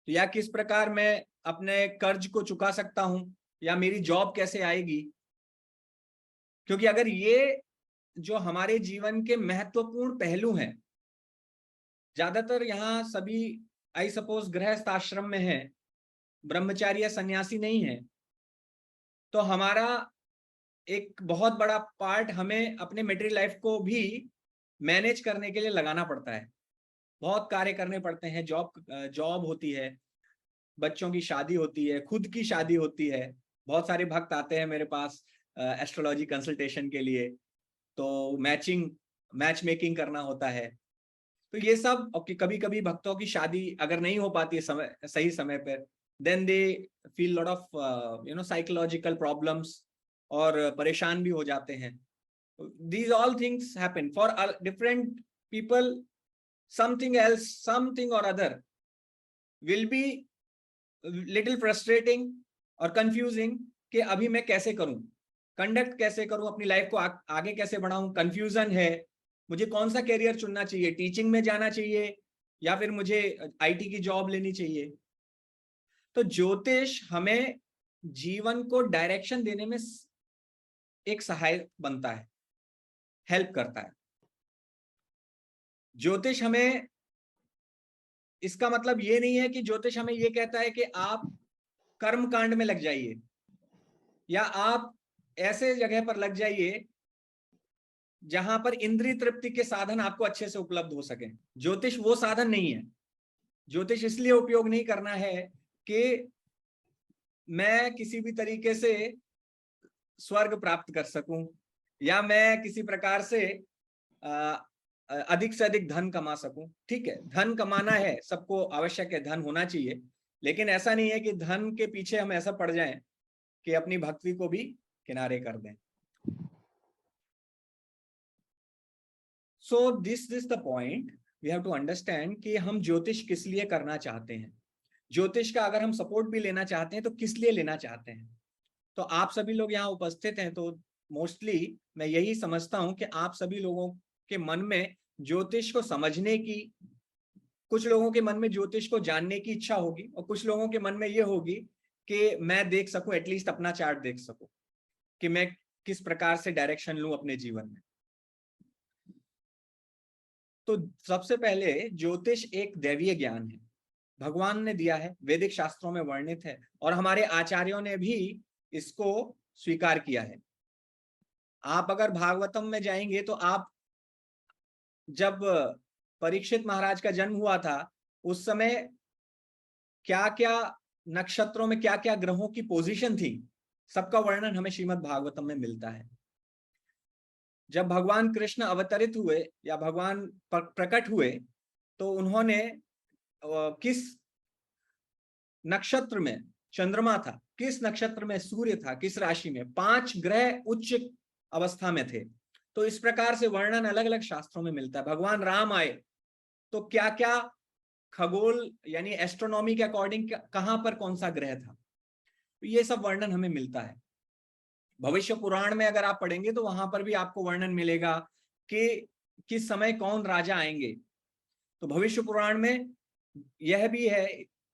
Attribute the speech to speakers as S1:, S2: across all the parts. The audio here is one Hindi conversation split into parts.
S1: तो या किस प्रकार मैं अपने कर्ज को चुका सकता हूं, या मेरी जॉब कैसे आएगी। क्योंकि अगर ये जो हमारे जीवन के महत्वपूर्ण पहलू हैं, ज्यादातर यहाँ सभी आई सपोज गृहस्थ आश्रम में है, ब्रह्मचारी या सन्यासी नहीं है, तो हमारा एक बहुत बड़ा पार्ट हमें अपने मेटेरियल लाइफ को भी मैनेज करने के लिए लगाना पड़ता है। बहुत कार्य करने पड़ते हैं, जॉब होती है, बच्चों की शादी होती है, खुद की शादी होती है। बहुत सारे भक्त आते हैं मेरे पास एस्ट्रोलॉजी कंसल्टेशन के लिए, तो मैच मेकिंग करना होता है। तो ये सब, कभी कभी भक्तों की शादी अगर नहीं हो पाती है सही समय पर, then they feel lot of psychological problems, और परेशान भी हो जाते हैं। these all things happen for different people. Something else, something or other will be little frustrating और confusing कि अभी मैं कैसे करूं, कंडक्ट कैसे करूं अपनी लाइफ को, आगे कैसे बढ़ाऊं। कंफ्यूजन है, मुझे कौन सा कैरियर चुनना चाहिए, टीचिंग में जाना चाहिए या फिर मुझे आईटी की जॉब लेनी चाहिए। तो ज्योतिष हमें जीवन को डायरेक्शन देने में एक सहायक बनता है, हेल्प करता है। ज्योतिष हमें, इसका मतलब ये नहीं है कि ज्योतिष हमें ये कहता है कि आप कर्म कांड में लग जाइए या आप ऐसे जगह पर लग जाइए जहां पर इंद्रिय तृप्ति के साधन आपको अच्छे से उपलब्ध हो सके। ज्योतिष वो साधन नहीं है। ज्योतिष इसलिए उपयोग नहीं करना है कि मैं किसी भी तरीके से स्वर्ग प्राप्त कर सकूं, या मैं किसी प्रकार से अधिक से अधिक धन कमा सकूं। ठीक है, धन कमाना है, सबको आवश्यक है, धन होना चाहिए, लेकिन ऐसा नहीं है कि धन के पीछे हम ऐसा पड़ जाएं कि अपनी भक्ति को भी किनारे कर दें। So this is the point we have to understand कि हम ज्योतिष किस लिए करना चाहते हैं। ज्योतिष का अगर हम सपोर्ट भी लेना चाहते हैं तो किस लिए लेना चाहते हैं। तो आप सभी लोग यहाँ उपस्थित हैं, तो मोस्टली मैं यही समझता हूं कि आप सभी लोगों के मन में ज्योतिष को समझने की, कुछ लोगों के मन में ज्योतिष को जानने की इच्छा होगी, और कुछ लोगों के मन में ये होगी कि मैं देख सकूं, एटलीस्ट अपना चार्ट देख सकूं कि मैं किस प्रकार से डायरेक्शन लूं अपने जीवन में। तो सबसे पहले ज्योतिष एक दैवीय ज्ञान है, भगवान ने दिया है, वैदिक शास्त्रों में वर्णित है, और हमारे आचार्यों ने भी इसको स्वीकार किया है। आप अगर भागवतम में जाएंगे तो आप, जब परीक्षित महाराज का जन्म हुआ था उस समय क्या क्या नक्षत्रों में क्या क्या ग्रहों की पोजीशन थी, सबका वर्णन हमें श्रीमद् भागवतम में मिलता है। जब भगवान कृष्ण अवतरित हुए या भगवान प्रकट हुए तो उन्होंने किस नक्षत्र में चंद्रमा था, किस नक्षत्र में सूर्य था, किस राशि में, 5 ग्रह उच्च अवस्था में थे। तो इस प्रकार से वर्णन अलग अलग शास्त्रों में मिलता है। भगवान राम आए तो क्या क्या खगोल यानी एस्ट्रोनॉमी के अकॉर्डिंग कहां पर कौन सा ग्रह था, तो ये सब वर्णन हमें मिलता है। भविष्य पुराण में अगर आप पढ़ेंगे तो वहां पर भी आपको वर्णन मिलेगा कि किस समय कौन राजा आएंगे। तो भविष्य पुराण में यह भी है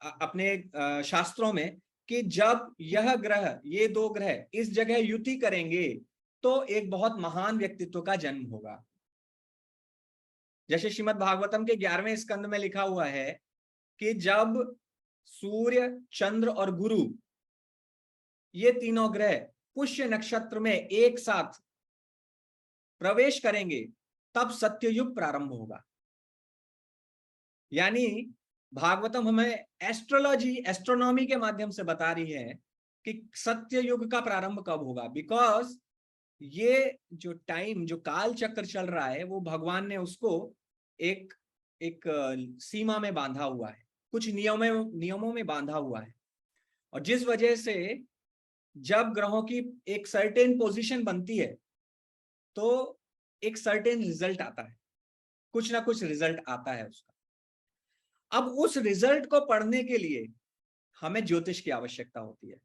S1: अपने शास्त्रों में कि जब यह ग्रह, ये 2 ग्रह इस जगह युति करेंगे तो एक बहुत महान व्यक्तित्व का जन्म होगा। जैसे श्रीमद् भागवतम के 11वें स्कंद में लिखा हुआ है कि जब सूर्य, चंद्र और गुरु, ये तीनों ग्रह पुष्य नक्षत्र में एक साथ प्रवेश करेंगे तब सत्ययुग प्रारंभ होगा। यानी भागवतम हमें एस्ट्रोलॉजी, एस्ट्रोनॉमी के माध्यम से बता रही है कि सत्ययुग का प्रारंभ कब होगा। बिकॉज ये जो टाइम, जो काल चक्र चल रहा है, वो भगवान ने उसको एक एक सीमा में बांधा हुआ है, कुछ नियमों में बांधा हुआ है। और जिस वजह से जब ग्रहों की एक सर्टेन पोजीशन बनती है तो एक सर्टेन रिजल्ट आता है, कुछ ना कुछ रिजल्ट आता है उसका। अब उस रिजल्ट को पढ़ने के लिए हमें ज्योतिष की आवश्यकता होती है।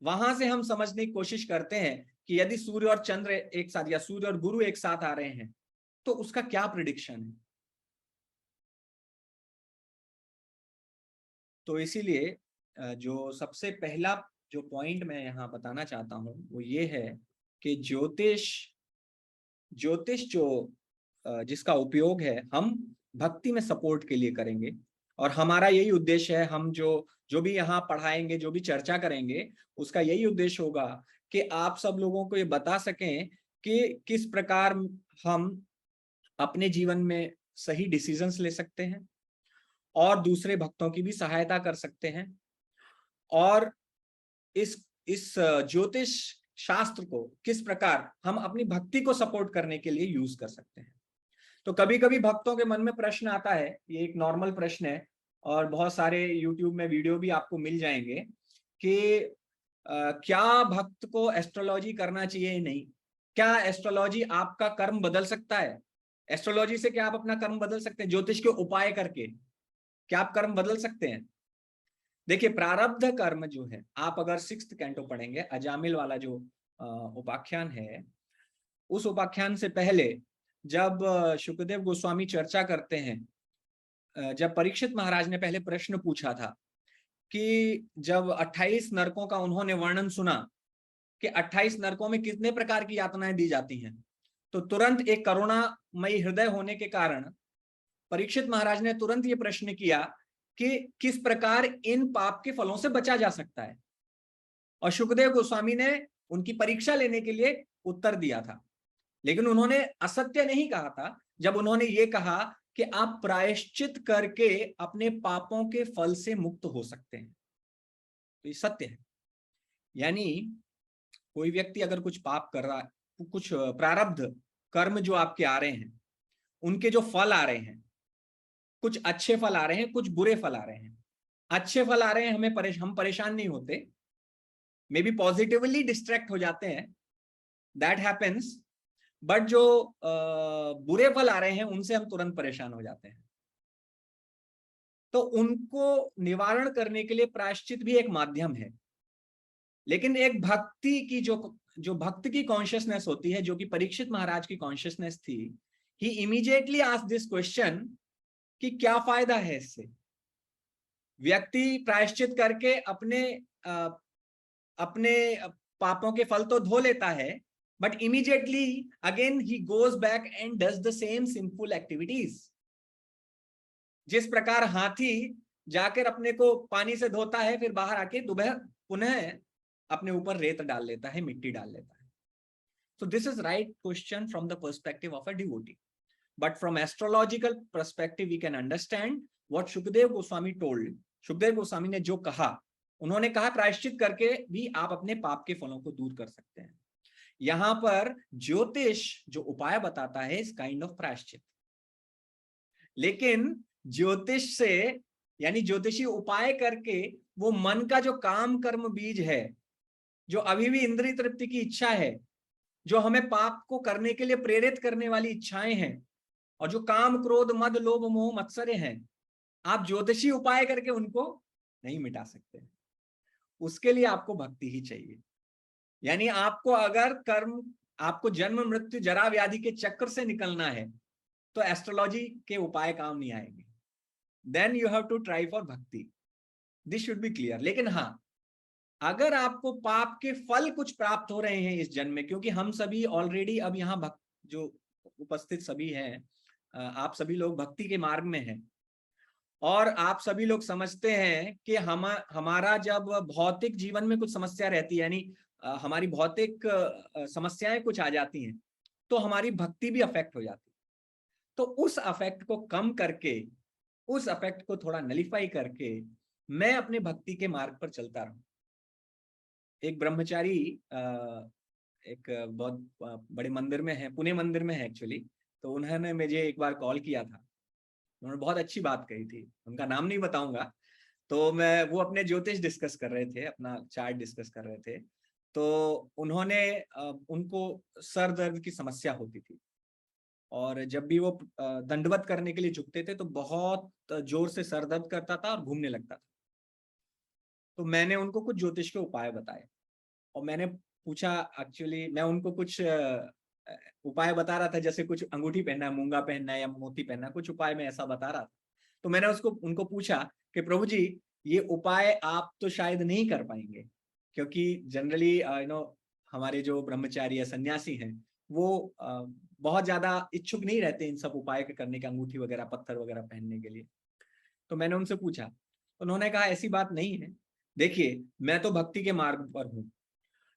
S1: वहां से हम समझने की कोशिश करते हैं कि यदि सूर्य और चंद्र एक साथ या सूर्य और गुरु एक साथ आ रहे हैं तो उसका क्या प्रिडिक्शन है। तो इसीलिए जो सबसे पहला जो पॉइंट मैं यहाँ बताना चाहता हूँ वो ये है कि ज्योतिष जो जिसका उपयोग है हम भक्ति में सपोर्ट के लिए करेंगे, और हमारा यही उद्देश्य है। हम जो भी यहाँ पढ़ाएंगे, जो भी चर्चा करेंगे, उसका यही उद्देश्य होगा कि आप सब लोगों को ये बता सकें कि किस प्रकार हम अपने जीवन में सही डिसीजंस ले सकते हैं और दूसरे भक्तों की भी सहायता कर सकते हैं, और इस ज्योतिष शास्त्र को किस प्रकार हम अपनी भक्ति को सपोर्ट करने के लिए यूज कर सकते हैं। तो कभी कभी भक्तों के मन में प्रश्न आता है, ये एक नॉर्मल प्रश्न है, और बहुत सारे यूट्यूब में वीडियो भी आपको मिल जाएंगे कि क्या भक्त को एस्ट्रोलॉजी करना चाहिए या नहीं, क्या एस्ट्रोलॉजी आपका कर्म बदल सकता है, एस्ट्रोलॉजी से क्या आप अपना कर्म बदल सकते हैं, ज्योतिष के उपाय करके क्या आप कर्म बदल सकते हैं। देखिए, प्रारब्ध कर्म जो है, आप अगर 6th कैंटो पढ़ेंगे, अजामिल वाला जो उपाख्यान है, उस उपाख्यान से पहले जब शुकदेव गोस्वामी चर्चा करते हैं, जब परीक्षित महाराज ने पहले प्रश्न पूछा था कि जब 28 नरकों का उन्होंने वर्णन सुना कि 28 नरकों में कितने प्रकार की यातनाएं दी जाती हैं, तो तुरंत एक करुणामयी हृदय होने के कारण परीक्षित महाराज ने तुरंत ये प्रश्न किया कि किस प्रकार इन पाप के फलों से बचा जा सकता है, और शुकदेव गोस्वामी ने उनकी परीक्षा लेने के लिए उत्तर दिया था। लेकिन उन्होंने असत्य नहीं कहा था जब उन्होंने ये कहा कि आप प्रायश्चित करके अपने पापों के फल से मुक्त हो सकते हैं। तो ये सत्य है। यानी कोई व्यक्ति अगर कुछ पाप कर रहा है, कुछ प्रारब्ध कर्म जो आपके आ रहे हैं, उनके जो फल आ रहे हैं, कुछ अच्छे फल आ रहे हैं, कुछ बुरे फल आ रहे हैं। अच्छे फल आ रहे हैं, हम परेशान नहीं होते, मे बी पॉजिटिवली डिस्ट्रैक्ट हो जाते हैं, दैट हैपेंस, बट जो बुरे फल आ रहे हैं उनसे हम तुरंत परेशान हो जाते हैं। तो उनको निवारण करने के लिए प्रायश्चित भी एक माध्यम है। लेकिन एक भक्ति की जो भक्त की कॉन्शियसनेस होती है, जो कि परीक्षित महाराज की कॉन्शियसनेस थी, ही इमीडिएटली आस्क्ड दिस क्वेश्चन कि क्या फायदा है इससे। व्यक्ति प्रायश्चित करके अपने पापों के फल तो धो लेता है, but immediately again he goes back and does the same sinful activities. जिस प्रकार हाथी जाकर अपने को पानी से धोता है, फिर बाहर आके दोबारा पुनः अपने ऊपर रेत डाल लेता है, मिट्टी डाल लेता है। So this is right question from the perspective of a devotee. But from astrological perspective, we can understand what Shukdev Goswami told. Shukdev Goswami ने जो कहा, उन्होंने कहा प्रायश्चित करके भी आप अपने पाप के फलों को दूर कर सकते हैं। यहां पर ज्योतिष जो उपाय बताता है इस काइंड ऑफ प्रायश्चित। लेकिन ज्योतिष से, यानी ज्योतिषी उपाय करके, वो मन का जो काम कर्म बीज है, जो अभी भी इंद्रिय तृप्ति की इच्छा है, जो हमें पाप को करने के लिए प्रेरित करने वाली इच्छाएं हैं, और जो काम क्रोध मद लोभ मोह मत्सर्य हैं, आप ज्योतिषी उपाय करके उनको नहीं मिटा सकते। उसके लिए आपको भक्ति ही चाहिए। यानी आपको अगर आपको जन्म मृत्यु जरा व्याधि के चक्र से निकलना है, तो एस्ट्रोलॉजी के उपाय काम नहीं आएंगे। Then you have to try for bhakti, this should be clear. लेकिन हाँ, अगर आपको पाप के फल कुछ प्राप्त हो रहे हैं इस जन्म में, क्योंकि हम सभी ऑलरेडी अब यहाँ जो उपस्थित सभी हैं, आप सभी लोग भक्ति के मार्ग में हैं, और आप सभी लोग समझते हैं कि हमारा जब भौतिक जीवन में कुछ समस्या रहती है, यानी हमारी भौतिक समस्याएं कुछ आ जाती हैं, तो हमारी भक्ति भी अफेक्ट हो जाती है। तो उस अफेक्ट को कम करके, उस अफेक्ट को थोड़ा नलिफाई करके मैं अपने भक्ति के मार्ग पर चलता रहूं। एक ब्रह्मचारी एक बहुत बड़े मंदिर में है, पुणे मंदिर में है एक्चुअली, तो उन्होंने मुझे एक बार कॉल किया था। उन्होंने बहुत अच्छी बात कही थी, उनका नाम नहीं बताऊंगा। तो वो अपने ज्योतिष डिस्कस कर रहे थे, अपना चार्ट डिस्कस कर रहे थे। तो उन्होंने उनको सर दर्द की समस्या होती थी, और जब भी वो दंडवत करने के लिए झुकते थे तो बहुत जोर से सर दर्द करता था और घूमने लगता था। तो मैंने उनको कुछ ज्योतिष के उपाय बताए, और मैंने पूछा, एक्चुअली मैं उनको कुछ उपाय बता रहा था, जैसे कुछ अंगूठी पहनना है, मूंगा पहनना है या मोती पहनना है, कुछ उपाय मैं ऐसा बता रहा था। तो मैंने उनको पूछा कि प्रभु जी, ये उपाय आप तो शायद नहीं कर पाएंगे, क्योंकि जनरली हमारे जो ब्रह्मचारी या सन्यासी हैं वो बहुत ज्यादा इच्छुक नहीं रहते इन सब उपाय करने के, अंगूठी वगैरह पत्थर वगैरह पहनने के लिए। तो मैंने उनसे पूछा, उन्होंने कहा ऐसी बात नहीं है, देखिए मैं तो भक्ति के मार्ग पर हूं,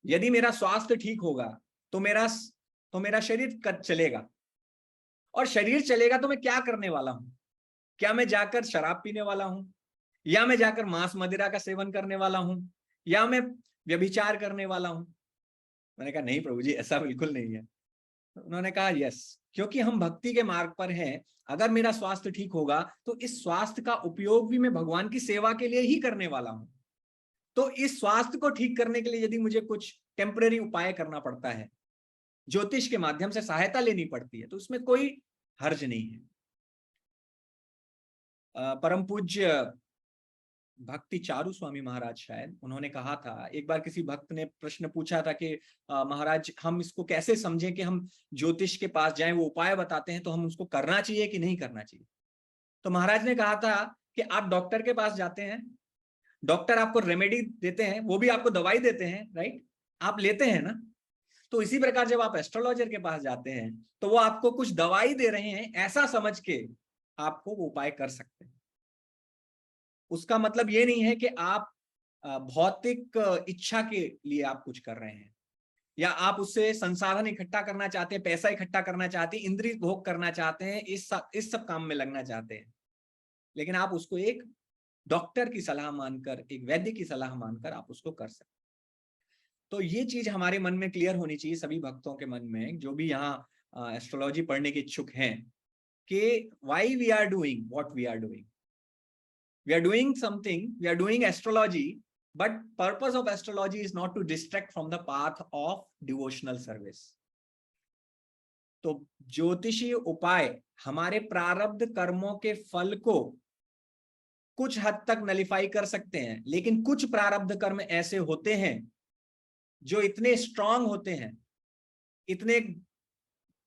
S1: यदि मेरा स्वास्थ्य ठीक होगा तो मेरा शरीर चलेगा, और शरीर चलेगा तो मैं क्या करने वाला हूं? क्या मैं जाकर शराब पीने वाला हूं, या मैं जाकर मांस मदिरा का सेवन करने वाला हूं, या मैं व्यभिचार करने वाला हूं? मैंने कहा नहीं प्रभु जी, ऐसा बिल्कुल नहीं है। उन्होंने कहा यस, क्योंकि हम भक्ति के मार्ग पर हैं, अगर मेरा स्वास्थ्य ठीक होगा तो इस स्वास्थ्य का उपयोग भी मैं भगवान की सेवा के लिए ही करने वाला हूं। तो इस स्वास्थ्य को ठीक करने के लिए यदि मुझे कुछ टेम्परेरी उपाय करना पड़ता है, ज्योतिष के माध्यम से सहायता लेनी पड़ती है, तो उसमें कोई हर्ज नहीं है। परम पूज्य भक्ति चारू स्वामी महाराज, शायद उन्होंने कहा था, एक बार किसी भक्त ने प्रश्न पूछा था कि महाराज हम इसको कैसे समझें कि हम ज्योतिष के पास जाएं, वो उपाय बताते हैं तो हम उसको करना चाहिए कि नहीं करना चाहिए? तो महाराज ने कहा था कि आप डॉक्टर के पास जाते हैं, डॉक्टर आपको रेमेडी देते हैं, वो भी आपको दवाई देते हैं, राइट? आप लेते हैं ना? तो इसी प्रकार जब आप एस्ट्रोलॉजर के पास जाते हैं तो वो आपको कुछ दवाई दे रहे हैं ऐसा समझ के आपको वो उपाय कर सकते हैं। उसका मतलब ये नहीं है कि आप भौतिक इच्छा के लिए आप कुछ कर रहे हैं, या आप उससे संसाधन इकट्ठा करना चाहते हैं, पैसा इकट्ठा करना चाहते हैं, इंद्रिय भोग करना चाहते हैं, इस सब काम में लगना चाहते हैं, लेकिन आप उसको एक डॉक्टर की सलाह मानकर, एक वैद्य की सलाह मानकर आप उसको कर सकते हैं। तो ये चीज हमारे मन में क्लियर होनी चाहिए, सभी भक्तों के मन में, जो भी यहाँ एस्ट्रोलॉजी पढ़ने के इच्छुक हैं, कि why we are doing what we are doing. We are doing something, we are doing astrology, but purpose of astrology is not to distract from the path of devotional service. तो ज्योतिषीय उपाय हमारे प्रारब्ध कर्मों के फल को कुछ हद तक नलिफाई कर सकते हैं, लेकिन कुछ प्रारब्ध कर्म ऐसे होते हैं जो इतने स्ट्रांग होते हैं, इतने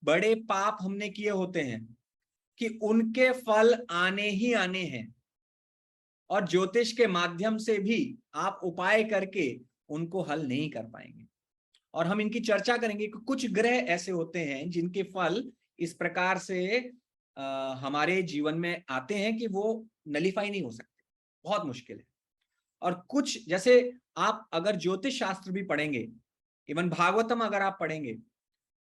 S1: बड़े पाप हमने किए होते हैं कि उनके फल आने ही आने हैं, और ज्योतिष के माध्यम से भी आप उपाय करके उनको हल नहीं कर पाएंगे। और हम इनकी चर्चा करेंगे कि कुछ ग्रह ऐसे होते हैं जिनके फल इस प्रकार से हमारे जीवन में आते हैं कि वो नलीफाई नहीं हो सकते, बहुत मुश्किल है। और कुछ, जैसे आप अगर ज्योतिष शास्त्र भी पढ़ेंगे, इवन भागवतम अगर आप पढ़ेंगे,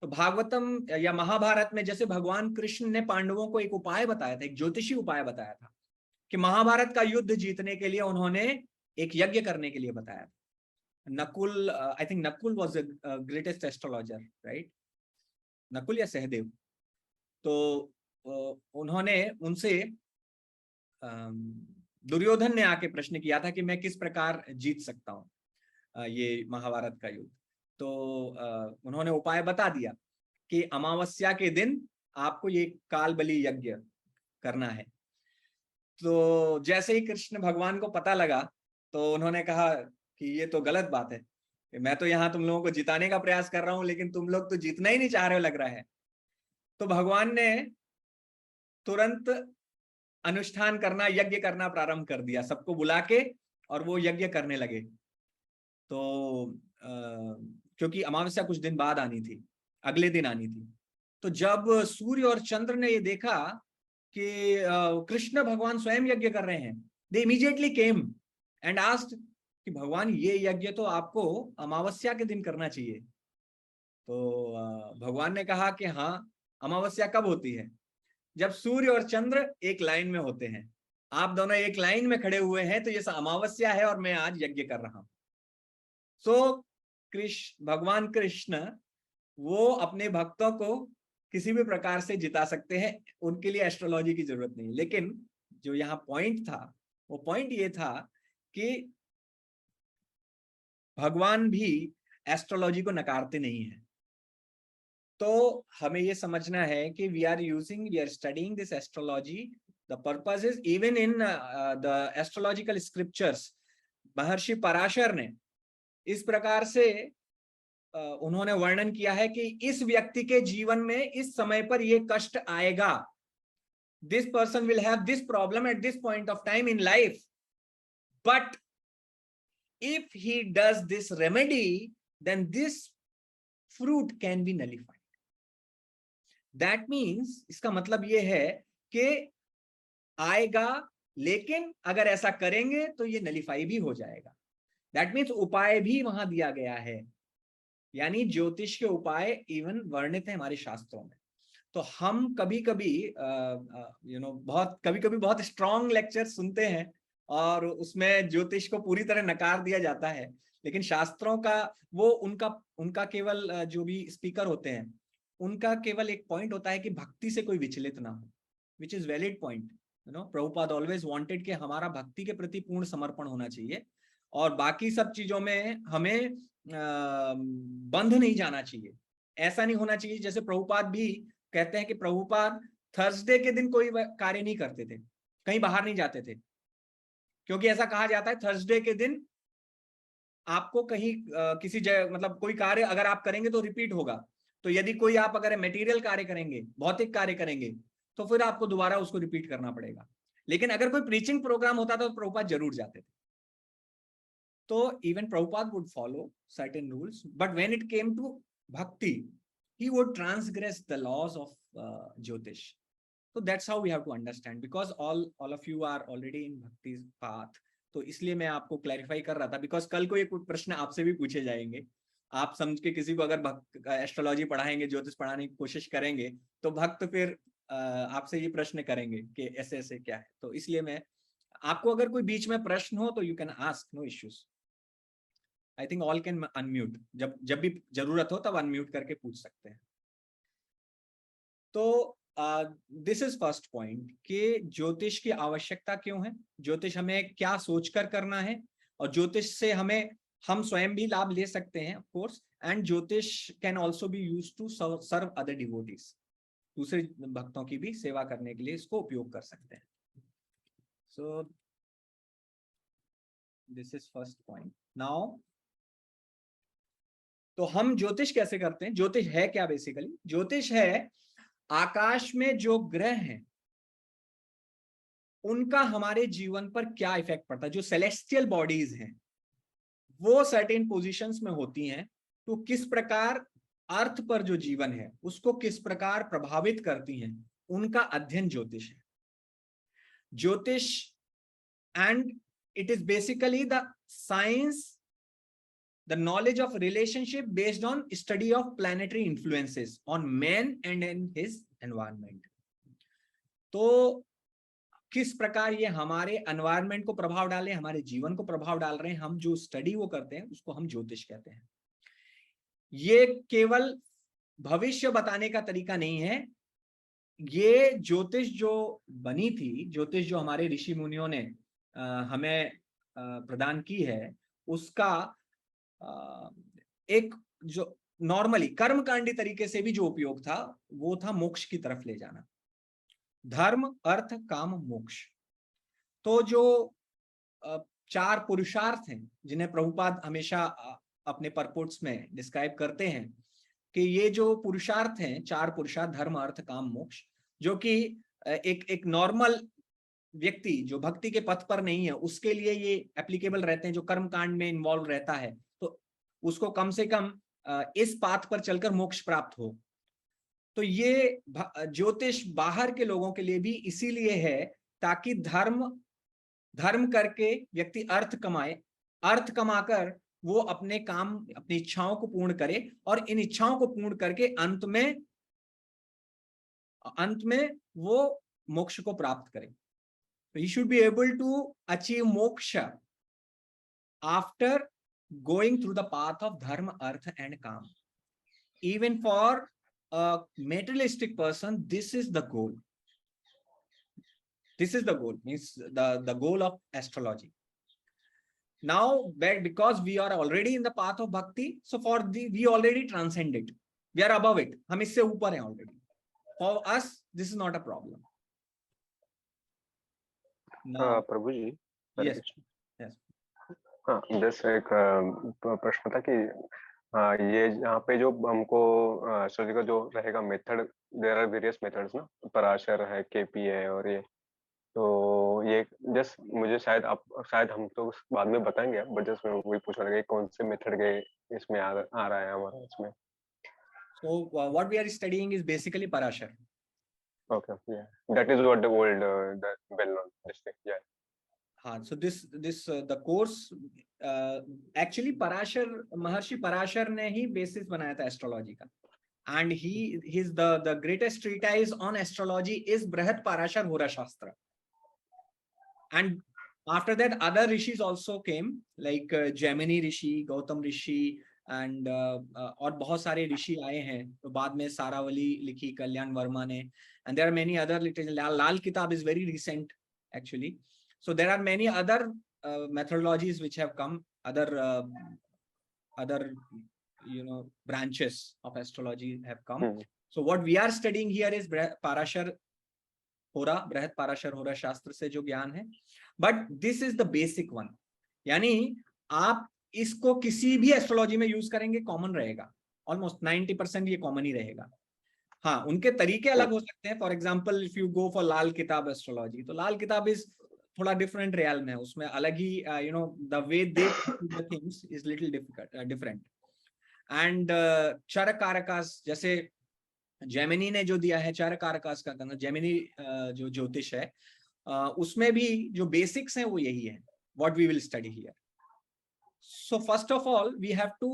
S1: तो भागवतम या महाभारत में जैसे भगवान कृष्ण ने पांडवों को एक उपाय बताया था, एक ज्योतिषी उपाय बताया था, कि महाभारत का युद्ध जीतने के लिए उन्होंने एक यज्ञ करने के लिए बताया। Nakul, I think Nakul was the greatest astrologer, right? Nakul या सहदेव। तो उन्होंने उनसे दुर्योधन ने आके प्रश्न किया था कि मैं किस प्रकार जीत सकता हूँ ये महाभारत का युद्ध। तो उन्होंने उपाय बता दिया कि अमावस्या के दिन आपको ये काल बलि यज्ञ करना है। तो जैसे ही कृष्ण भगवान को पता लगा तो उन्होंने कहा कि ये तो गलत बात है, मैं तो यहाँ तुम लोगों को जिताने का प्रयास कर रहा हूं, लेकिन तुम लोग तो जीतना ही नहीं चाह रहे हो लग रहा है। तो भगवान ने तुरंत अनुष्ठान करना, यज्ञ करना प्रारंभ कर दिया, सबको बुला के, और वो यज्ञ करने लगे। तो क्योंकि अमावस्या कुछ दिन बाद आनी थी, अगले दिन आनी थी, तो जब सूर्य और चंद्र ने ये देखा कि कृष्ण भगवान स्वयं यज्ञ कर रहे हैं, दे इमीडिएटली केम एंड आस्क्ड कि भगवान ये यज्ञ तो आपको अमावस्या के दिन करना चाहिए। तो भगवान ने कहा कि हाँ, अमावस्या कब होती है? जब सूर्य और चंद्र एक लाइन में होते हैं, आप दोनों एक लाइन में खड़े हुए हैं, तो ये अमावस्या है और मैं आज यज्ञ कर रहा हूं। सो भगवान कृष्ण वो अपने भक्तों को किसी भी प्रकार से जिता सकते हैं, उनके लिए एस्ट्रोलॉजी की जरूरत नहीं। लेकिन जो यहाँ पॉइंट था, वो पॉइंट ये था कि भगवान भी एस्ट्रोलॉजी को नकारते नहीं है। तो हमें ये समझना है कि we are studying this astrology, the purpose is even in the astrological scriptures. Maharshi Parashar ने इस प्रकार से उन्होंने वर्णन किया है कि इस व्यक्ति के जीवन में इस समय पर यह कष्ट आएगा, this person will have this problem at this point of time in life, but if he does this remedy, then this fruit can be nullified. That means इसका मतलब ये है कि आएगा, लेकिन अगर ऐसा करेंगे तो ये नलिफाई भी हो जाएगा। दैट मीन्स उपाय भी वहां दिया गया है, यानी ज्योतिष के उपाय इवन वर्णित है हमारे शास्त्रों में। तो हम कभी कभी बहुत स्ट्रॉन्ग लेक्चर सुनते हैं और उसमें ज्योतिष को पूरी तरह नकार दिया जाता है, लेकिन शास्त्रों का वो उनका केवल जो भी स्पीकर होते हैं उनका केवल एक पॉइंट होता है कि भक्ति से कोई विचलित ना हो, which is valid point. Prabhupada always wanted कि हमारा भक्ति के प्रति पूर्ण समर्पण होना चाहिए और बाकी सब चीजों में हमें बंध नहीं जाना चाहिए। ऐसा नहीं होना चाहिए, जैसे प्रभुपाद भी कहते हैं कि प्रभुपाद थर्सडे के दिन कोई कार्य नहीं करते थे, कहीं बाहर नहीं जाते थे, क्योंकि ऐसा कहा जाता है थर्सडे के दिन आपको कहीं किसी जगह मतलब कोई कार्य अगर आप करेंगे तो रिपीट होगा। तो यदि कोई आप अगर मटेरियल कार्य करेंगे, भौतिक कार्य करेंगे, तो फिर आपको दोबारा उसको रिपीट करना पड़ेगा। लेकिन अगर कोई प्रीचिंग प्रोग्राम होता था तो प्रभुपाद जरूर जाते थे। तो even Prabhupada would follow certain rules, but when it came to bhakti, he would transgress the laws of Jyotish. So that's how we have to understand, because all of you are already in bhakti's path. तो इसलिए मैं आपको क्लैरिफाई कर रहा था, बिकॉज कल को ये कुछ प्रश्न आपसे भी पूछे जाएंगे। आप समझ के किसी को अगर एस्ट्रोलॉजी पढ़ाएंगे, ज्योतिष पढ़ाने की कोशिश करेंगे, तो भक्त फिर आपसे ये प्रश्न करेंगे कि ऐसे ऐसे क्या है। तो इसलिए मैं आपको अगर कोई बीच में प्रश्न हो तो you can ask, no issues. I think all can unmute, जब भी जरूरत हो तब अनम्यूट करके पूछ सकते हैं। तो दिस इज फर्स्ट पॉइंट कि ज्योतिष की आवश्यकता क्यों है, ज्योतिष हमें क्या सोचकर करना है, और ज्योतिष से हम स्वयं भी लाभ ले सकते हैं of course, and Jyotish can also be used to serve other devotees, दूसरे भक्तों की भी सेवा करने के लिए इसको उपयोग कर सकते हैं। सो this is first point. Now तो हम ज्योतिष कैसे करते हैं, ज्योतिष है क्या? बेसिकली ज्योतिष है आकाश में जो ग्रह हैं उनका हमारे जीवन पर क्या इफेक्ट पड़ता है। जो सेलेस्टियल बॉडीज हैं वो सर्टेन पोजीशंस में होती हैं, तो किस प्रकार अर्थ पर जो जीवन है उसको किस प्रकार प्रभावित करती हैं, उनका अध्ययन ज्योतिष है। ज्योतिष and it is basically the science, the knowledge of relationship based on study of planetary influences on man and in his environment। तो किस प्रकार ये हमारे एनवायरनमेंट को प्रभाव डाले, हमारे जीवन को प्रभाव डाल रहे हैं, हम जो स्टडी वो करते हैं उसको हम ज्योतिष कहते हैं। ये केवल भविष्य बताने का तरीका नहीं है, ये ज्योतिष जो बनी थी, ज्योतिष जो हमारे ऋषि मुनियों ने हमें प्रदान की है, उसका एक जो नॉर्मली कर्मकांडी तरीके से भी जो उपयोग था वो था मोक्ष की तरफ ले जाना, धर्म अर्थ काम मोक्ष। तो जो 4 पुरुषार्थ हैं जिन्हें प्रभुपाद हमेशा अपने परपोर्ट्स में डिस्क्राइब करते हैं कि ये जो पुरुषार्थ हैं, 4 पुरुषार्थ धर्म अर्थ काम मोक्ष, जो कि एक नॉर्मल व्यक्ति जो भक्ति के पथ पर नहीं है उसके लिए ये एप्लीकेबल रहते हैं, जो कर्म कांड में इन्वॉल्व रहता है, तो उसको कम से कम इस पाथ पर चलकर मोक्ष प्राप्त हो। तो ये ज्योतिष बाहर के लोगों के लिए भी इसीलिए है ताकि धर्म करके व्यक्ति अर्थ कमाए, अर्थ कमाकर वो अपने काम अपनी इच्छाओं को पूर्ण करे, और इन इच्छाओं को पूर्ण करके अंत में वो मोक्ष को प्राप्त करे। He should be able to achieve moksha after going through the path of dharma, artha and kam. Even for a materialistic person, this is the goal. This is the goal, means the goal of astrology. Now, because we are already in the path of bhakti, so we already transcend it. We are above it. हम इससे ऊपर हैं already. For us, this is not a problem.
S2: Prabhu ji,
S1: yes.
S2: हाँ, जैसे एक प्रश्न था कि ये यहाँ पे जो हमको एस्ट्रोलॉजी का जो रहेगा method, there are various methods ना, पराशर है, केपी है और ये, तो ये जस्ट मुझे शायद हम तो बाद में बताएंगे, बट जस्ट मैं वही पूछ रहा था कि कौन से मेथड के इसमें आ रहा है हमारा इसमें।
S1: So what we are studying is basically Parashar.
S2: Okay, yeah, that is what the old the well-known this thing, yeah.
S1: हाँ, so this the course actually Parashar, Maharshi Parashar ने ही basis बनाया था astrology का, and his the greatest treatise on astrology is Brihat Parashar Hora Shastra. And after that other rishis also came, like Gemini Rishi, Gautam Rishi, and और बहुत सारे ऋषि आए हैं। तो बाद में सारावली लिखी कल्याण वर्मा ने, and there are many other literature. Lal Kitab is very recent actually. So there are many other methodologies which have come, other branches of astrology have come. So what we are studying here is Parashar Hora, Brihat Parashar Hora Shastra से जो ज्ञान है, but this is the basic one. यानी आप इसको किसी भी एस्ट्रोलॉजी में यूज करेंगे कॉमन रहेगा, ऑलमोस्ट 90% ये कॉमन ही रहेगा। हाँ, उनके तरीके अलग हो सकते हैं। For example if you go for Lal Kitab astrology, तो लाल किताब इज थोड़ा डिफरेंट रियल्म है, उसमें अलग ही the way they the things is little different. And चरकारकास, जैसे जेमिनी ने जो दिया है चरकारकास का कहना, जेमिनी जो ज्योतिष है उसमें भी जो बेसिक्स हैं वो यही है, what we will study here. So first of all we have to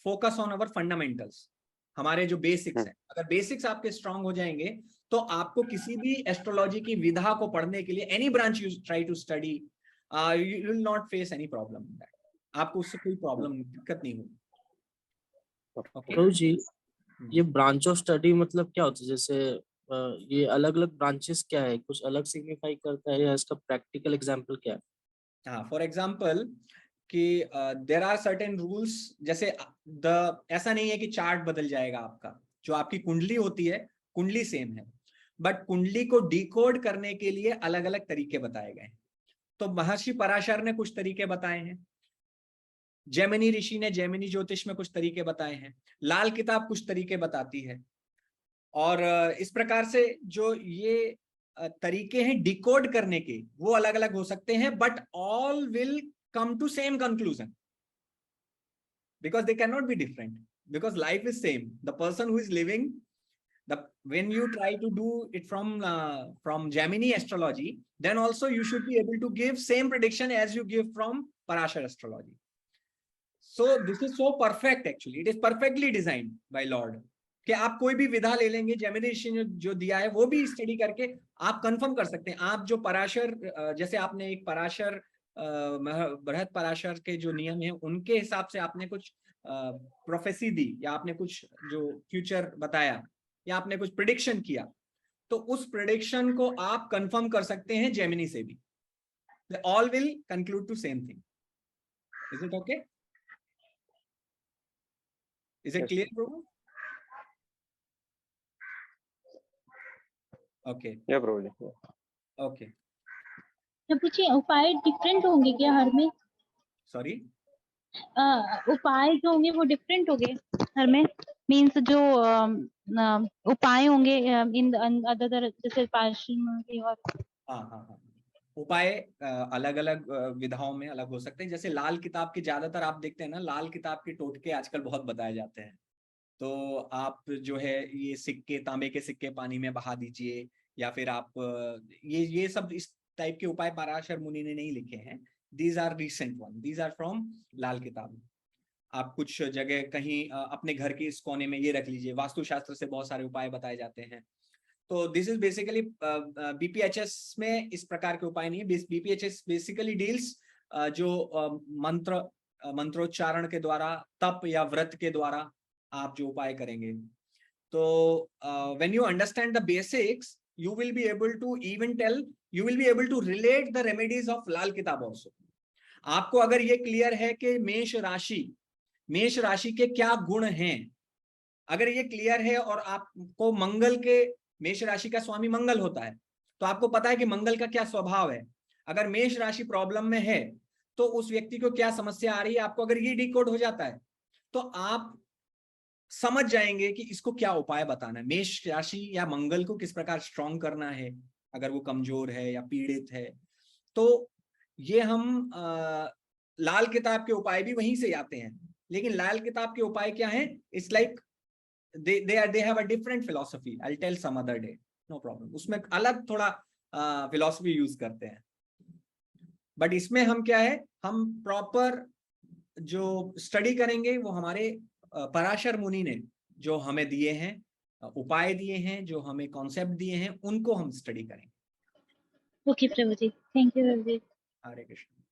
S1: focus on our fundamentals, हमारे जो बेसिक्स हैं। अगर बेसिक्स आपके स्ट्रांग हो जाएंगे तो आपको किसी भी एस्ट्रोलॉजी की विधा को पढ़ने के लिए, any branch you try to study, you will not face any problem. आपको उससे कोई प्रॉब्लम, दिक्कत नहीं होगी।
S3: प्रभु जी, ये ब्रांच ऑफ स्टडी मतलब क्या होता है? जैसे ये अलग अलग ब्रांचेस क्या है, कुछ अलग सिग्निफाई करता है या इसका प्रैक्टिकल एग्जांपल क्या है?
S1: हाँ, फॉर एग्जांपल कि देयर आर सर्टेन रूल्स, जैसे ऐसा नहीं है कि चार्ट बदल जाएगा आपका, जो आपकी कुंडली होती है कुंडली सेम है, बट कुंडली को डिकोड करने के लिए अलग अलग तरीके बताए गए हैं। तो महर्षि पराशर ने कुछ तरीके बताए हैं, जेमिनी ऋषि ने जेमिनी ज्योतिष में कुछ तरीके बताए हैं, लाल किताब कुछ तरीके बताती है, और इस प्रकार से जो ये तरीके हैं डिकोड करने के वो अलग अलग हो सकते हैं, but all will come to same conclusion because they cannot be different, because life is same. The person who is living, when you try to do it from Gemini astrology, then also you should be able to give same prediction as you give from Parashar astrology. So this is so perfect, actually it is perfectly designed by Lord कि आप कोई भी विधा ले लेंगे, जेमिनी ऋषि ने जो दिया है वो भी स्टडी करके आप कंफर्म कर सकते हैं। आप जो पराशर, जैसे आपने एक पराशर बृहत पराशर के जो नियम है उनके हिसाब से आपने कुछ प्रोफेसी दी, या आपने कुछ जो फ्यूचर बताया, या आपने कुछ प्रेडिक्शन किया, तो उस प्रेडिक्शन को आप कंफर्म कर सकते हैं जेमिनी से भी। All will conclude to same thing. Is it okay? Is it clear bro? Okay,
S2: या ब्रो जी,
S1: ओके।
S4: प्रभु जी, उपाय डिफरेंट होंगे क्या हर में?
S1: सॉरी,
S4: उपाय जो होंगे वो डिफरेंट होंगे हर में? मींस जो उपाय होंगे इन अदर, जैसे पार्षण और
S1: हाँ, उपाय अलग अलग विधाओं में अलग हो सकते हैं। जैसे लाल किताब के ज्यादातर आप देखते हैं ना, लाल किताब के टोटके आजकल बहुत बताए जाते हैं। तो आप जो है ये सिक्के, तांबे के सिक्के पानी में बहा दीजिए, या फिर आप ये सब इस टाइप के उपाय पराशर मुनि ने नहीं लिखे हैं। These are recent one, these are from Lal Kitab. आप कुछ जगह कहीं अपने घर के इस कोने में ये रख लीजिए, वास्तुशास्त्र से बहुत सारे उपाय बताए जाते हैं। तो दिस इज बेसिकली बीपीएचएस में इस प्रकार के उपाय नहीं है। बीपीएचएस बेसिकली डील्स जो मंत्रोच्चारण के द्वारा, तप या व्रत के द्वारा आप जो उपाय करेंगे। तो when you understand the basics, you will be able to even tell, you will be able to relate the remedies of लाल किताब also. आपको अगर ये क्लियर है कि मेष राशि के क्या गुण हैं, अगर ये क्लियर है और आपको मंगल के, मेष राशि का स्वामी मंगल होता है, तो आपको पता है कि मंगल का क्या स्वभाव है। अगर मेष राशि प्रॉब्लम में है तो उस व्यक्ति को क्या समस्या आ रही है, आपको अगर ये डिकोड हो जाता है तो आप समझ जाएंगे कि इसको क्या उपाय बताना है, मेष राशि या मंगल को किस प्रकार स्ट्रॉन्ग करना है, अगर वो कमजोर है या पीड़ित है। तो ये हम लाल किताब के उपाय भी वहीं से आते हैं, लेकिन लाल किताब के उपाय क्या हैं? It's like they have a different philosophy. I'll tell some other day, no problem. उसमें अलग थोड़ा फिलॉसफी यूज करते हैं, बट इसमें हम क्या है, हम प्रॉपर जो स्टडी करेंगे वो हमारे पराशर मुनि ने जो हमें दिए हैं, उपाय दिए हैं, जो हमें कॉन्सेप्ट दिए हैं, उनको हम स्टडी करेंगे।
S4: ओके प्रभु जी, थैंक यू प्रभु जी।
S1: हरे कृष्ण।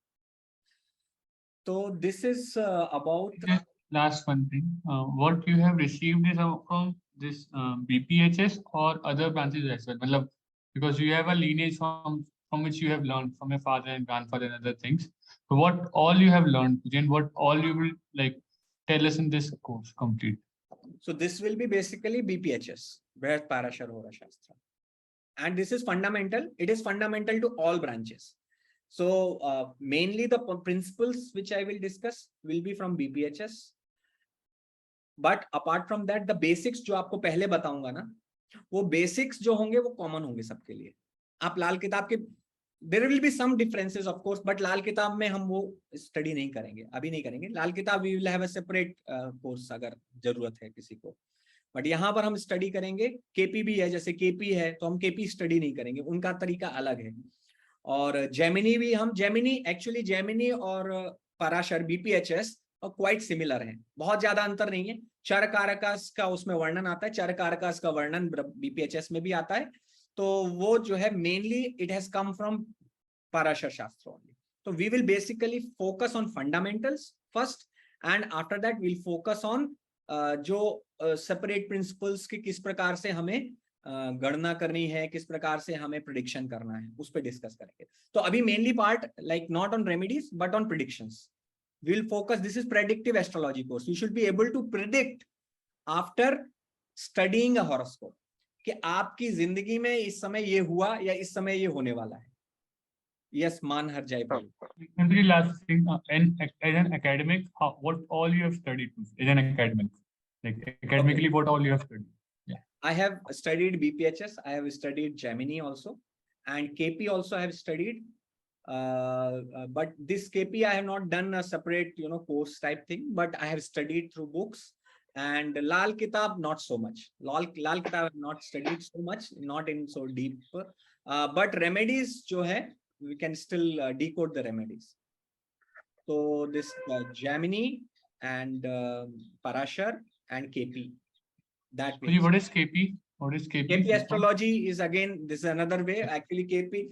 S1: तो this is about
S5: Just last one thing. What you have received is from this BPHS or other branches as well? मतलब, because you have a lineage from which you have learned from your father and grandfather and other things. So what all you have learned, then what all you will like tell us in this course complete?
S1: So this will be basically BPHS, Brihat Parashar Hora Shastra. And this is fundamental. It is fundamental to all branches. So mainly the principles which I will discuss will be from BPHS. But apart from that, the basics जो आपको पहले बताऊंगा ना, वो basics जो होंगे वो common होंगे सबके लिए। आप लाल किताब के there will be some differences of course, but लाल किताब में हम वो study नहीं करेंगे, अभी नहीं करेंगे। लाल किताब we will have a separate course अगर जरूरत है किसी को, बट यहाँ पर हम स्टडी करेंगे। केपी भी है, जैसे केपी है तो हम केपी स्टडी नहीं करेंगे, उनका तरीका अलग है। और जेमिनी भी हम एक्चुअली जेमिनी और पराशर बीपीएचएस क्वाइट सिमिलर हैं, बहुत ज्यादा अंतर नहीं है। चर कारकास का उसमें वर्णन आता है, चर कारकास का वर्णन बीपीएचएस में भी आता है, तो वो जो है mainly it has come from Parashar शास्त्र ओनली। तो we will basically focus on fundamentals first, and after that will focus on जो सेपरेट प्रिंसिपल्स की किस प्रकार से हमें गणना करनी है, किस प्रकार से हमें प्रिडिक्शन करना है, उस पर डिस्कस करेंगे। तो अभी mainly part like not on remedies but on predictions we will focus. This is predictive astrology course. You should be able to predict after studying a horoscope कि आपकी जिंदगी में इस समय ये हुआ या इस समय ये होने वाला है। Yes, मान हर जाए भाई।
S5: Simply last thing, as an academic, what all you have studied as an academic, like academically,
S1: Okay.
S5: what all you have studied? Yeah.
S1: I have studied BPHS. I have studied Gemini also, and KP also I have studied. But this KP I have not done a separate course type thing, but I have studied through books. And Lal Kitab not so much. Lal Kitab I have not studied so much, not in so deep. But remedies जो है, we can still decode the remedies. So this Gemini and Parashar and KP. That
S5: So what is KP? What is KP?
S1: KP astrology is again, this is another way. Actually KP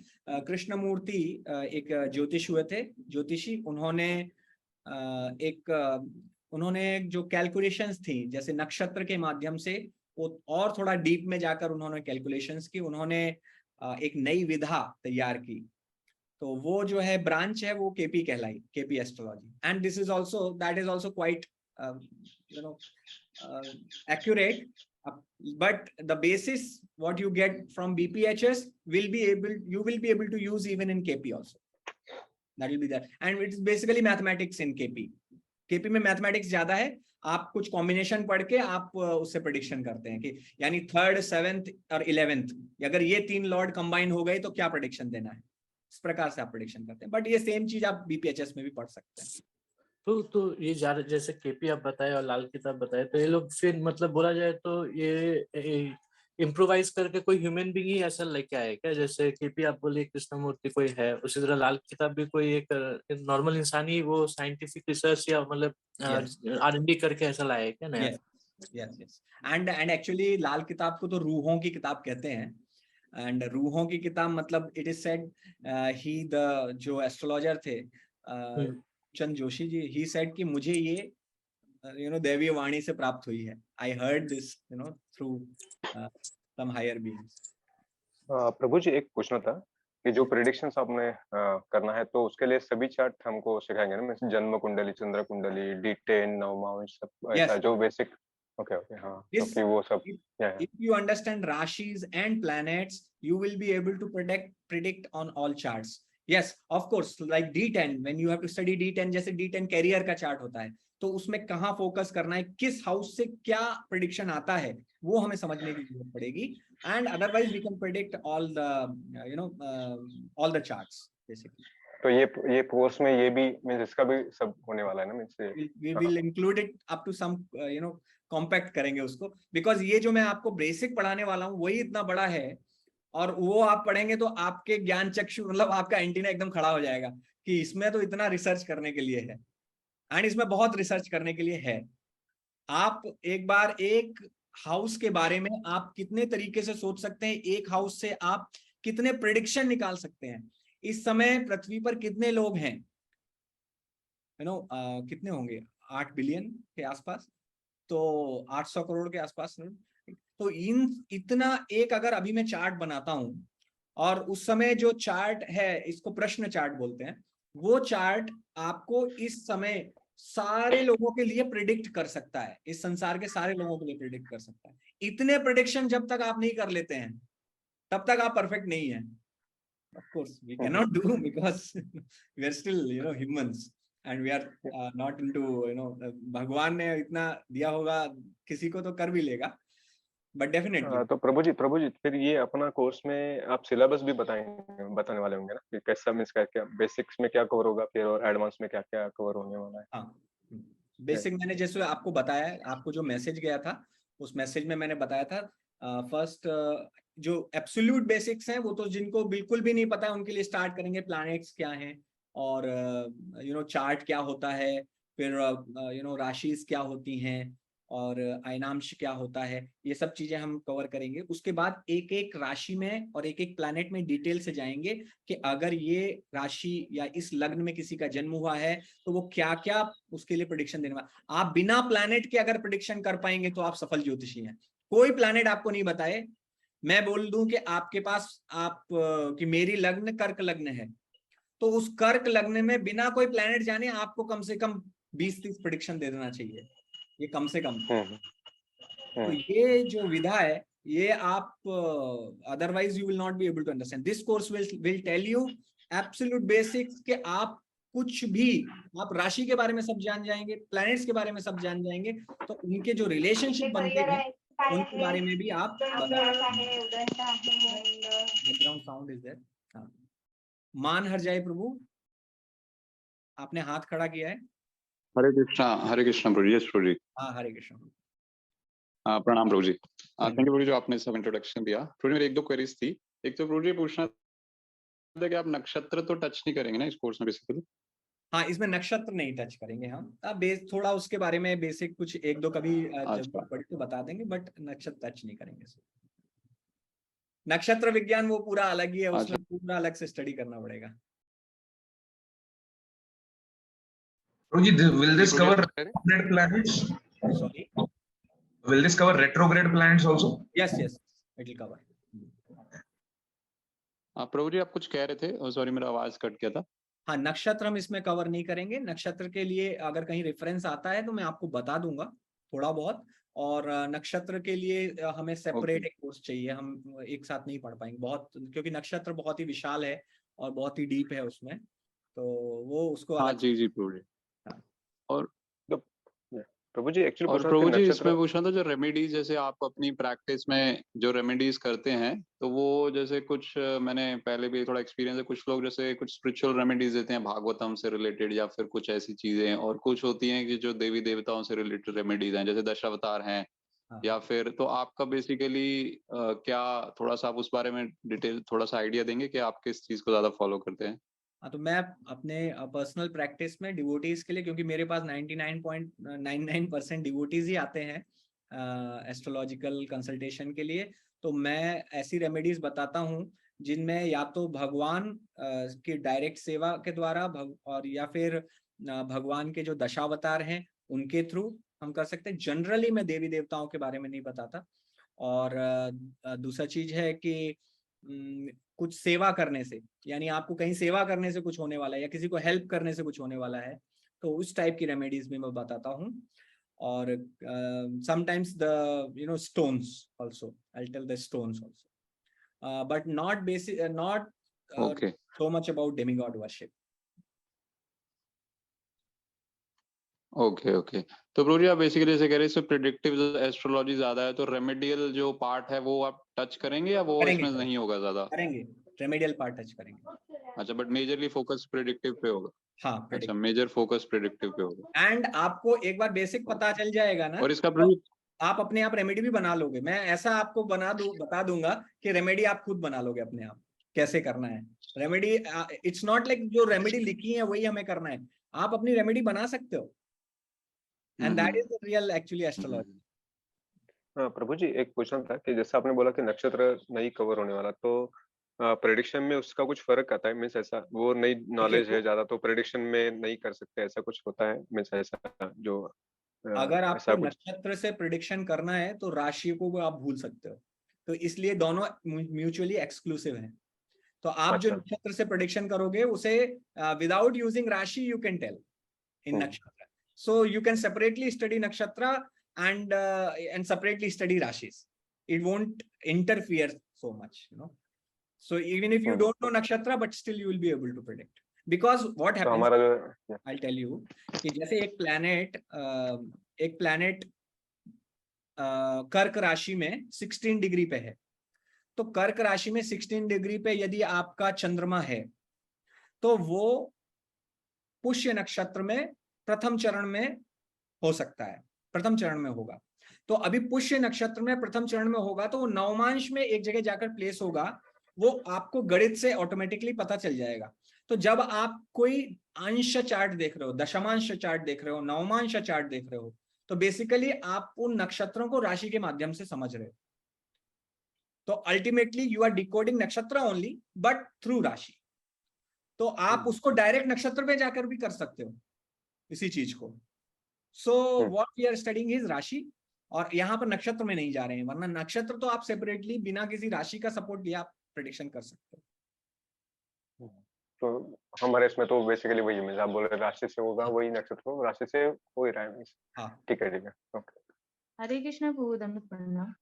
S1: Krishnamurthy एक ज्योतिष हुए थे, ज्योतिषी, उन्होंने जो कैलकुलेशंस थी, जैसे नक्षत्र के माध्यम से वो और थोड़ा डीप में जाकर उन्होंने कैलकुलेशंस की, उन्होंने एक नई विधा तैयार की। तो वो जो है ब्रांच है वो केपी कहलाई, KP astrology. And this is also, that is also quite accurate, but the basis what you get from BPHS you will be able to use even in KP also. That will be there, and it's basically mathematics in KP में मैथमेटिक्स ज्यादा है। आप कुछ कॉम्बिनेशन पढ़ के आप उससे प्रेडिक्शन करते हैं कि यानी 3rd 7th और 11th अगर ये 3 लॉर्ड कंबाइन हो गए तो क्या प्रेडिक्शन देना है, इस प्रकार से आप प्रेडिक्शन करते हैं। बट ये सेम चीज आप बीपीएचएस में भी पढ़ सकते हैं।
S3: तो ये जैसे केपी आप बताए और लाल किताब बताए, तो ये लोग फिर मतलब बोला जाए तो ये इम्प्रोवाइज करके कोई ह्यूमन बीइंग ही ऐसा लेके आए क्या? जैसे केपी आप बोले कृष्णमूर्ति कोई है, उसी तरह लाल किताब भी कोई एक नॉर्मल इंसान ही वो साइंटिफिक रिसर्च या मतलब R&D करके ऐसा लाया है क्या नया?
S1: यस एंड एक्चुअली लाल किताब को तो रूहों की किताब कहते हैं। एंड रूहों की किताब मतलब it is said he the जो एस्ट्रोलॉजर थे चंद जोशी जी, ही सेड कि मुझे ये दैवीय वाणी से प्राप्त हुई है। I heard this through some higher beings.
S2: प्रभु जी एक पूछना था कि जो प्रेडिक्शंस आपने करना है तो उसके लिए सभी चार्ट हमको सिखाएंगे ना, जैसे जन्म कुंडली, चंद्र कुंडली, D10 नवमांश सब ऐसा जो बेसिक? ओके हाँ, क्योंकि वो सब
S1: if you understand rashis and planets you will be able to predict on all charts. Yes of course, like D10 when you have to study D10, जैसे D10 कैरियर का चार्ट होता है, तो उसमें कहाँ फोकस करना है, किस हाउस से क्या प्रेडिक्शन आता है, वो हमें समझने की जरूरत पड़ेगी। And otherwise we can predict all the all the charts basically.
S2: तो ये कोर्स में ये भी मींस इसका भी सब होने वाला है ना, means
S1: we will include it up to some compact करेंगे उसको, बिकॉज ये जो मैं आपको बेसिक पढ़ाने वाला हूँ वही इतना बड़ा है, और वो आप पढ़ेंगे तो आपके ज्ञान चक्षु मतलब आपका एंटीना एकदम खड़ा हो जाएगा कि इसमें तो इतना रिसर्च करने के लिए है, एंड इसमें बहुत रिसर्च करने के लिए है। आप एक बार एक हाउस के बारे में आप कितने तरीके से सोच सकते हैं, एक हाउस से आप कितने प्रेडिक्शन निकाल सकते हैं। इस समय पृथ्वी पर कितने लोग हैं, कितने होंगे, 8 बिलियन के आसपास, तो 800 करोड़ के आसपास। तो इतना एक अगर अभी मैं चार्ट बनाता हूं, और उस समय जो चार्ट है इसको प्रश्न चार्ट बोलते हैं, वो चार्ट आपको इस समय सारे लोगों के लिए प्रिडिक्ट कर सकता है, इस संसार के सारे लोगों के लिए प्रिडिक्ट कर सकता है। इतने प्रिडिक्शन जब तक आप नहीं कर लेते हैं तब तक आप परफेक्ट नहीं है। Of course, we cannot do because we are still, humans, and we are not into, भगवान ने इतना दिया होगा, किसी को तो कर भी लेगा, but definitely।
S2: तो प्रभु जी फिर ये अपना कोर्स में आप सिलेबस भी बताने वाले होंगे ना, कि कैसा मींस क्या बेसिक्स में क्या कवर होगा फिर, और एडवांस में क्या क्या कवर होने वाला है।
S1: हाँ, बेसिक मैंने जैसे आपको बताया, आपको जो मैसेज गया था उस मैसेज में मैंने बताया था, फर्स्ट जो एब्सोल्यूट बेसिक्स हैं वो तो जिनको बिल्कुल भी नहीं पता है उनके लिए स्टार्ट करेंगे, प्लैनेट्स क्या हैं, और चार्ट क्या होता है, फिर राशिज क्या होती हैं, और अयनांश क्या होता है, ये सब चीजें हम कवर करेंगे। उसके बाद एक एक राशि में और एक एक प्लैनेट में डिटेल से जाएंगे कि अगर ये राशि या इस लग्न में किसी का जन्म हुआ है तो वो क्या क्या उसके लिए प्रेडिक्शन देने वाला। आप बिना प्लैनेट के अगर प्रेडिक्शन कर पाएंगे तो आप सफल ज्योतिषी हैं। कोई प्लैनेट आपको नहीं बताए, मैं बोल दूं कि आपके पास कि मेरी लग्न कर्क लग्न है, तो उस कर्क लग्न में बिना कोई प्लैनेट जाने आपको कम से कम 20-30 प्रेडिक्शन दे देना चाहिए, ये कम से कम। तो ये जो विधा है, ये आप otherwise you will not be able to understand. This course will tell you absolute basics कि आप कुछ भी, आप राशि के बारे में सब जान जाएंगे, प्लैनेट्स के बारे में सब जान जाएंगे, तो उनके जो रिलेशनशिप बनते हैं उनके बारे में भी आप। Background sound is there. मान हर जाए प्रभु, आपने हाथ खड़ा किया है।
S6: हरे कृष्णा प्रभु जी। यस प्रभु जी।
S1: हाँ, हरे कृष्ण।
S6: प्रणाम प्रभु जी। थैंक यू प्रभु जी जो आपने सब इंट्रोडक्शन दिया। प्रभु जी मेरी एक दो क्वेरीज थी। एक तो प्रभु जी पूछना था कि आप नक्षत्र तो टच नहीं करेंगे ना इस कोर्स में बेसिकली?
S1: हाँ, इसमें नक्षत्र नहीं टच करेंगे हम। थोड़ा उसके बारे में बेसिक कुछ एक दो कभी जरूरत पड़ी तो बता देंगे, बट नक्षत्र टच नहीं करेंगे। नक्षत्र विज्ञान वो पूरा अलग ही है, उसमें पूरा अलग से स्टडी करना पड़ेगा।
S7: Will this cover retrograde planets?
S1: Sorry?
S7: Will this cover retrograde planets also?
S1: Yes, it will cover.
S6: प्रभु जी आप कुछ कह रहे थे, सॉरी मेरा आवाज कट गया था।
S1: हाँ, नक्षत्र हम इसमें कवर नहीं करेंगे। नक्षत्र के लिए अगर कहीं रेफरेंस आता है तो मैं आपको बता दूंगा थोड़ा बहुत, और नक्षत्र के लिए हमें सेपरेट एक कोर्स चाहिए, हम एक साथ नहीं पढ़ पाएंगे बहुत, क्योंकि नक्षत्र बहुत ही विशाल है और बहुत ही डीप है उसमें, तो वो उसको
S6: जी प्रभु जी। और
S2: प्रभु जी एक्चुअली
S6: प्रभु जी इसमें पूछना था, जो रेमेडीज जैसे आप अपनी प्रैक्टिस में जो रेमेडीज करते हैं, तो वो जैसे कुछ मैंने पहले भी थोड़ा एक्सपीरियंस है, कुछ लोग जैसे कुछ स्पिरिचुअल रेमेडीज देते हैं भागवतम से रिलेटेड या फिर कुछ ऐसी चीजें, और कुछ होती हैं कि जो देवी देवताओं से रिलेटेड रेमेडीज हैं जैसे दशावतार हैं, या फिर तो आपका बेसिकली क्या थोड़ा सा आप उस बारे में डिटेल थोड़ा सा आइडिया देंगे कि आप किस चीज को ज्यादा फॉलो करते हैं?
S1: हाँ, तो मैं अपने पर्सनल प्रैक्टिस में डिवोटीज के लिए, क्योंकि मेरे पास 99.99% डिवोटीज ही आते हैं एस्ट्रोलॉजिकल कंसल्टेशन के लिए, तो मैं ऐसी रेमेडीज बताता हूँ जिनमें या तो भगवान की डायरेक्ट सेवा के द्वारा और या फिर भगवान के जो दशावतार हैं उनके थ्रू हम कर सकते हैं। जनरली मैं देवी देवताओं के बारे में नहीं बताता। और दूसरा चीज है कि कुछ सेवा करने से, यानी आपको कहीं सेवा करने से कुछ होने वाला है या किसी को हेल्प करने से कुछ होने वाला है, तो उस टाइप की रेमेडीज भी मैं बताता हूँ। और sometimes the stones also, I tell the stones also, but not
S6: Okay.
S1: so much about demigod worship.
S6: Okay okay, तो प्रभु जी आप बेसिकली ऐसे कह रहे हैं प्रेडिक्टिव एस्ट्रोलॉजी ज्यादा है, तो रेमेडियल जो पार्ट है वो आप टच करेंगे या वो
S1: करेंगे,
S6: इसमें नहीं होगा ज्यादा?
S1: करेंगे, रेमेडियल पार्ट टच करेंगे।
S6: अच्छा, बट मेजरली फोकस प्रेडिक्टिव पे होगा।
S1: हाँ,
S6: अच्छा, मेजर फोकस प्रेडिक्टिव पे होगा।
S1: एंड आपको एक बार बेसिक पता चल जाएगा ना,
S6: और इसका
S1: तो आप अपने आप रेमेडी भी बना लोगे। मैं ऐसा आपको बता दूंगा कि रेमेडी आप खुद बना लोगे अपने आप, कैसे करना है रेमेडी। इट्स नॉट लाइक जो रेमेडी लिखी है वही हमें करना है, आप अपनी रेमेडी बना सकते हो, and that is the real actually astrology.
S2: प्रभु जी एक क्वेश्चन था कि जैसे आपने बोला कि नक्षत्र नहीं कवर होने वाला, तो प्रेडिक्शन में उसका कुछ फर्क आता है? मीन्स ऐसा वो नई नॉलेज है ज्यादा, तो प्रेडिक्शन में नहीं कर सकते, ऐसा कुछ होता है? मीन्स ऐसा जो
S1: अगर
S2: ऐसा
S1: आपको
S2: कुछ
S1: नक्षत्र से प्रिडिक्शन करना है तो राशि को भी आप भूल सकते हो, तो इसलिए दोनों म्यूचुअली एक्सक्लूसिव हैं। तो आप जो
S2: अच्छा।
S1: नक्षत्र से प्रिडिक्शन करोगे उसे विदाउट यूजिंग राशि यू कैन टेल इन नक्षत्र, so you can separately study नक्षत्र and separately study rashis. It won't interfere so much, you know. So even if you don't know nakshatra, but still you will be able to predict, because what happens,
S2: हमारा जो
S1: I'll tell you कि जैसे एक प्लैनेट कर्क राशि में 16 डिग्री पे है, तो कर्क राशि में 16 डिग्री पे यदि आपका चंद्रमा है तो वो पुष्य नक्षत्र में प्रथम चरण में हो सकता है, प्रथम चरण में होगा। तो अभी पुष्य नक्षत्र में प्रथम चरण में होगा तो वो नवमांश में एक जगह जाकर प्लेस होगा, वो आपको गणित से ऑटोमेटिकली पता चल जाएगा। तो जब आप कोई अंश चार्ट देख रहे हो, दशमांश चार्ट देख रहे हो, नवमांश चार्ट देख रहे हो, तो बेसिकली आप उन नक्षत्रों को राशि के माध्यम से समझ रहे हो। तो अल्टीमेटली यू आर डिकोडिंग नक्षत्र ओनली बट थ्रू राशि। तो आप उसको डायरेक्ट नक्षत्र में जाकर भी कर सकते हो इसी चीज को। So what we are studying is rashi, और यहाँ पर नक्षत्र में नहीं जा रहे हैं, वरना नक्षत्र तो आप सेपरेटली बिना किसी राशि का सपोर्ट लिए आप प्रेडिक्शन कर सकते हो।
S2: तो हमारे इसमें तो बेसिकली वही है, आप बोल रहे राशि से होगा, वही नक्षत्र राशि से हो ही रहा है।
S1: हाँ
S2: ठीक है, ओके।
S8: हरे कृष्णा प्रभु, दंडवत प्रणाम।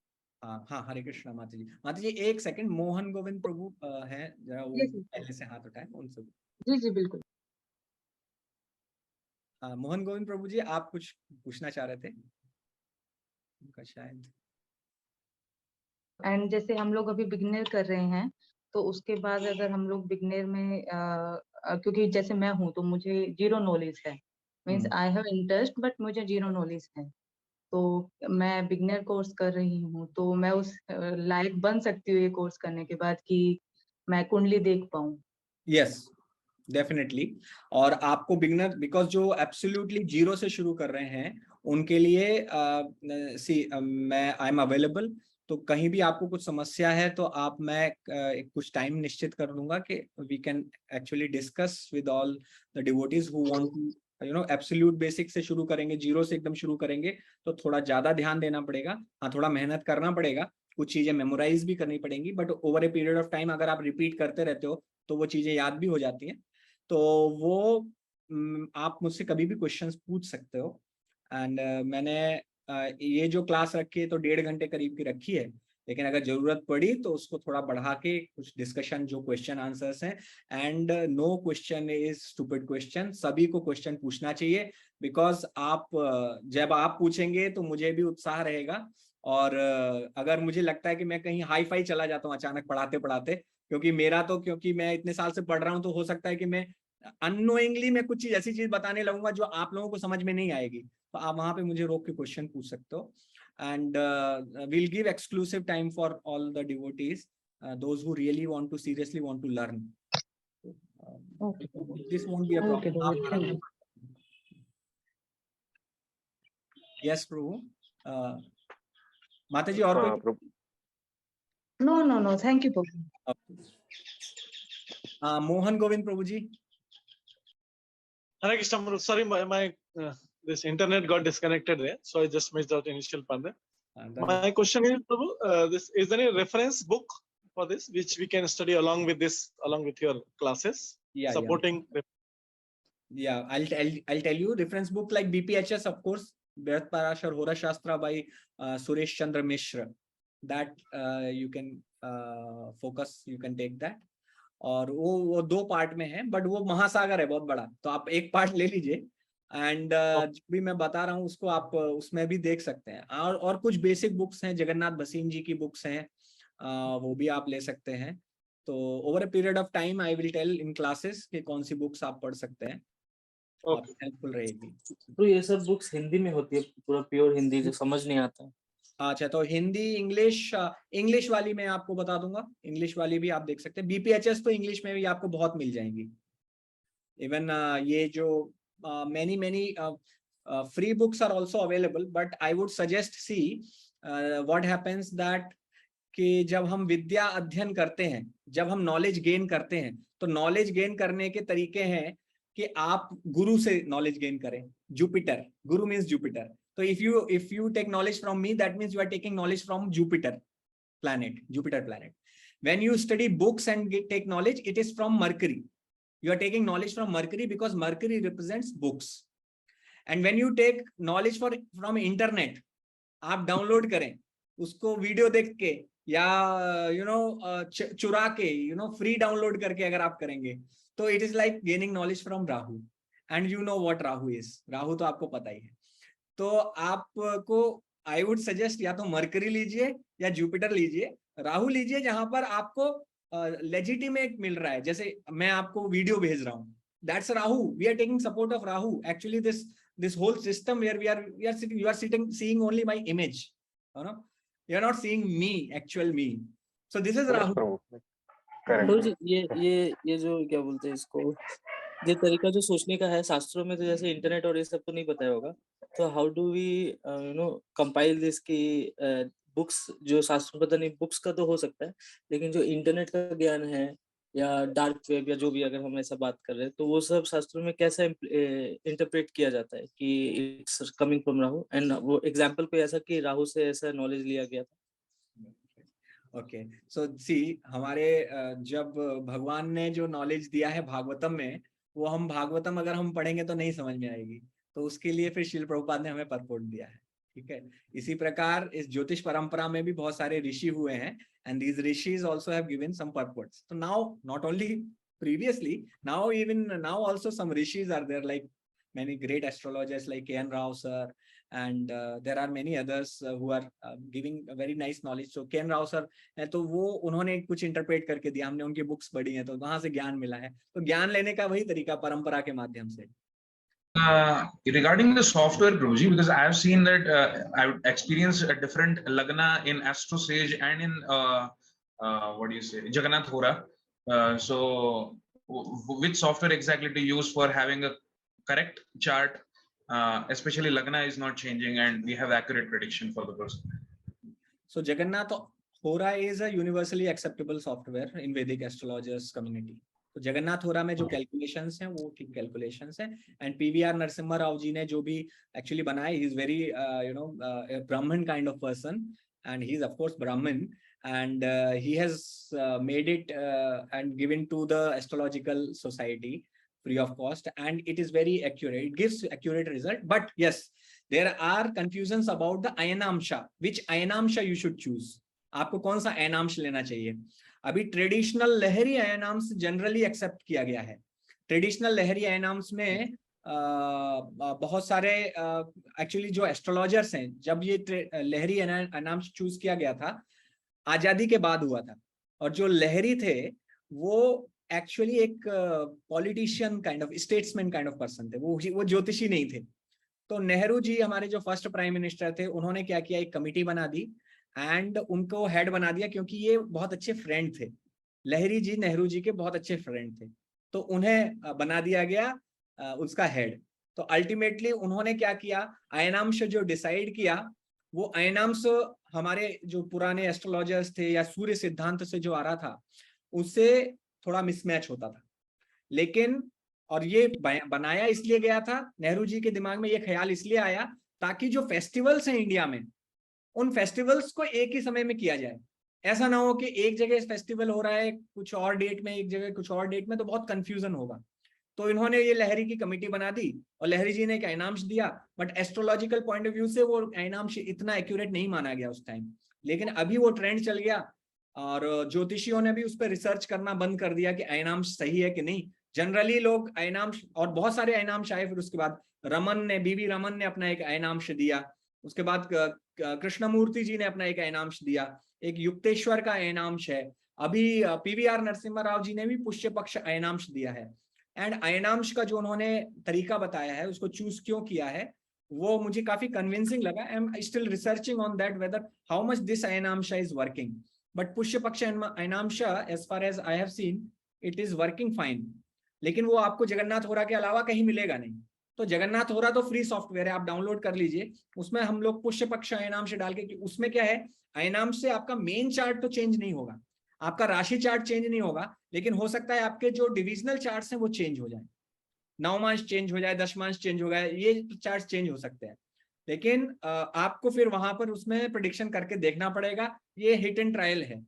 S1: हाँ, हरे कृष्णा माता जी। माता जी एक सेकंड, मोहन गोविंद प्रभु है, जरा वो पहले से हाथ उठाए उनसे।
S8: जी जी बिल्कुल।
S1: मोहन गोविंद प्रभु जी, आप कुछ पूछना चाह रहे थे उनका शायद।
S8: एंड जैसे हम लोग अभी बिगनर कर रहे हैं, तो उसके बाद अगर हम लोग बिगनर में क्योंकि जैसे मैं हूँ तो मुझे जीरो नॉलेज है, means I have interest but मुझे जीरो नॉलेज है, तो मैं बिगनर कोर्स कर रही हूँ, तो मैं उस लायक बन सकती हूँ ये कोर्स करने के बाद कि मैं कुंडली देख पाऊँ?
S1: Yes definitely. और आपको बिगनर, बिकॉज जो एब्सोल्युटली जीरो से शुरू कर रहे हैं उनके लिए मैं आई एम अवेलेबल। तो कहीं भी आपको कुछ समस्या है तो आप, मैं कुछ टाइम निश्चित कर दूंगा कि we can actually discuss with all the devotees who want to you know absolute basic से शुरू करेंगे, जीरो से एकदम शुरू करेंगे तो थोड़ा ज्यादा ध्यान देना पड़ेगा। हाँ, थोड़ा मेहनत करना पड़ेगा, कुछ चीजें मेमोराइज भी करनी पड़ेंगी, but over a period of time अगर आप रिपीट करते रहते हो तो वो चीजें याद भी हो जाती हैं। तो वो आप मुझसे कभी भी क्वेश्चंस पूछ सकते हो। एंड मैंने ये जो क्लास रखी है तो 1.5 घंटे करीब की रखी है, लेकिन अगर जरूरत पड़ी तो उसको थोड़ा बढ़ा के कुछ डिस्कशन, जो क्वेश्चन आंसर्स हैं, and no question is stupid question, सभी को क्वेश्चन पूछना चाहिए, बिकॉज आप जब आप पूछेंगे तो मुझे भी उत्साह रहेगा। और अगर मुझे लगता है कि मैं कहीं हाई फाई चला जाता हूँ अचानक पढ़ाते पढ़ाते, क्योंकि मैं इतने साल से पढ़ रहा हूँ, तो हो सकता है कि मैं अननोइंगली मैं कुछ चीज ऐसी चीज बताने लगूंगा जो आप लोगों को समझ में नहीं आएगी, तो आप वहां पे मुझे रोक के क्वेश्चन पूछ सकते हो। And we'll give exclusive time for all the devotees, those who really want to seriously want to learn. This won't be a problem. Yes Prabhu. माता जी और कोई?
S8: नो थैंक यू प्रभु।
S1: मोहन गोविंद प्रभु जी।
S9: Hare Krishna, sorry, my this internet got disconnected there, so I just missed out initial part there. My question is, Prabhu, is there any reference book for this which we can study along with your classes?
S1: Yeah,
S9: supporting.
S1: Yeah, I'll tell you reference book like BPHS, of course, Bharat Parashar Hora Shastra by Suresh Chandra Mishra. That you can focus, you can take that. और वो 2 पार्ट में है, बट वो महासागर है बहुत बड़ा, तो आप एक पार्ट ले लीजिए एंड जो भी मैं बता रहा हूँ उसको आप उसमें भी देख सकते हैं। और कुछ बेसिक बुक्स हैं, जगन्नाथ भसीन जी की बुक्स हैं, वो भी आप ले सकते हैं। तो over a period of time I will tell in classes कि कौन सी बुक्स आप पढ़ सकते हैं, आपको हेल्पफुल रहेगी।
S3: तो ये सब बुक्स हिंदी में होती है, पूरा प्योर हिंदी जो समझ नहीं आता?
S1: अच्छा, तो हिंदी, इंग्लिश वाली मैं आपको बता दूंगा, इंग्लिश वाली भी आप देख सकते हैं। बीपीएचएस तो इंग्लिश में भी आपको बहुत मिल जाएंगी। इवन ये जो many free books are also available, but I would suggest see what happens that कि जब हम विद्या अध्ययन करते हैं, जब हम नॉलेज गेन करते हैं, तो नॉलेज गेन करने के तरीके हैं कि आप गुरु से नॉलेज गेन करें। जुपिटर, गुरु मीन्स जुपिटर। तो if you take knowledge from me, that means you are taking knowledge from Jupiter planet. When you study books and take knowledge, it is from Mercury. You are taking knowledge from Mercury because Mercury represents books. And when you take knowledge from internet, आप डाउनलोड करें उसको वीडियो देख के या चुरा के फ्री डाउनलोड करके अगर आप करेंगे, तो it is like gaining knowledge from Rahu. And you know what Rahu is, Rahu तो आपको पता ही है। तो आपको आई वुड सजेस्ट या तो मरकरी लीजिए या जुपिटर लीजिए। राहु लीजिए जहां पर आपको लेजिटिमेट मिल रहा है, जैसे मैं आपको वीडियो भेज रहा हूँ, that's Rahu, we are taking support of Rahu. Actually this whole system where you are sitting seeing only my image, you are not seeing me, actual me. So this is Rahu.
S3: तो ये जो क्या बोलते हैं इसको, ये तरीका जो सोचने का है शास्त्रों में, तो जैसे इंटरनेट और ये सब तो नहीं बताया होगा, तो how do we compile this की बुक्स, जो शास्त्रों पता नहीं, बुक्स का तो हो सकता है, लेकिन जो इंटरनेट का ज्ञान है या डार्क वेब या जो भी, अगर हम ऐसा बात कर रहे हैं, तो वो सब शास्त्रों में कैसे इंटरप्रेट किया जाता है कि it's coming from Rahu? And वो एग्जांपल कोई ऐसा कि राहु से ऐसा नॉलेज लिया गया था?
S1: ओके, सो सी, हमारे जब भगवान ने जो नॉलेज दिया है भागवतम में, वो हम भागवतम अगर हम पढ़ेंगे तो नहीं समझ में आएगी, तो उसके लिए फिर शिल प्रभुपाद ने हमें परपोर्ट दिया है। ठीक है, इसी प्रकार इस ज्योतिष परंपरा में भी बहुत सारे ऋषि हुए हैं, and these rishis also have given some purports. So now, not only previously, now also some rishis are there, like many great astrologers like K.N. Rao sir, and there are many others who are giving a very nice knowledge. So K.N. Rao sir, तो वो उन्होंने कुछ इंटरप्रेट करके दिया, हमने उनकी बुक्स पढ़ी हैं, तो वहां से ज्ञान मिला है। तो ज्ञान लेने का वही तरीका परंपरा के माध्यम से।
S7: Regarding the software, Prabhuji, because I have seen that I've experienced a different lagna in Astro Sage and in what do you say, Jagannath Hora. So which software exactly to use for having a correct chart, especially lagna is not changing and we have accurate prediction for the person?
S1: So Jagannath Hora is a universally acceptable software in Vedic astrologers community. तो जगन्नाथ होरा में जो कैलकुलेशंस हैं वो ठीक कैलकुलेशंस हैं। एंड पीवीआर नरसिम्हा राव जी ने जो भी एक्चुअली बनाया, he is very Brahmin kind of person, and he is of course Brahmin, and he has made it and given to the astrological society free of cost, and it is very accurate, it gives accurate result. But yes, there are confusions about the ayanamsha, which ayanamsha you should choose, आपको कौन सा अयनांश लेना चाहिए। अभी ट्रेडिशनल लहरी अयनांश जनरली एक्सेप्ट किया गया है। ट्रेडिशनल लहरी अयनांश में बहुत सारे एक्चुअली जो एस्ट्रोलॉजर्स हैं, जब ये लहरी अयनांश चूज किया गया था आजादी के बाद हुआ था, और जो लहरी थे वो एक्चुअली एक politician kind of, statesman kind of person थे, वो ज्योतिषी नहीं थे। तो नेहरू जी हमारे जो फर्स्ट प्राइम मिनिस्टर थे, उन्होंने क्या किया, एक कमिटी बना दी एंड उनको हेड बना दिया, क्योंकि ये बहुत अच्छे फ्रेंड थे, लहरी जी नेहरू जी के बहुत अच्छे फ्रेंड थे, तो उन्हें बना दिया गया उसका हेड। तो अल्टीमेटली उन्होंने क्या किया, अयनांश जो डिसाइड किया, वो अयनांश हमारे जो पुराने एस्ट्रोलॉजर्स थे या सूर्य सिद्धांत से जो आ रहा था उससे थोड़ा मिसमैच होता था। लेकिन और ये बनाया इसलिए गया था, नेहरू जी के दिमाग में ये ख्याल इसलिए आया ताकि जो फेस्टिवल्स हैं इंडिया में, उन फेस्टिवल्स को एक ही समय में किया जाए। ऐसा ना हो कि एक जगह फेस्टिवल हो रहा है कुछ और डेट में, एक जगह कुछ और डेट में, तो बहुत कंफ्यूजन होगा। तो इन्होंने ये लहरी की कमेटी बना दी और लहरी जी ने एक अयनांश दिया, but astrological point of view से वो अयनांश इतना एक्यूरेट नहीं माना गया उस टाइम। लेकिन अभी वो ट्रेंड चल गया और ज्योतिषियों ने भी उस पर रिसर्च करना बंद कर दिया कि अयनांश सही है कि नहीं। जनरली लोग अयनांश, और बहुत सारे अयनांश आए, फिर उसके बाद बीवी रमन ने अपना एक अयनांश दिया, उसके बाद कृष्णमूर्ति जी ने अपना एक अयनांश दिया, एक युक्तेश्वर का अयनांश है, अभी पीवीआर नरसिम्हा राव जी ने भी पुष्य पक्ष अयनांश दिया है। एंड अयनांश का जो उन्होंने तरीका बताया है, उसको चूज क्यों किया है, वो मुझे काफी कन्विंसिंग लगा। I am still researching on that whether how much this ayanamsha is working, but Pushya Paksha ayanamsha as far as I have seen it is working fine. लेकिन वो आपको जगन्नाथ होरा के अलावा कहीं मिलेगा नहीं। तो जगन्नाथ होरा तो फ्री सॉफ्टवेयर है, आप डाउनलोड कर लीजिए। उसमें हम लोग पुष्य पक्ष अयनांश डाल के, उसमें क्या है, अयनांश से आपका मेन चार्ट तो चेंज नहीं होगा, आपका राशि चार्ट चेंज नहीं होगा, लेकिन हो सकता है आपके जो डिविजनल चार्ट्स हैं वो चेंज हो जाए, नवमांश चेंज हो जाए, दशमांश चेंज हो जाए, ये चार्ट चेंज हो सकते हैं। लेकिन आपको फिर वहां पर उसमें प्रेडिक्शन करके देखना पड़ेगा, ये हिट एंड ट्रायल है।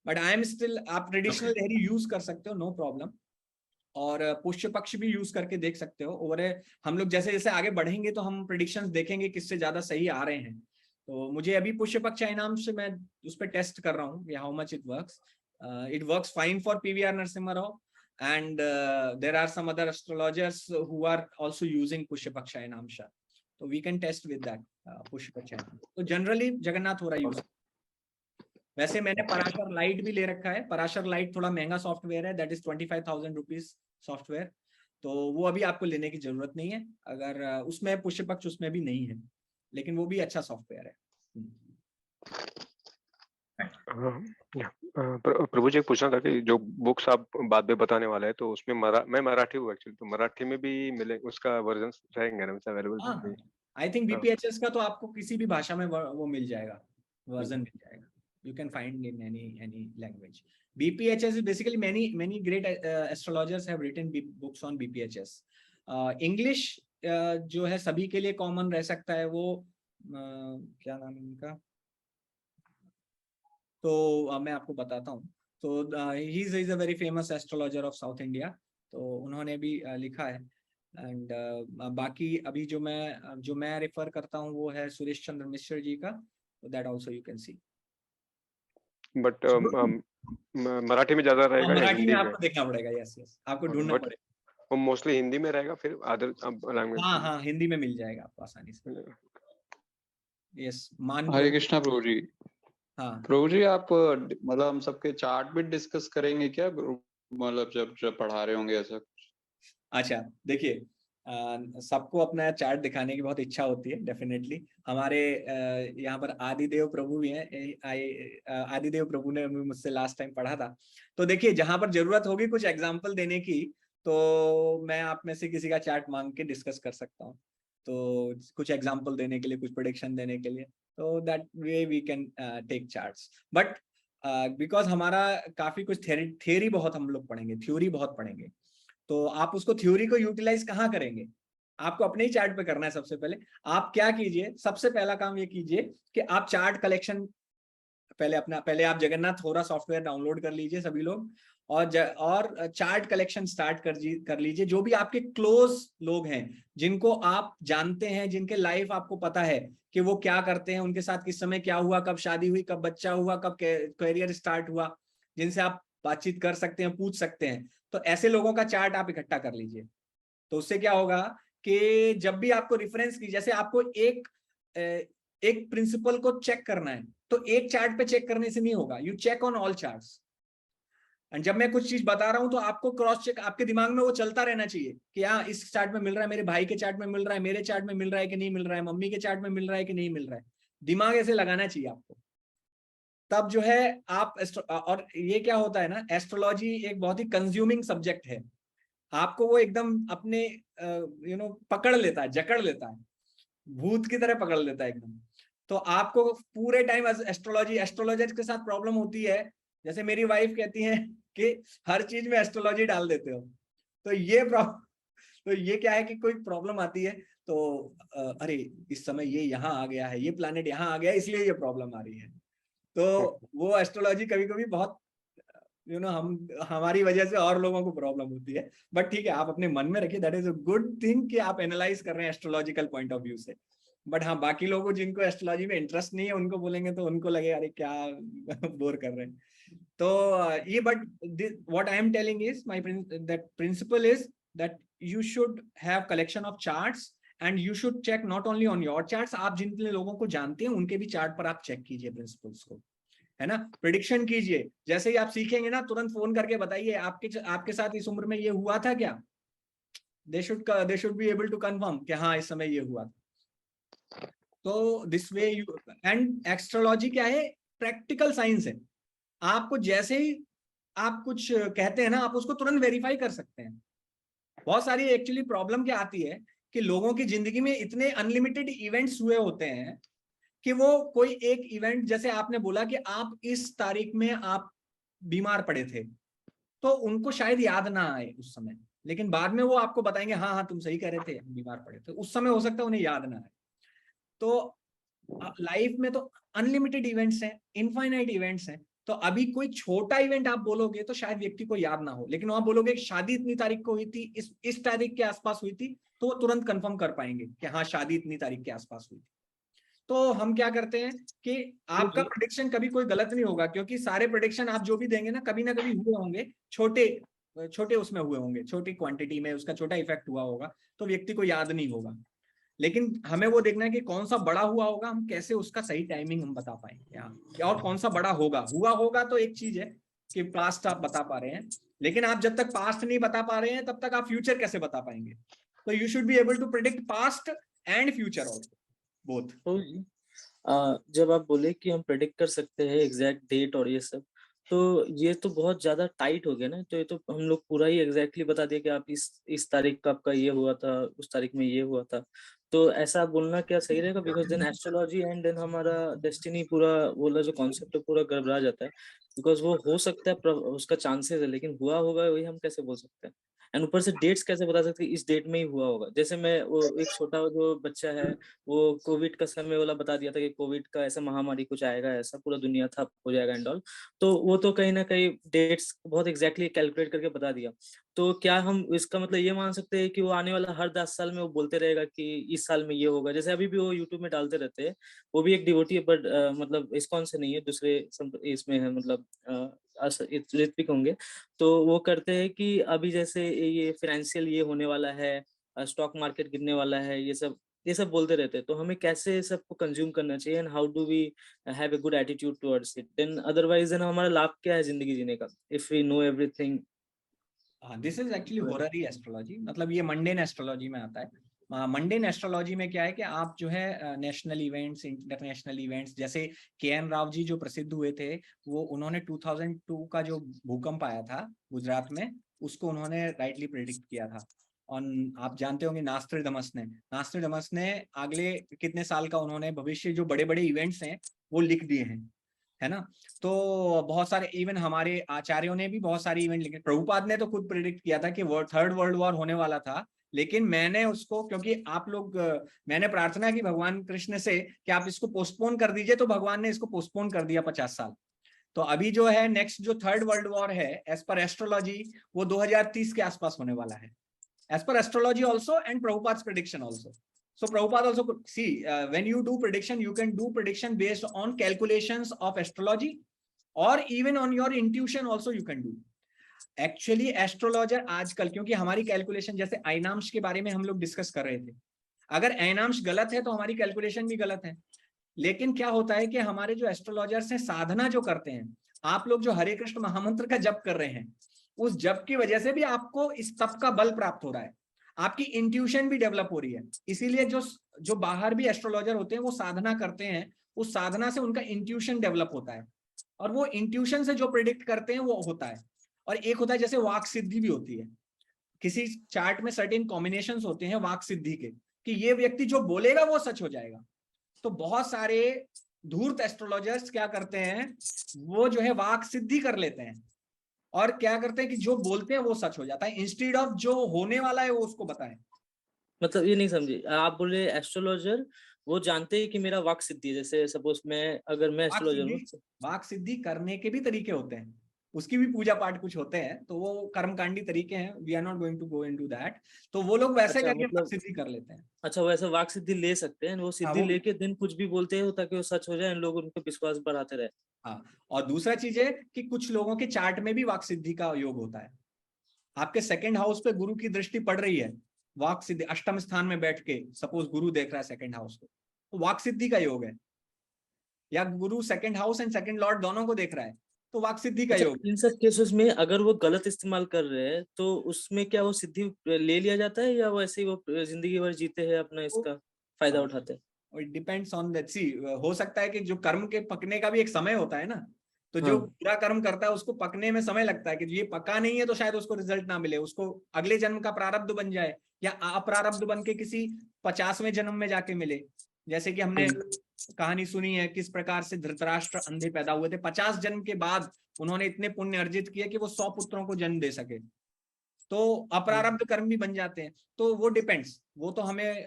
S1: बट आई एम स्टिल, आप ट्रेडिशनल लहरी यूज कर सकते हो, नो प्रॉब्लम, और पुष्य पक्ष भी यूज करके देख सकते हो। और हम लोग जैसे जैसे आगे बढ़ेंगे तो हम प्रेडिक्शंस देखेंगे किससे ज्यादा सही आ रहे हैं। तो मुझे अभी पुष्य पक्ष अयनांश से मैं उस पर टेस्ट कर रहा हूँ how much it works. It works fine for PVR Narasimha Rao, and there are some other astrologers who are also using pushya paksha ayanamsha, so we can test with that pushya paksha ayanamsha. तो generally जगन्नाथ हो रहा यूज। वैसे मैंने पराशर लाइट भी ले रखा है, पराशर लाइट थोड़ा महंगा सॉफ्टवेयर है, दैट इज 25,000 रुपीज सॉफ्टवेयर, तो वो अभी आपको लेने की जरूरत नहीं है अगर उसमें पुष्य पक्ष उसमें भी नहीं है, लेकिन वो भी अच्छा सॉफ्टवेयर है।
S2: प्रभु जी पूछना था कि जो बुक्स आप बाद में बताने वाले हैं, तो उसमें मैं मराठी हूँ एक्चुअली, तो मराठी में भी मिले उसका वर्जन रहेंगे ना अवेलेबल?
S1: आई थिंक बीपीएचएस का तो आपको किसी भी भाषा में वो मिल जाएगा, वर्जन मिल जाएगा, you can find in any language. BPHS is basically many great astrologers have written books on BPHS. English जो है सभी के लिए कॉमन रह सकता है, वो क्या नाम है इनका, तो मैं आपको बताता हूँ। तो he is a very famous astrologer of South India, तो उन्होंने भी लिखा है। एंड बाकी अभी जो मैं रेफर करता हूँ वो है सुरेश चंद्र मिश्र जी का, that also you can see.
S2: But Marathi में ज्यादा रहेगा,
S1: मराठी में आपको देखना पड़ेगा, यस आपको ढूंढना पड़ेगा।
S2: वो मोस्टली हिंदी में रहेगा, फिर अदर लैंग्वेज?
S1: हाँ हिंदी में मिल जाएगा आपको आसानी से। यस
S6: हरे कृष्णा प्रभु जी।
S1: हाँ
S6: प्रभु जी, आप मतलब हम सबके चार्ट भी डिस्कस करेंगे क्या, मतलब जब पढ़ा रहे होंगे ऐसा कुछ?
S1: अच्छा देखिए, सबको अपना चार्ट दिखाने की बहुत इच्छा होती है, डेफिनेटली। हमारे यहाँ पर आदिदेव प्रभु भी हैं, आदिदेव प्रभु ने मुझसे लास्ट टाइम पढ़ा था। तो देखिए, जहां पर जरूरत होगी कुछ एग्जांपल देने की, तो मैं आप में से किसी का चार्ट मांग के डिस्कस कर सकता हूँ, तो कुछ एग्जांपल देने के लिए, कुछ प्रेडिक्शन देने के लिए, तो that way we can take charts. But because हमारा काफी कुछ थ्योरी बहुत हम लोग पढ़ेंगे, थ्योरी बहुत पढ़ेंगे, तो आप उसको थ्योरी को यूटिलाइज कहाँ करेंगे? आपको अपने ही चार्ट पे करना है। सबसे पहले आप क्या कीजिए, सबसे पहला काम ये कीजिए कि आप चार्ट कलेक्शन पहले आप जगन्नाथ होरा सॉफ्टवेयर डाउनलोड कर लीजिए सभी लोग, और चार्ट कलेक्शन स्टार्ट कर लीजिए। जो भी आपके क्लोज लोग हैं, जिनको आप जानते हैं, जिनके लाइफ आपको पता है कि वो क्या करते हैं, उनके साथ किस समय क्या हुआ, कब शादी हुई, कब बच्चा हुआ, कब करियर स्टार्ट हुआ, जिनसे आप बातचीत कर सकते हैं, पूछ सकते हैं, तो ऐसे लोगों का चार्ट आप इकट्ठा कर लीजिए। तो उससे क्या होगा कि जब भी आपको रेफरेंस की, जैसे आपको एक प्रिंसिपल को चेक करना है, तो एक चार्ट पे चेक करने से नहीं होगा, you check on all charts. And जब मैं कुछ चीज बता रहा हूं तो आपको क्रॉस चेक, आपके दिमाग में वो चलता रहना चाहिए कि हाँ, इस चार्ट में मिल रहा है, मेरे भाई के चार्ट में मिल रहा है, मेरे चार्ट में मिल रहा है कि नहीं मिल रहा है, मम्मी के चार्ट में मिल रहा है कि नहीं मिल रहा है। दिमाग ऐसे लगाना चाहिए आपको, तब जो है आप और ये क्या होता है ना, एस्ट्रोलॉजी एक बहुत ही कंज्यूमिंग सब्जेक्ट है, आपको वो एकदम अपने पकड़ लेता है, जकड़ लेता है, भूत की तरह पकड़ लेता है एकदम। तो आपको पूरे टाइम एस्ट्रोलॉजर के साथ प्रॉब्लम होती है, जैसे मेरी वाइफ कहती है कि हर चीज में एस्ट्रोलॉजी डाल देते हो, तो ये क्या है कि कोई प्रॉब्लम आती है तो अरे इस समय ये यहाँ आ गया है, ये प्लैनेट यहाँ आ गया है, इसलिए ये प्रॉब्लम आ रही है। तो वो एस्ट्रोलॉजी कभी कभी बहुत हमारी वजह से और लोगों को प्रॉब्लम होती है। बट ठीक है, आप अपने मन में रखिए, that is a good thing कि आप एनालाइज कर रहे हैं एस्ट्रोलॉजिकल पॉइंट ऑफ व्यू से। बट हाँ, बाकी लोगों जिनको एस्ट्रोलॉजी में इंटरेस्ट नहीं है, उनको बोलेंगे तो उनको लगे अरे क्या बोर कर रहे हैं। तो ये but what I am telling is my that principle is that you should have collection of charts and you should check not only on your charts, आप जिन लोगों को जानते हैं उनके भी चार्ट पर आप चेक कीजिए प्रिंसिपल्स को, है ना। प्रिडिक्शन कीजिए, जैसे ही आप सीखेंगे ना तुरंत फोन करके बताइए आपके साथ इस उम्र में ये हुआ था क्या, they should be able to confirm कि हाँ इस समय ये हुआ था। तो this way you, and astrology क्या है, प्रैक्टिकल साइंस है। आपको जैसे ही आप कुछ कहते हैं ना आप उसको तुरंत वेरीफाई कर सकते हैं। बहुत सारी एक्चुअली प्रॉब्लम क्या आती है कि लोगों की जिंदगी में इतने अनलिमिटेड इवेंट्स हुए होते हैं कि वो कोई एक इवेंट, जैसे आपने बोला कि आप इस तारीख में आप बीमार पड़े थे, तो उनको शायद याद ना आए उस समय, लेकिन बाद में वो आपको बताएंगे हाँ हाँ तुम सही कह रहे थे, बीमार पड़े थे उस समय, हो सकता है उन्हें याद ना आए। तो लाइफ में तो अनलिमिटेड इवेंट्स हैं, इनफाइनाइट इवेंट्स हैं। तो अभी कोई छोटा इवेंट आप बोलोगे तो शायद व्यक्ति को याद ना हो, लेकिन आप बोलोगे शादी इतनी तारीख को हुई थी, इस तारीख के आसपास हुई थी, तो वो तुरंत कंफर्म कर पाएंगे कि हाँ शादी इतनी तारीख के आसपास हुई थी। तो हम क्या करते हैं कि आपका प्रेडिक्शन कभी कोई गलत नहीं होगा, क्योंकि सारे प्रेडिक्शन आप जो भी देंगे ना कभी हुए होंगे, छोटे उसमें हुए होंगे, छोटी क्वांटिटी में उसका छोटा इफेक्ट हुआ होगा, तो व्यक्ति को याद नहीं होगा। लेकिन हमें वो देखना है कि कौन सा बड़ा हुआ होगा, हम कैसे उसका सही टाइमिंग हम बता पाएंगे, और कौन सा बड़ा हुआ होगा तो एक चीज है कि पास्ट आप बता पा रहे हैं, लेकिन आप जब तक पास्ट नहीं बता पा रहे हैं तब तक आप फ्यूचर कैसे बता पाएंगे। तो you should be able to predict past and future also, both.
S3: तो जब आप बोले कि हम प्रेडिक्ट कर सकते हैं एग्जैक्ट डेट और ये सब, तो ये तो बहुत ज्यादा टाइट हो गया ना। तो ये तो हम लोग पूरा ही एग्जैक्टली बता दिया कि आप इस तारीख का आपका ये हुआ था, उस तारीख में ये हुआ था। तो ऐसा बोलना क्या सही रहेगा? Because then astrology and then हमारा डेस्टिनी पूरा बोला जो कॉन्सेप्ट है पूरा गड़बड़ा जाता है। बिकॉज वो हो सकता है उसका चांसेस है, लेकिन हुआ होगा वही हम कैसे बोल सकते हैं? एंड ऊपर से डेट्स कैसे बता सकते हैं इस डेट में ही हुआ होगा? जैसे मैं वो एक छोटा जो बच्चा है वो कोविड का समय वाला बता दिया था कि कोविड का ऐसा महामारी कुछ आएगा, ऐसा पूरा दुनिया ठप हो जाएगा एंड ऑल। तो वो तो कहीं ना कहीं डेट्स बहुत एग्जैक्टली कैलकुलेट करके बता दिया। तो क्या हम इसका मतलब ये मान सकते हैं कि वो आने वाला हर 10 साल में वो बोलते रहेगा कि इस साल में ये होगा? जैसे अभी भी वो यूट्यूब में डालते रहते हैं, वो भी एक डिवोटी है बट मतलब इस्कॉन से नहीं है, दूसरे इसमें है, मतलब ऋत्विक होंगे। तो वो करते हैं कि अभी जैसे ये फाइनेंशियल ये होने वाला है, स्टॉक मार्केट गिरने वाला है, ये सब बोलते रहते हैं। तो हमें कैसे सबको कंज्यूम करना चाहिए and how do we have a good attitude towards it? Then otherwise then हमारा लाभ क्या है जिंदगी जीने का if we know everything?
S1: This is actually horary astrology, मतलब ये मंडेन एस्ट्रोलॉजी में आता है। मंडेन एस्ट्रोलॉजी में क्या है कि आप जो है नेशनल इवेंट्स, इंटरनेशनल इवेंट्स, जैसे के.एन. राव जी जो प्रसिद्ध हुए थे, वो उन्होंने 2002 का जो भूकंप आया था गुजरात में, उसको उन्होंने राइटली प्रेडिक्ट किया था। और आप जानते होंगे नास्ट्रेडमस ने अगले कितने साल का उन्होंने भविष्य जो बड़े बड़े इवेंट्स हैं वो लिख दिए हैं, है ना। तो बहुत सारे इवन हमारे आचार्यों ने भी बहुत सारे इवेंट लिखे। प्रभुपाद ने तो खुद प्रेडिक्ट किया था कि थर्ड वर्ल्ड वॉर होने वाला था, लेकिन मैंने उसको, क्योंकि आप लोग, मैंने प्रार्थना की भगवान कृष्ण से कि आप इसको पोस्टपोन कर दीजिए, तो भगवान ने इसको पोस्टपोन कर दिया 50 साल। तो अभी जो है नेक्स्ट जो थर्ड वर्ल्ड वॉर है एज पर एस्ट्रोलॉजी वो 2030 के आसपास होने वाला है, as per astrology also and Prabhupada's prediction also. So Prabhupada also could see when you do prediction, you can do prediction based on calculations of astrology or even on your intuition also you can do. Actually astrologer आजकल, क्योंकि हमारी कैलकुलेशन, जैसे आयनांश के बारे में हम लोग डिस्कस कर रहे थे, अगर आयनांश गलत है तो हमारी कैलकुलेशन भी गलत है। लेकिन क्या होता है कि हमारे जो एस्ट्रोलॉजर्स हैं, साधना जो करते हैं, आप लोग जो हरे कृष्ण महामंत्र का जप कर रहे हैं, उस जप की वजह से भी आपको इस तप का बल प्राप्त हो रहा है, आपकी इंट्यूशन भी डेवलप हो रही है। इसीलिए जो बाहर भी एस्ट्रोलॉजर होते हैं वो साधना करते हैं, उस साधना से उनका इंट्यूशन डेवलप होता है, और वो इंट्यूशन से जो प्रिडिक्ट करते हैं वो होता है। और एक होता है जैसे वाक सिद्धि भी होती है, किसी चार्ट में सर्टेन कॉम्बिनेशंस होते हैं वाक सिद्धि के, कि ये व्यक्ति जो बोलेगा वो सच हो जाएगा। तो बहुत सारे धूर्त एस्ट्रोलॉजर्स क्या करते हैं, वो जो है वाक सिद्धि कर लेते हैं और क्या करते हैं कि जो बोलते हैं वो सच हो जाता है, इंस्टेड ऑफ जो होने वाला है वो उसको बताएं।
S3: मतलब ये नहीं समझे आप बोले एस्ट्रोलॉजर वो जानते हैं कि मेरा वाक सिद्धि है, जैसे सपोज मैं, अगर मैं एस्ट्रोलॉजर हूँ,
S1: वाक सिद्धि करने के भी तरीके होते हैं। उसकी भी पूजा पाठ कुछ होते हैं, तो वो कर्मकांडी तरीके हैं, we are not going to go into that. तो वो लोग वैसे
S3: अच्छा,
S1: करके
S3: मतलब
S1: सिद्धि कर लेते हैं।
S3: अच्छा, वैसे वाक सिद्धि ले सकते हैं, वो सिद्धि
S1: वो-
S3: लेके दिन कुछ भी बोलते हैं ताकि वो सच हो जाए, लोग उनको विश्वास बढ़ाते रहे।
S1: हाँ, और दूसरा चीज है कि कुछ लोगों के चार्ट में भी वाक सिद्धि का योग होता है। आपके सेकंड हाउस पे गुरु की दृष्टि पड़ रही है, वाक सिद्धि अष्टम स्थान में बैठ के, सपोज गुरु देख रहा है सेकंड हाउस को, तो वाक सिद्धि का योग है। या गुरु second house and second Lord दोनों को देख रहा है, तो वाक सिद्धि का
S3: अच्छा,
S1: योग।
S3: इन सब केसेस में अगर वो गलत इस्तेमाल कर रहे हैं तो उसमें क्या वो सिद्धि ले लिया जाता है, या वैसे ही वो जिंदगी भर जीते हैं अपना इसका फायदा उठाते हैं?
S1: It depends on that. See, हो सकता है कि जो कर्म के पकने का भी एक समय होता है ना, तो जो
S3: हाँ।
S1: बुरा कर्म करता है उसको पकने में समय लगता है, कि ये पका नहीं है तो शायद उसको रिजल्ट ना मिले, उसको अगले जन्म का प्रारब्ध बन जाए, या अप्रारब्ध बन के किसी 50वें जन्म में जाके मिले। जैसे कि हमने कहानी सुनी है किस प्रकार से धृतराष्ट्र अंधे पैदा हुए थे, 50 जन्म के बाद उन्होंने इतने पुण्य अर्जित किए कि वो 100 पुत्रों को जन्म दे सके। तो अप्रारब्ध कर्म भी बन जाते हैं। तो वो डिपेंड्स, वो तो हमें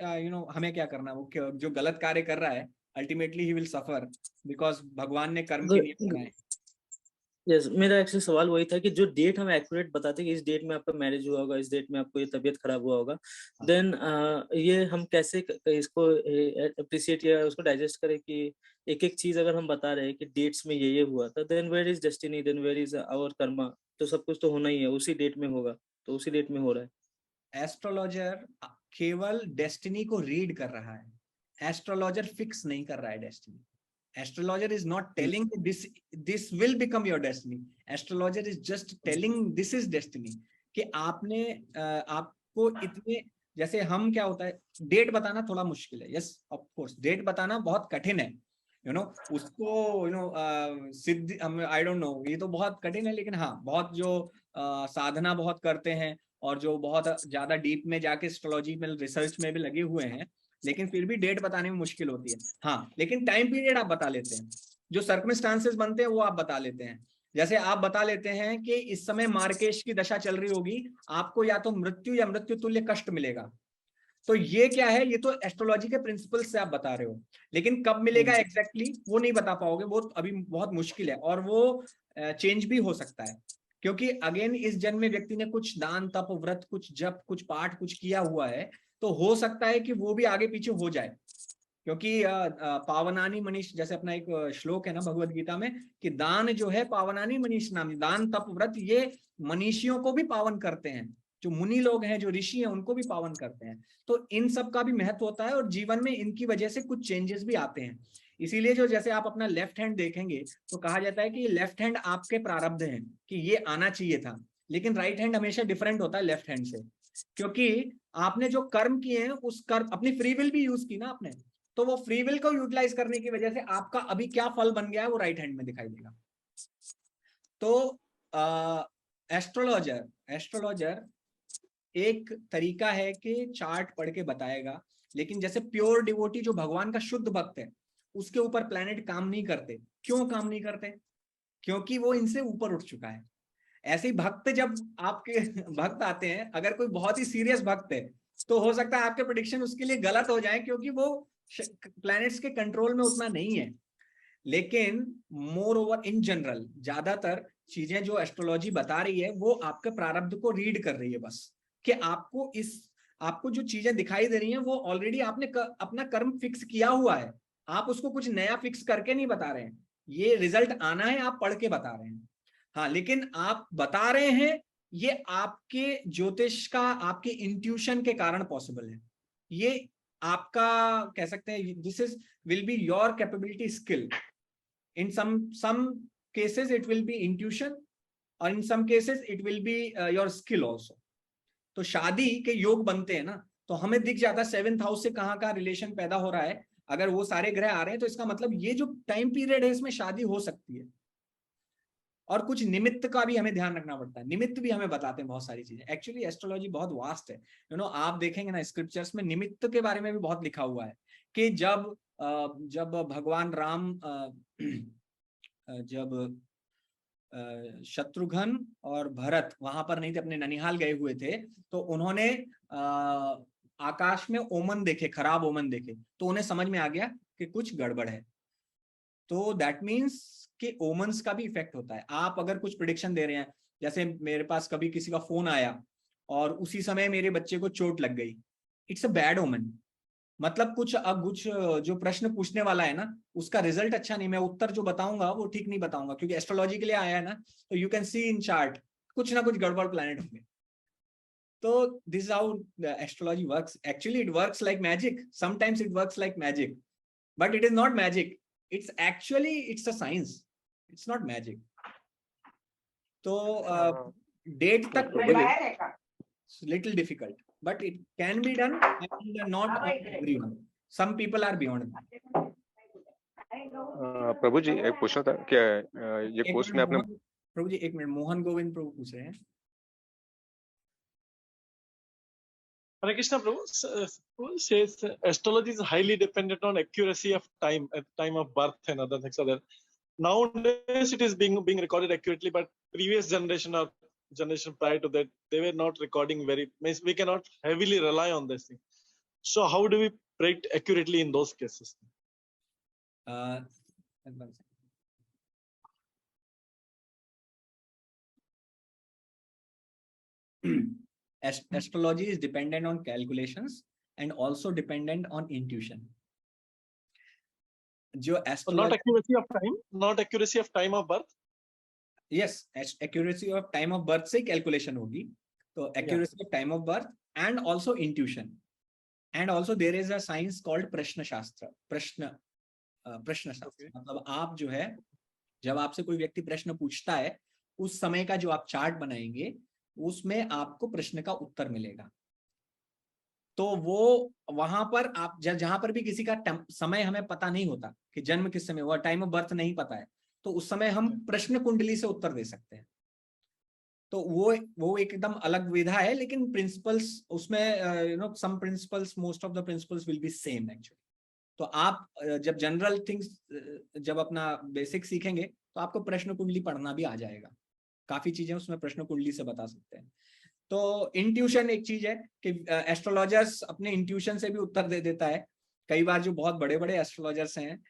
S1: हमें क्या करना, वो जो गलत कार्य कर रहा है ultimately he will suffer, because भगवान ने कर्म के नियम बनाए।
S3: यस, मेरा एक्चुअली सवाल वही था कि जो डेट हम एक्यूरेट बताते हैं कि इस डेट में आपका मैरिज हुआ होगा, इस डेट में आपको ये तबीयत खराब हुआ होगा, देन ये हम कैसे इसको अप्रिशिएट या उसको डाइजेस्ट करें कि एक एक चीज अगर हम बता रहे हैं कि डेट्स में ये हुआ था, then where is destiny, then where is our karma? तो सब कुछ तो होना ही है, उसी डेट में होगा, तो उसी डेट में हो रहा है।
S1: एस्ट्रोलॉजर केवल डेस्टिनी को रीड कर रहा है, एस्ट्रोलॉजर फिक्स नहीं कर रहा है destiny. Astrologer is not telling this will become your destiny. Astrologer is just telling this is destiny. कि आपने आपको इतने, जैसे हम क्या होता है, डेट बताना थोड़ा मुश्किल है, यस ऑफ कोर्स डेट बताना बहुत कठिन है, उसको सिद्धि, आई डोंट नो, ये तो बहुत कठिन है, लेकिन हाँ बहुत जो साधना बहुत करते हैं और जो बहुत ज्यादा डीप में जाके एस्ट्रोलॉजी में रिसर्च में भी लगे हुए हैं, लेकिन फिर भी डेट बताने में मुश्किल होती है। हाँ, लेकिन टाइम पीरियड आप बता लेते हैं, जो सर्कमस्टांसेस बनते हैं वो आप बता लेते हैं। जैसे आप बता लेते हैं कि इस समय मार्केश की दशा चल रही होगी, आपको या तो मृत्यु या मृत्यु तुल्य कष्ट मिलेगा। तो ये क्या है, ये तो एस्ट्रोलॉजी के प्रिंसिपल से आप बता रहे हो, लेकिन कब मिलेगा एग्जैक्टली वो नहीं बता पाओगे, वो अभी बहुत मुश्किल है, और वो चेंज भी हो सकता है, क्योंकि अगेन इस जन्म में व्यक्ति ने कुछ दान तप व्रत, कुछ जप, कुछ पाठ, कुछ किया हुआ है, तो हो सकता है कि वो भी आगे पीछे हो जाए। क्योंकि पावनानी मनीष, जैसे अपना एक श्लोक है ना भगवत गीता में, कि दान जो है पावनानी मनीष नाम, दान तप व्रत ये मनीषियों को भी पावन करते हैं, जो मुनि लोग हैं, जो ऋषि हैं, उनको भी पावन करते हैं। तो इन सब का भी महत्व होता है, और जीवन में इनकी वजह से कुछ चेंजेस भी आते हैं। इसीलिए जो, जैसे आप अपना लेफ्ट हैंड देखेंगे तो कहा जाता है कि ये लेफ्ट हैंड आपके प्रारब्ध हैं कि ये आना चाहिए था, लेकिन राइट हैंड हमेशा डिफरेंट होता है लेफ्ट हैंड से, क्योंकि आपने जो कर्म किए हैं उस कर्म, अपनी फ्री विल भी यूज की ना आपने, तो वो फ्री विल को यूटिलाइज करने की वजह से आपका अभी क्या फल बन गया है वो राइट हैंड में दिखाई देगा। तो एस्ट्रोलॉजर एक तरीका है कि चार्ट पढ़ के बताएगा, लेकिन जैसे प्योर डिवोटी जो भगवान का शुद्ध भक्त है, उसके ऊपर प्लैनेट काम नहीं करते। क्यों काम नहीं करते? क्योंकि वो इनसे ऊपर उठ चुका है। ऐसे ही भक्त, जब आपके भक्त आते हैं, अगर कोई बहुत ही सीरियस भक्त है तो हो सकता है आपके प्रेडिक्शन उसके लिए गलत हो जाए, क्योंकि वो प्लैनेट्स के कंट्रोल में उतना नहीं है। लेकिन मोर ओवर इन जनरल ज्यादातर चीजें जो एस्ट्रोलॉजी बता रही है वो आपके प्रारब्ध को रीड कर रही है, बस कि आपको जो चीजें दिखाई दे रही हैं वो ऑलरेडी आपने अपना कर्म फिक्स किया हुआ है, आप उसको कुछ नया फिक्स करके नहीं बता रहे हैं। ये रिजल्ट आना है, आप पढ़ के बता रहे हैं। हाँ, लेकिन आप बता रहे हैं ये आपके ज्योतिष का, आपके इंट्यूशन के कारण पॉसिबल है। ये आपका कह सकते हैं this is will be your capability skill. In some cases it will be intuition और in some cases it will be your skill also। तो शादी के योग बनते हैं ना, तो हमें दिख जाता है 7th हाउस से कहाँ का रिलेशन पैदा हो रहा है। अगर वो सारे ग्रह आ रहे हैं तो इसका मतलब ये जो टाइम पीरियड है इसमें शादी हो सकती है। और कुछ निमित्त का भी हमें ध्यान रखना पड़ता है, निमित्त भी हमें बताते हैं बहुत सारी चीजें। एक्चुअली एस्ट्रोलॉजी बहुत वास्ट है, आप देखेंगे ना स्क्रिप्चर्स में निमित्त के बारे में भी बहुत लिखा हुआ है कि जब भगवान राम जब शत्रुघ्न और भरत वहां पर नहीं थे, अपने ननिहाल गए हुए थे, तो उन्होंने आकाश में ओमन देखे, खराब ओमन देखे, तो उन्हें समझ में आ गया कि कुछ गड़बड़ है। तो दैट मीन्स के ओमन्स का भी इफेक्ट होता है। आप अगर कुछ प्रिडिक्शन दे रहे हैं, जैसे मेरे पास कभी किसी का फोन आया और उसी समय मेरे बच्चे को चोट लग गई, इट्स अ बैड ओमन। मतलब कुछ जो प्रश्न पूछने वाला है ना, उसका रिजल्ट अच्छा नहीं, मैं उत्तर जो बताऊंगा वो ठीक नहीं बताऊंगा, क्योंकि एस्ट्रोलॉजी के लिए आया है ना, तो you can see in chart कुछ ना कुछ गड़बड़ प्लैनेट होंगे। तो this is how astrology works. Actually it works like magic, sometimes it works like magic, but it is not magic, it's actually it's a science, it's not magic. तो डेट तक little difficult, but it can be done, and not everyone. Some people are beyond that.
S2: प्रभु जी एक पूछना था कि ये कोर्स में आपने
S1: प्रभु जी एक मिनट, मोहन गोविंद प्रभु पूछ रहे हैं।
S9: Hare Krishna Prabhu says astrology is highly dependent on accuracy of time at time of birth and other things. Other nowadays it is being recorded accurately, but previous generation or generation prior to that, they were not recording means we cannot heavily rely on this thing. So how do we predict accurately in those cases?
S1: Astrology is dependent on calculations and also dependent on intuition. जो
S9: So not accuracy of time, not accuracy of time of birth.
S1: Yes, accuracy of time of birth से calculation होगी, तो accuracy of time of birth and also intuition, and also there is a science called प्रश्न शास्त्र। प्रश्न शास्त्र मतलब आप जो है, जब आपसे कोई व्यक्ति प्रश्न पूछता है, उस समय का जो आप चार्ट बनाएंगे उसमें आपको प्रश्न का उत्तर मिलेगा। तो वो वहां पर आप जहां पर भी किसी का समय हमें पता नहीं होता कि जन्म किस समय हुआ, टाइम ऑफ बर्थ नहीं पता है, तो उस समय हम प्रश्न कुंडली से उत्तर दे सकते हैं। तो वो एकदम अलग विधा है, लेकिन प्रिंसिपल्स उसमें some principles, most of the principles will be same actually. तो आप जब जनरल थिंग्स जब अपना बेसिक सीखेंगे तो आपको प्रश्न कुंडली पढ़ना भी आ जाएगा, काफी चीजें उसमें प्रश्न कुंडली से बता सकते हैं। तो इंट्यूशन एक चीज है कि एस्ट्रोलॉजर्स अपने इंट्यूशन से भी उत्तर दे देता है। कई बार जो बहुत बड़े बड़े एस्ट्रोलॉजर्स हैं,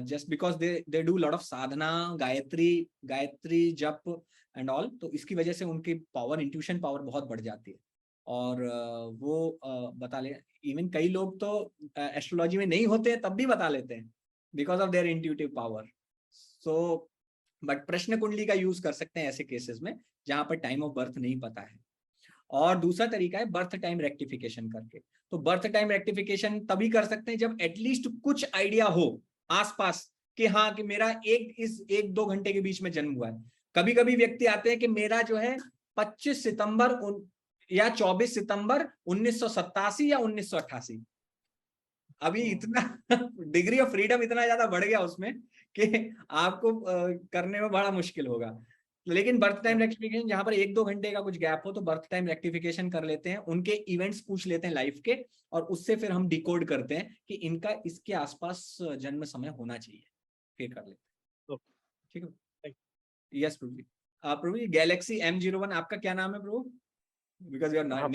S1: just because they do lot of sadhana, Gayatri jap and all, तो इसकी वजह से उनकी पावर, इंट्यूशन पावर बहुत बढ़ जाती है और वो बता ले। इवन कई लोग तो एस्ट्रोलॉजी में नहीं होते हैं तब भी बता लेते हैं because of their intuitive power. So but प्रश्न कुंडली का यूज कर सकते हैं ऐसे केसेस में जहां पर टाइम ऑफ बर्थ नहीं पता है। और दूसरा तरीका है बर्थ टाइम रेक्टिफिकेशन करके। तो बर्थ टाइम रेक्टिफिकेशन तभी कर सकते हैं जब एटलीस्ट कुछ आइडिया हो आसपास कि हाँ कि मेरा एक 2 घंटे के बीच में जन्म हुआ है। कभी कभी व्यक्ति आते हैं कि मेरा जो है 25 सितंबर या 24 सितंबर 1987 या 1988। अभी इतना डिग्री ऑफ फ्रीडम इतना ज्यादा बढ़ गया उसमें कि आपको करने में बड़ा मुश्किल होगा। लेकिन बर्थ टाइम रेक्टिफिकेशन जहां पर 1-2 घंटे का कुछ गैप हो तो बर्थ टाइम रेक्टिफिकेशन कर लेते हैं, उनके इवेंट्स पूछ लेते हैं लाइफ के, और उससे फिर हम डिकोड करते हैं कि इनका इसके आसपास जन्म समय होना चाहिए, फिर कर लेते हैं। ठीक है, यस प्रभु जी। प्रभु जी गैलेक्सी M01 आपका क्या नाम है प्रभु? Because your name.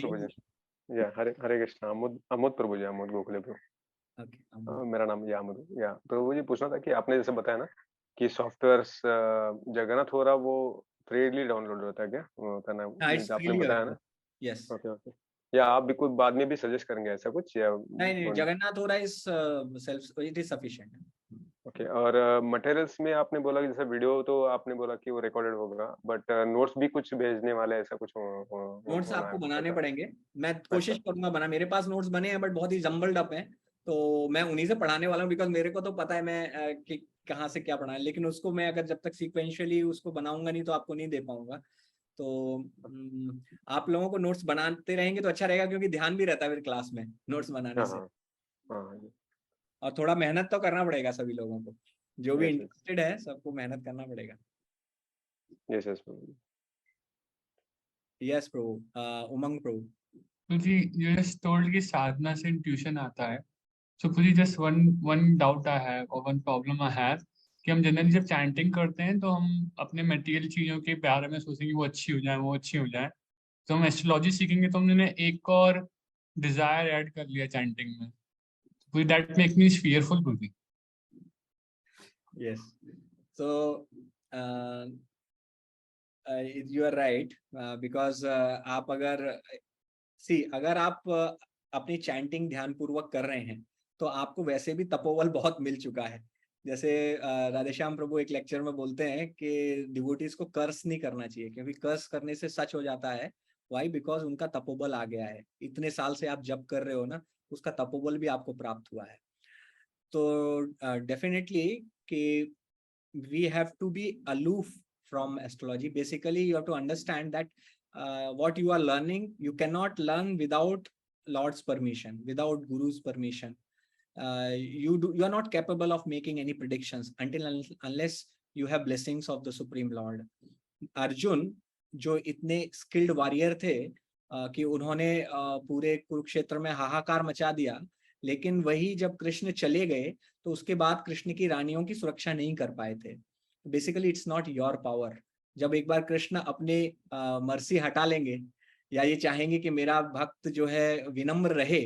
S2: या हरे कृष्णा, अमोद प्रभु जी, अमोद गोखले प्रभु। मेरा नाम अमोद। या प्रभु जी पूछना था कि आपने जैसे बताया ना कि सॉफ्टवेयर्स जगन्नाथ हो रहा वो फ्रीली डाउनलोड होता है क्या? आपने बताया ना?
S1: यस।
S2: ओके। या आप भी कुछ बाद में भी सजेस्ट करेंगे ऐसा कुछ या
S1: नहीं, जगन्नाथ हो रहा is self, it is sufficient.
S2: Okay. और मटेरियल्स में आपने बोला कि जैसे वीडियो तो आपने बोला कि वो रिकॉर्डेड होगा, बट नोट्स भी कुछ भेजने वाले, ऐसा कुछ
S1: नोट्स आपको बनाने पड़ेंगे। मैं कोशिश करूंगा बना, मेरे पास नोट्स बने हैं बट बहुत ही जम्बल्ड अप हैं, तो मैं उन्हीं से पढ़ाने वाला हूँ बिकॉज मेरे को तो पता है मैं कि कहाँ से क्या पढ़ा है, लेकिन उसको मैं अगर जब तक सीक्वेंशियली उसको बनाऊंगा नहीं तो आपको नहीं दे पाऊंगा। तो आप लोगों को नोट्स बनाते रहेंगे तो अच्छा रहेगा, क्योंकि ध्यान भी रहता है फिर क्लास में नोट्स बनाने से। और थोड़ा मेहनत तो करना पड़ेगा सभी लोगों को, जो भी इंटरेस्टेड है सबको मेहनत करना पड़ेगा।
S2: Yes
S1: Prabhu. Umang Prabhu
S5: ji, you just told कि साधना से इंट्यूशन आता है। So पूरी just one doubt I have or one problem I have कि हम जनरली जब चैंटिंग करते हैं तो हम अपने मटेरियल चीज़ों के बारे में सोचेंगे वो अच्छी हो जाए, वो अच्छी हो जाए। तो हम एस्ट्रोलॉजी सीखेंगे तो हमने एक और डिजायर ऐड कर लिया चैंटिंग में। Will that make me fearful?
S1: Yes. So you are right, because आप अगर अगर आप अपनी चैंटिंग ध्यानपूर्वक कर रहे हैं तो आपको वैसे भी तपोबल बहुत मिल चुका है। जैसे राधेश्याम प्रभु एक लेक्चर में बोलते हैं कि डिवोटीज को कर्स नहीं करना चाहिए, क्योंकि कर्स करने से सच हो जाता है। वाई? बिकॉज उनका तपोबल आ गया है। इतने साल से आप जप कर रहे हो ना, उसका तपोबल भी आपको प्राप्त हुआ है। तो डेफिनेटली कि we have to be aloof from astrology. Basically, you have to understand that what you are learning, you cannot learn without Lord's permission, without Guru's permission. You are not capable of making any predictions unless you have blessings of the Supreme Lord. Arjun जो इतने स्किल्ड वॉरियर थे कि उन्होंने पूरे कुरुक्षेत्र में हाहाकार मचा दिया, लेकिन वही जब कृष्ण चले गए तो उसके बाद कृष्ण की रानियों की सुरक्षा नहीं कर पाए थे। Basically it's not your power. जब एक बार कृष्ण अपने मर्सी हटा लेंगे या ये चाहेंगे कि मेरा भक्त जो है विनम्र रहे,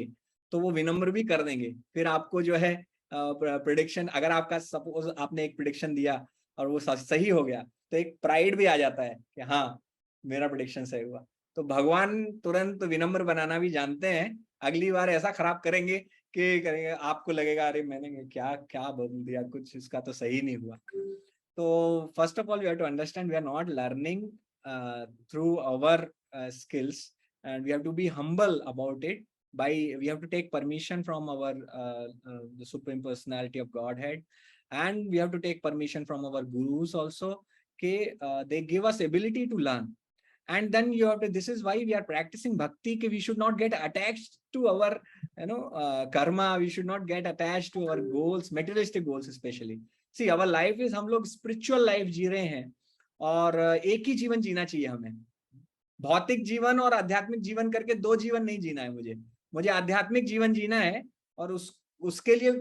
S1: तो वो विनम्र भी कर देंगे। फिर आपको जो है प्रेडिक्शन, अगर आपका सपोज आपने एक प्रेडिक्शन दिया और वो सही हो गया, तो एक प्राइड भी आ जाता है कि हाँ मेरा प्रेडिक्शन सही हुआ। तो भगवान तुरंत विनम्र बनाना भी जानते हैं। अगली बार ऐसा खराब करेंगे कि करेंगे, आपको लगेगा अरे मैंने क्या क्या बोल दिया, कुछ इसका तो सही नहीं हुआ। तो first of all we have to understand we are not learning through our skills, and we have to be humble about it. We have to take permission from our the Supreme Personality of Godhead, and we have to take permission from our gurus also. Okay, they give us ability to learn, and then you have to. This is why we are practicing bhakti. That we should not get attached to our karma. We should not get attached to our goals, materialistic goals especially. See, our life is हम लोग spiritual life जी रहे हैं, और एक ही जीवन जीना चाहिए हमें। भौतिक जीवन और आध्यात्मिक जीवन करके दो जीवन नहीं जीना है मुझे आध्यात्मिक जीवन जीना है, और उसके लिए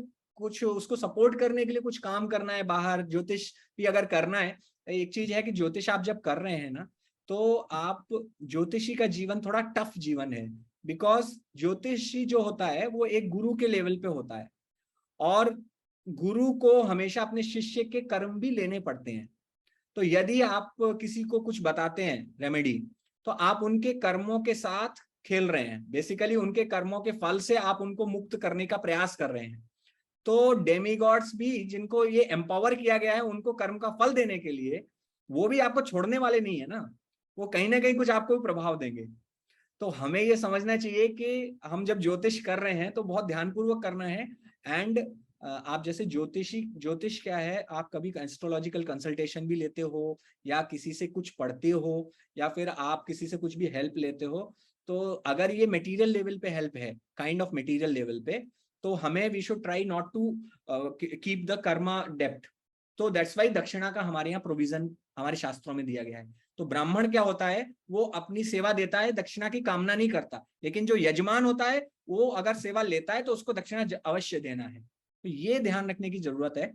S1: कुछ उसको सपोर्ट करने के लिए कुछ काम करना है बाहर। ज्योतिष भी अगर करना है, एक चीज है कि ज्योतिष आप जब कर रहे हैं ना, तो आप ज्योतिषी का जीवन थोड़ा टफ जीवन है, बिकॉज ज्योतिषी जो होता है वो एक गुरु के लेवल पे होता है, और गुरु को हमेशा अपने शिष्य के कर्म भी लेने पड़ते हैं। तो यदि आप किसी को कुछ बताते हैं रेमेडी, तो आप उनके कर्मों के साथ खेल रहे हैं। बेसिकली उनके कर्मों के फल से आप उनको मुक्त करने का प्रयास कर रहे हैं। तो डेमीगॉड्स भी जिनको ये एम्पावर किया गया है उनको कर्म का फल देने के लिए, वो भी आपको छोड़ने वाले नहीं है ना, वो कहीं ना कहीं कुछ आपको भी प्रभाव देंगे। तो हमें ये समझना चाहिए कि हम जब ज्योतिष कर रहे हैं तो बहुत ध्यानपूर्वक करना है। एंड आप जैसे ज्योतिष क्या है, आप कभी एस्ट्रोलॉजिकल कंसल्टेशन भी लेते हो, या किसी से कुछ पढ़ते हो, या फिर आप किसी से कुछ भी हेल्प लेते हो, तो अगर ये मटेरियल लेवल पे हेल्प है, काइंड ऑफ मटेरियल लेवल पे, तो हमें we should try not to keep the karma डेप्ट। तो दैट्स वाई दक्षिणा का हमारे यहाँ प्रोविजन हमारे शास्त्रों में दिया गया है। तो ब्राह्मण क्या होता है, वो अपनी सेवा देता है, दक्षिणा की कामना नहीं करता, लेकिन जो यजमान होता है वो अगर सेवा लेता है तो उसको दक्षिणा अवश्य देना है। तो ये ध्यान रखने की जरूरत है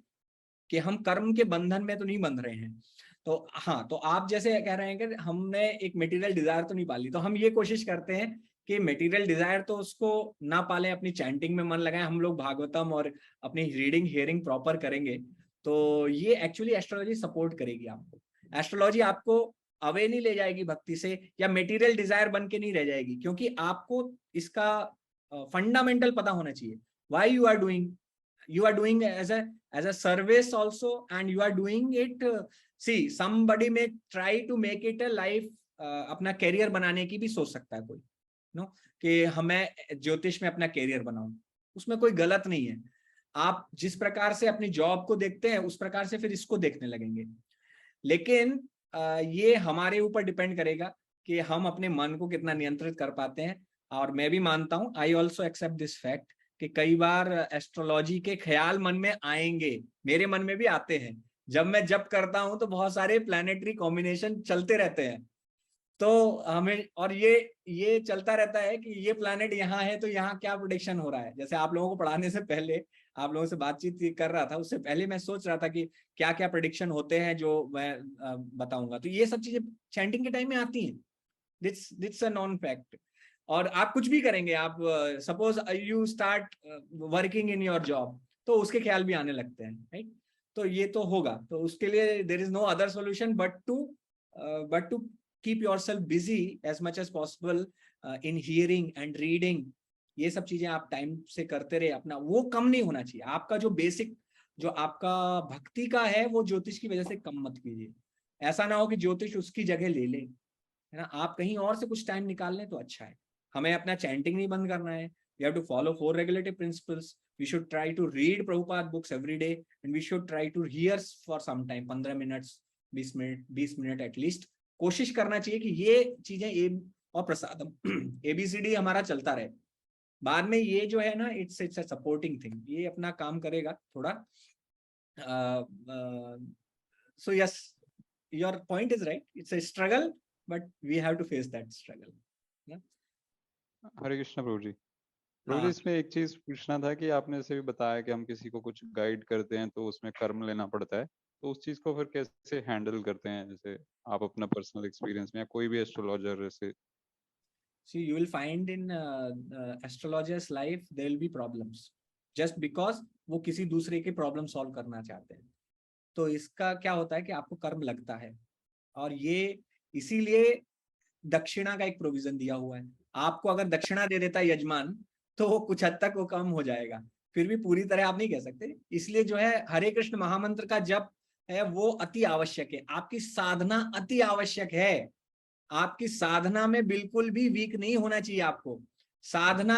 S1: कि हम कर्म के बंधन में तो नहीं बंध रहे हैं। तो हाँ, तो आप जैसे कह रहे हैं कि हमने एक मटेरियल डिजायर तो नहीं पाली, तो हम ये कोशिश करते हैं कि मटेरियल डिजायर तो उसको ना पालें, अपनी चैंटिंग में मन लगाएं। हम लोग भागवतम और अपनी रीडिंग हियरिंग प्रॉपर करेंगे, तो ये एक्चुअली एस्ट्रोलॉजी सपोर्ट करेगी आपको। एस्ट्रोलॉजी आपको अवे नहीं ले जाएगी भक्ति से, या मटेरियल डिजायर बन के नहीं रह जाएगी, क्योंकि आपको इसका फंडामेंटल पता होना चाहिए। Why you are doing as a service also, and you are doing it see, somebody may try to make it a life, अपना कैरियर बनाने की भी सोच सकता है कोई, नो, कि हमें ज्योतिष में अपना कैरियर बनाऊं, उसमें कोई गलत नहीं है। आप जिस प्रकार से अपनी जॉब को देखते हैं उस प्रकार से फिर इसको देखने लगेंगे, लेकिन ये हमारे ऊपर डिपेंड करेगा कि हम अपने मन को कितना नियंत्रित कर पाते हैं। और मैं भी मानता हूं, I also accept this fact, कि कई बार एस्ट्रोलॉजी के ख्याल मन में आएंगे, मेरे मन में भी आते हैं। जब मैं जप करता हूं तो बहुत सारे प्लैनेटरी कॉम्बिनेशन चलते रहते हैं, तो हमें, और ये चलता रहता है कि ये प्लैनेट यहाँ है तो यहाँ क्या प्रेडिक्शन हो रहा है। जैसे आप लोगों को पढ़ाने से पहले, आप लोगों से बातचीत कर रहा था, उससे पहले मैं सोच रहा था कि क्या क्या प्रेडिक्शन होते हैं जो मैं बताऊंगा। तो ये सब चीजें चैंटिंग के टाइम में आती हैं, दिट्स अ नॉन फैक्ट। और आप कुछ भी करेंगे, आप suppose you start working in your job, तो उसके ख्याल भी आने लगते हैं, राइट। तो ये तो होगा, तो उसके लिए there is no other solution but to keep yourself busy as much as possible in hearing and reading. ये सब चीजें आप टाइम से करते रहे, अपना वो कम नहीं होना चाहिए। आपका जो बेसिक जो आपका भक्ति का है वो ज्योतिष की वजह से कम मत कीजिए। ऐसा ना हो कि ज्योतिष उसकी जगह ले ले, है ना। आप कहीं और से कुछ टाइम निकाल लें तो अच्छा है। हमें अपना चैंटिंग नहीं बंद करना है। We have to follow 4 regulative principles. We should try to read Prabhupada books every day and we should try to hear for some time, 15 minutes, 20 minute at least कोशिश करना चाहिए कि ये चीजें ए और प्रसादम ABCD हमारा चलता रहे। बाद में ये जो है ना इट्स अ सपोर्टिंग थिंग, ये अपना काम करेगा थोड़ा। So yes, your point is right, it's a struggle but we have to face that struggle.
S6: Hare Krishna प्रभु जी। प्रभु जी,
S1: हाँ।
S6: इसमें एक चीज पूछना था कि आपने जैसे भी बताया कि हम किसी को कुछ गाइड करते हैं तो उसमें कर्म लेना पड़ता है, तो उस चीज को फिर कैसे हैंडल करते हैं, जैसे आप अपना पर्सनल एक्सपीरियंस में या कोई भी एस्ट्रोलॉजर जैसे?
S1: See, you will find in astrologer's life there will be problems just because वो किसी दूसरे के प्रॉब्लम सॉल्व करना चाहते हैं। तो इसका क्या होता है कि आपको कर्म लगता है, और ये इसीलिए दक्षिणा का एक प्रोविजन दिया हुआ है। आपको अगर दक्षिणा दे देता है यजमान तो वो कुछ हद तक वो कम हो जाएगा, फिर भी पूरी तरह आप नहीं कह सकते। इसलिए जो है हरे कृष्ण महामंत्र का जप है वो अति आवश्यक है। आपकी साधना अति आवश्यक है। आपकी साधना में बिल्कुल भी वीक नहीं होना चाहिए आपको। साधना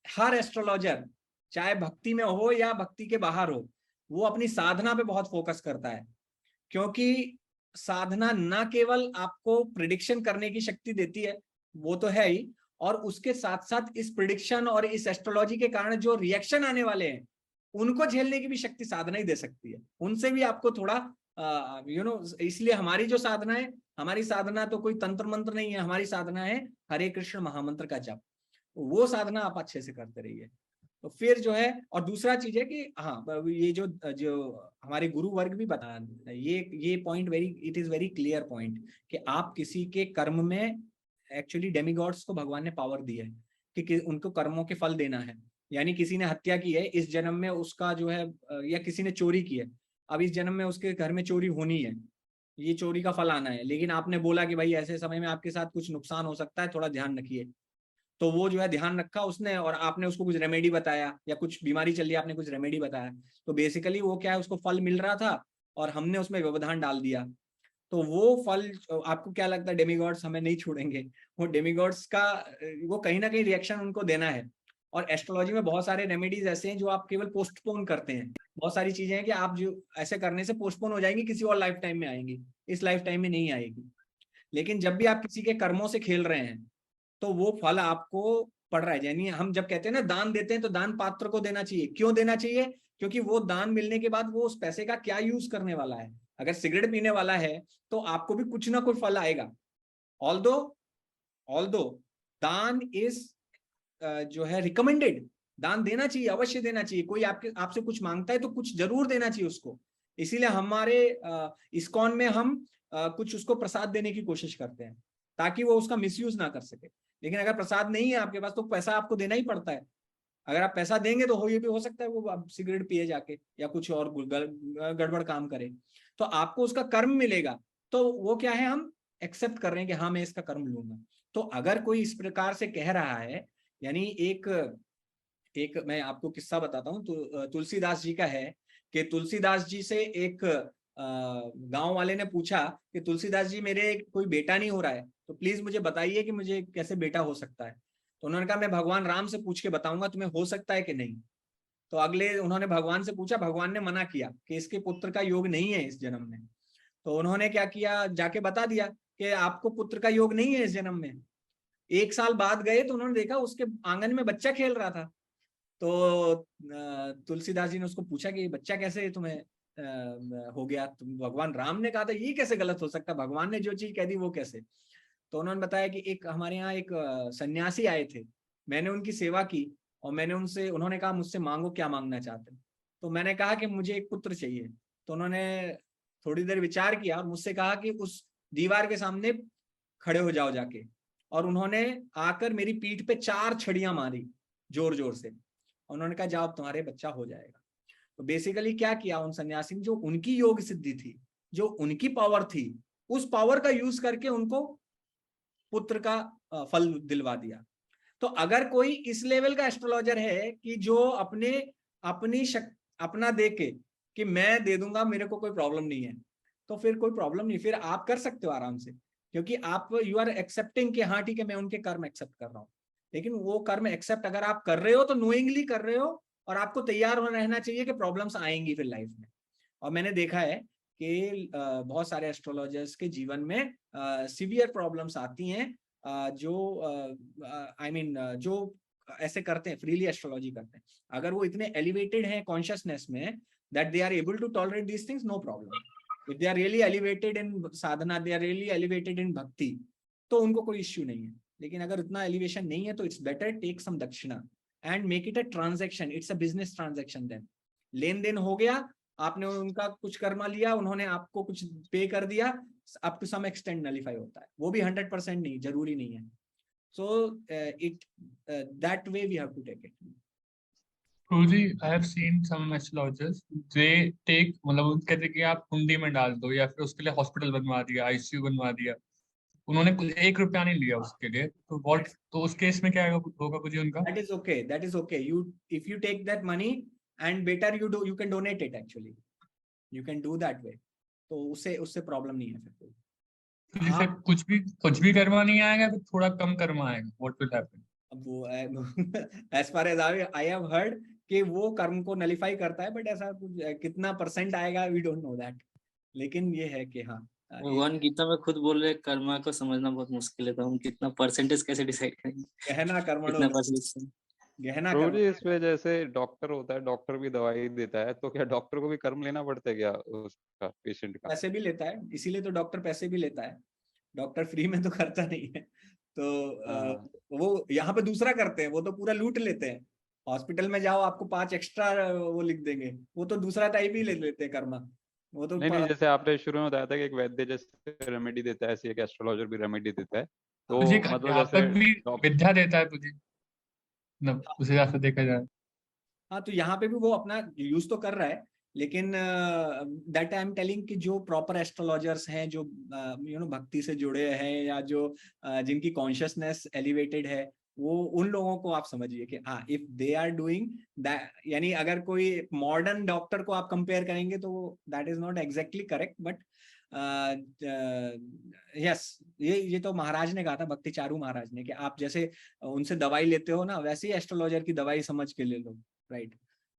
S1: हर एस्ट्रोलॉजर चाहे भक्ति में हो या भक्ति के बाहर हो, वो अपनी साधना पे बहुत फोकस करता है, क्योंकि साधना ना केवल आपको प्रिडिक्शन करने की शक्ति देती है, वो तो है ही, और उसके साथ साथ इस प्रिडिक्शन और इस एस्ट्रोलॉजी के कारण जो रिएक्शन आने वाले हैं उनको झेलने की भी शक्ति साधना ही दे सकती है। उनसे भी आपको थोड़ा इसलिए हमारी जो साधना है, हमारी साधना तो कोई तंत्र मंत्र नहीं है, हमारी साधना है हरे कृष्ण महामंत्र का जप। वो साधना आप अच्छे से करते रहिए तो फिर जो है। और दूसरा चीज है कि हाँ, ये जो हमारे गुरु वर्ग भी बता, ये point it is very clear point कि आप किसी के कर्म में एक्चुअली डेमिगॉड्स को भगवान ने पावर दी है कि उनको कर्मों के फल देना है। यानी किसी ने हत्या की है इस जन्म में, उसका जो है, या किसी ने चोरी की है, अब इस जन्म में उसके घर में चोरी होनी है, ये चोरी का फल आना है, लेकिन आपने बोला कि भाई ऐसे समय में आपके साथ कुछ नुकसान हो सकता है, थोड़ा ध्यान रखिए। तो वो जो है ध्यान रखा उसने, और आपने उसको कुछ रेमेडी बताया, या कुछ बीमारी चल रही है आपने कुछ रेमेडी बताया, तो बेसिकली वो क्या है, उसको फल मिल रहा था और हमने उसमें व्यवधान डाल दिया। तो वो फल, आपको क्या लगता है डेमिगॉड्स हमें नहीं छोड़ेंगे? वो डेमिगॉड्स का वो कहीं ना कहीं रिएक्शन उनको देना है। और एस्ट्रोलॉजी में बहुत सारे रेमेडीज ऐसे हैं जो आप केवल पोस्टपोन करते हैं। बहुत सारी चीजें हैं कि आप जो ऐसे करने से पोस्टपोन हो जाएंगी, किसी और लाइफ टाइम में आएंगी, इस लाइफ टाइम में नहीं आएगी। लेकिन जब भी आप किसी के कर्मों से खेल रहे हैं तो वो फल आपको पड़ रहा है। यानी हम जब कहते हैं ना दान देते हैं, तो दान पात्र को देना चाहिए। क्यों देना चाहिए? क्योंकि वो दान मिलने के बाद वो उस पैसे का क्या यूज करने वाला है। अगर सिगरेट पीने वाला है तो आपको भी कुछ ना कुछ फल आएगा। ऑल्दो दान इज जो है रिकमेंडेड, दान देना चाहिए, अवश्य देना चाहिए। कोई आपसे कुछ मांगता है तो कुछ जरूर देना चाहिए उसको। इसीलिए हमारे इस्कॉन में हम कुछ उसको प्रसाद देने की कोशिश करते हैं ताकि वो उसका मिसयूज ना कर सके। लेकिन अगर प्रसाद नहीं है आपके पास तो पैसा आपको देना ही पड़ता है। अगर आप पैसा देंगे तो ये भी हो सकता है वो आप सिगरेट पिए जाके या कुछ और गड़बड़ काम करे, तो आपको उसका कर्म मिलेगा। तो वो क्या है, हम एक्सेप्ट कर रहे हैं कि हाँ मैं इसका कर्म लूंगा। तो अगर कोई इस प्रकार से कह रहा है, यानी एक मैं आपको किस्सा बताता हूँ, तो तुलसीदास जी का है कि तुलसीदास जी से एक गांव वाले ने पूछा कि तुलसीदास जी मेरे कोई बेटा नहीं हो रहा है, तो प्लीज मुझे बताइए कि मुझे कैसे बेटा हो सकता है। तो उन्होंने कहा मैं भगवान राम से पूछ के बताऊंगा तुम्हें हो सकता है कि नहीं। तो अगले उन्होंने भगवान से पूछा, भगवान ने मना किया कि इसके पुत्र का योग नहीं है इस जन्म में। तो उन्होंने क्या किया, जाके बता दिया कि आपको पुत्र का योग नहीं है इस जन्म में। 1 साल बाद गए तो उन्होंने देखा उसके आंगन में बच्चा खेल रहा था। तो तुलसीदास जी ने उसको पूछा कि बच्चा कैसे तुम्हें हो गया? तुम भगवान राम ने कहा था, ये कैसे गलत हो सकता, भगवान ने जो चीज कह दी वो कैसे? तो उन्होंने बताया कि एक हमारे यहाँ एक सन्यासी आए थे, मैंने उनकी सेवा की और मैंने उनसे, उन्होंने कहा मुझसे मांगो क्या मांगना चाहते हैं। तो मैंने कहा कि मुझे एक पुत्र चाहिए। तो उन्होंने थोड़ी देर विचार किया और मुझसे कहा कि उस दीवार के सामने खड़े हो जाओ जाके। और उन्होंने आकर मेरी पीठ पे 4 छड़ियां मारी जोर जोर से। उन्होंने कहा जाओ तुम्हारे बच्चा हो जाएगा। तो बेसिकली क्या किया उन सन्यासी ने, जो उनकी योग सिद्धि थी, जो उनकी पावर थी, उस पावर का यूज करके उनको पुत्र का फल दिलवा दिया। तो अगर कोई इस लेवल का एस्ट्रोलॉजर है कि जो अपना दे के कि मैं दे दूंगा, मेरे को कोई प्रॉब्लम नहीं है, तो फिर कोई प्रॉब्लम नहीं, फिर आप कर सकते हो आराम से, क्योंकि आप यू आर एक्सेप्टिंग कि हाँ ठीक है मैं उनके कर्म एक्सेप्ट कर रहा हूँ। लेकिन वो कर्म एक्सेप्ट अगर आप कर रहे हो तो नोइंगली कर रहे हो, और आपको तैयार होना रहना चाहिए कि प्रॉब्लम्स आएंगी फिर लाइफ में। और मैंने देखा है कि बहुत सारे एस्ट्रोलॉजर्स के जीवन में सीवियर प्रॉब्लम्स आती हैं, जो जो ऐसे करते हैं, फ्रीली एस्ट्रोलॉजी करते हैं। अगर वो इतने एलिवेटेड हैं कॉन्शियसनेस में that they are able to tolerate these things, no problem. If they are really elevated in sadhana, they are really elevated in bhakti, तो उनको कोई इश्यू नहीं है। लेकिन अगर उतना एलिवेशन नहीं है तो it's better take some dakshina and make it a transaction, it's a business transaction. Then लेन देन हो गया, आपने उनका कुछ कर्मा लिया, उन्होंने आपको कुछ पे कर दिया, up to some extent nullify होता है, वो भी 100% नहीं, जरूरी नहीं है। So it that way we have to take it.
S5: Guruji, I have seen some astrologers, they take मतलब वो कहते हैं कि आप कुंडी में डाल दो, या फिर उसके लिए हॉस्पिटल बनवा दिया, आईसीयू बनवा दिया, उन्होंने कुछ 1 रुपया नहीं लिया उसके लिए, तो व्हाट, तो उस केस में क्या होगा कुछ उनका?
S1: That is okay, that is okay. You if you take that money and better you can donate it, actually you can do that way, तो उससे प्रॉब्लम नहीं है फिर कोई।
S5: तो जैसे कुछ भी कर्मा नहीं आएगा, तो थोड़ा कम कर्मा आएगा, व्हाट विल हैपन?
S1: अब वो as far as I have heard कि वो कर्म को नलिफाई करता है, बट ऐसा कुछ कितना परसेंट आएगा वी डोंट नो दैट। लेकिन ये है कि हाँ,
S3: भगवान गीता में खुद बोल रहे हैं कर्मा को समझना बहुत मुश्किल है, तो हम कितना परसेंटेज कैसे डिसाइड करेंगे?
S1: गहना कर्मणो,
S3: कितना परसेंटेज?
S1: गहना
S6: प्रभु
S1: कर्म।
S6: जी, इसमें जैसे डॉक्टर होता है, डॉक्टर भी दवाई देता है, तो क्या डॉक्टर को भी कर्म लेना पड़ता है क्या उसका, पेशेंट का?
S1: पैसे भी लेता है, इसीलिए तो डॉक्टर पैसे भी लेता है, डॉक्टर फ्री में तो करता नहीं है। तो वो यहाँ पे दूसरा करते हैं, वो तो पूरा लूट लेते हैं। हॉस्पिटल में जाओ, आपको 5 एक्स्ट्रा वो लिख देंगे, वो तो दूसरा टाइप ही ले लेते हैं कर्मा। वो तो
S6: नहीं, जैसे आपने शुरू में बताया था कि एक वैद्य जैसे रेमेडी देता है, ऐसे एक एस्ट्रोलॉजर भी रेमेडी देता है, तो
S5: तुझे
S6: मतलब
S5: अध्यापक
S6: जैसे
S5: भी विद्या देता है तुझे, मतलब उस हिसाब से देखा जाए।
S1: हाँ, तो यहाँ पे भी वो अपना यूज तो कर रहा है, लेकिन दैट आई एम टेलिंग कि जो प्रॉपर एस्ट्रोलॉजर्स हैं, जो भक्ति से जुड़े हैं, या जो जिनकी कॉन्शियसनेस एलिवेटेड है, वो उन लोगों को आप समझिए कि हाँ, if they are doing that, यानी अगर कोई मॉडर्न डॉक्टर को आप कंपेयर करेंगे तो that is not exactly correct, but yes, ये तो महाराज ने कहा था, भक्ति चारू महाराज ने, कि आप जैसे उनसे दवाई लेते हो ना, वैसे ही एस्ट्रोलॉजर की दवाई समझ के ले लो, राइट।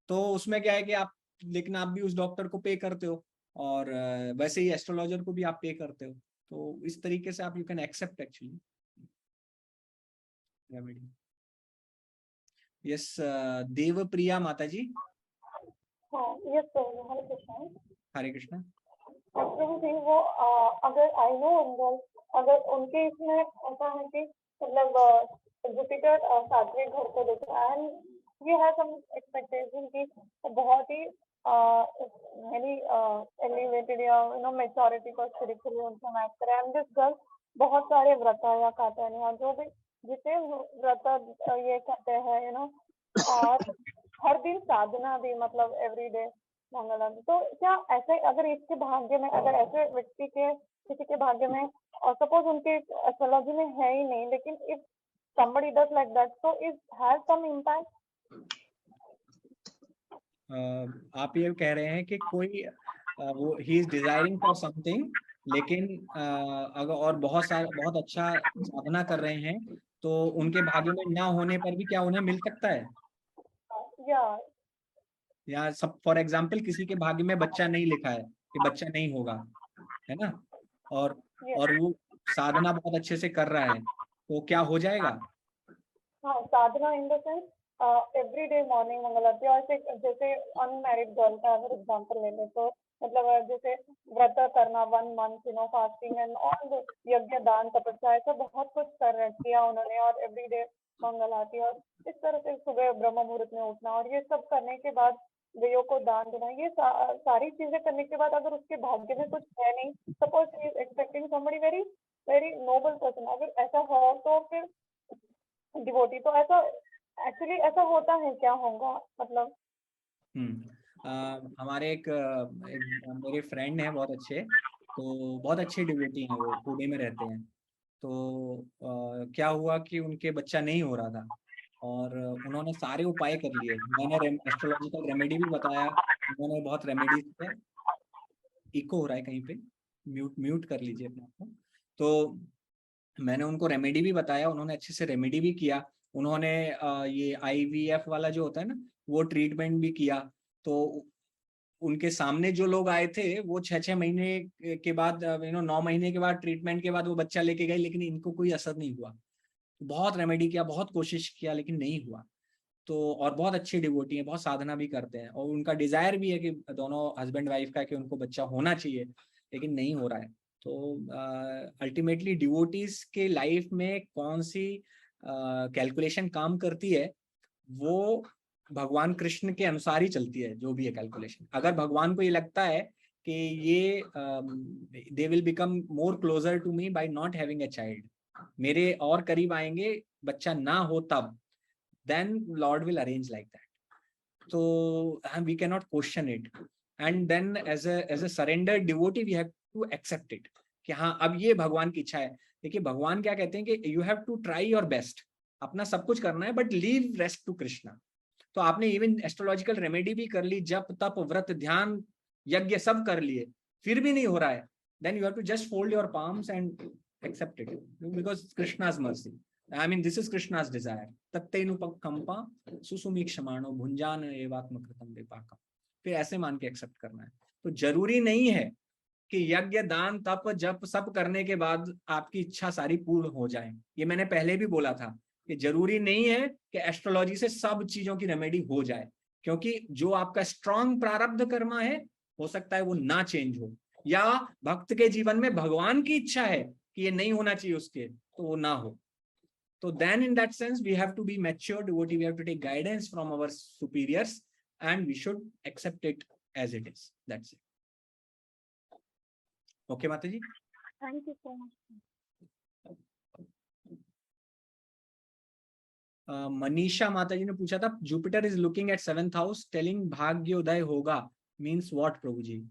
S1: तो उसमें क्या है कि आप, लेकिन आप भी उस डॉक्टर को पे करते हो, और वैसे ही एस्ट्रोलॉजर को भी आप पे करते हो, तो इस तरीके से आप you can accept actually remedy. Yes, Devpriya Mata ji.
S10: Yes sir, Hare Krishna.
S1: Hare Krishna.
S10: प्रभु जी, वो अगर आई नो अंदर, अगर उनके इसमें ऐसा है कि मतलब जुपिटर 7वें घर को देखा, and you have some expectation कि बहुत ही वेरी एलिवेटेड या मैच्योरिटी को स्पिरिचुअली उनसे मैच करे, एंड दिस गर्ल बहुत सारे व्रत या काटन या जो भी जिसे व्रत ये कहते हैं और हर दिन साधना भी, मतलब एवरीडे मंगलम। तो क्या ऐसे अगर इसके भाग्य में, अगर ऐसे व्यक्ति के किसी के भाग्य में, और सपोज उनके एस्ट्रोलॉजी में है ही नहीं, लेकिन if somebody does like that, so it has some impact?
S1: आप ये कह रहे हैं कि कोई वो he is desiring for something, लेकिन अगर और बहुत अच्छा साधना कर रहे हैं, तो उनके भाग्य में ना होने पर भी क्या उन्हें मिल सकता है? या सब फॉर एग्जाम्पल किसी के भाग्य में बच्चा नहीं लिखा है कि बच्चा नहीं होगा, है ना, और वो साधना बहुत अच्छे से कर रहा है, तो क्या हो जाएगा?
S10: हाँ, sadhana in the sense everyday morning mangalarati, और जैसे अनमैरिड गर्ल का अगर एग्जांपल ले ले, तो मतलब जैसे व्रत करना 1 मंथ, फास्टिंग एंड ऑल, यज्ञ दान तपस्या, ऐसा बहुत कुछ किया उन्होंने, और एवरीडे मंगल आरती, और इस तरह से सुबह ब्रह्म मुहूर्त में उठना, और ये सब करने के बाद वेयों को दान देना, ये सारी चीजें करने के बाद अगर उसके भाग्य में कुछ है नहीं, suppose he is expecting somebody very very noble person, अगर ऐसा हो तो फिर डिवोटी, तो ऐसा एक्चुअली ऐसा होता है क्या होगा मतलब?
S1: हमारे एक मेरे फ्रेंड हैं बहुत अच्छे, तो बहुत अच्छे डिवोटी हैं, वो पुणे में रहते हैं। तो क्या हुआ कि उनके बच्चा नहीं हो रहा था और उन्होंने सारे उपाय कर लिए। मैंने एस्ट्रोलॉजिकल रेमेडी भी बताया, उन्होंने बहुत रेमेडीज पे। इको हो रहा है कहीं पे, म्यूट कर लीजिए अपने आप को। तो मैंने उनको रेमेडी भी बताया, उन्होंने अच्छे से रेमेडी भी किया। उन्होंने ये IVF वाला जो होता है ना, वो ट्रीटमेंट भी किया। तो उनके सामने जो लोग आए थे वो 6-6 महीने के बाद 9 महीने के बाद ट्रीटमेंट के बाद वो बच्चा लेके गए, लेकिन इनको कोई असर नहीं हुआ। बहुत रेमेडी किया, बहुत कोशिश किया, लेकिन नहीं हुआ। तो और बहुत अच्छी डिवोटी है, बहुत साधना भी करते हैं और उनका डिजायर भी है कि दोनों हस्बैंड वाइफ का कि उनको बच्चा होना चाहिए, लेकिन नहीं हो रहा है। तो अल्टीमेटली डिवोटीज के लाइफ में कौन सी कैलकुलेशन काम करती है, वो भगवान कृष्ण के अनुसार ही चलती है। जो भी है कैलकुलेशन, अगर भगवान को ये लगता है कि ये they will become more closer to me by not having a child, मेरे और करीब आएंगे बच्चा ना हो तब, then Lord will arrange like that. So we cannot question it, and then as a surrendered devotee we have to accept it कि हाँ अब ये भगवान की इच्छा है। देखिए भगवान क्या कहते हैं कि you have to try your best, अपना सब कुछ करना है, but leave rest to Krishna। तो आपने इवन एस्ट्रोलॉजिकल रेमेडी भी कर ली, जप तप व्रत ध्यान यज्ञ सब कर लिए, फिर भी नहीं हो रहा है, then you have to just fold your palms and accept it because Krishna's mercy. I mean, this is Krishna's desire. तत्तेनुपकंपा सुसुमीक्षमाणो भुंजान एवात्मकृतं विपाकम। फिर ऐसे मान के एक्सेप्ट करना है। तो जरूरी नहीं है कि यज्ञ दान तप जप सब करने के बाद आपकी इच्छा सारी पूर्ण हो जाए। ये मैंने पहले भी बोला था कि जरूरी नहीं है कि एस्ट्रोलॉजी से सब चीजों की रेमेडी हो जाए, क्योंकि जो आपका स्ट्रॉन्ग प्रारब्ध कर्मा है हो सकता है वो ना चेंज हो, या भक्त के जीवन में भगवान की इच्छा है कि ये नहीं होना चाहिए उसके, तो वो ना हो। So then in that sense we have to be mature devotee, we have to take guidance from our superiors and we should accept it as it is. That's it. Okay Mataji?
S10: Thank you so much.
S1: Manisha Mataji ने पूछा था, Jupiter is looking at 7th house telling भाग्योदय होगा, means what Prabhu ji?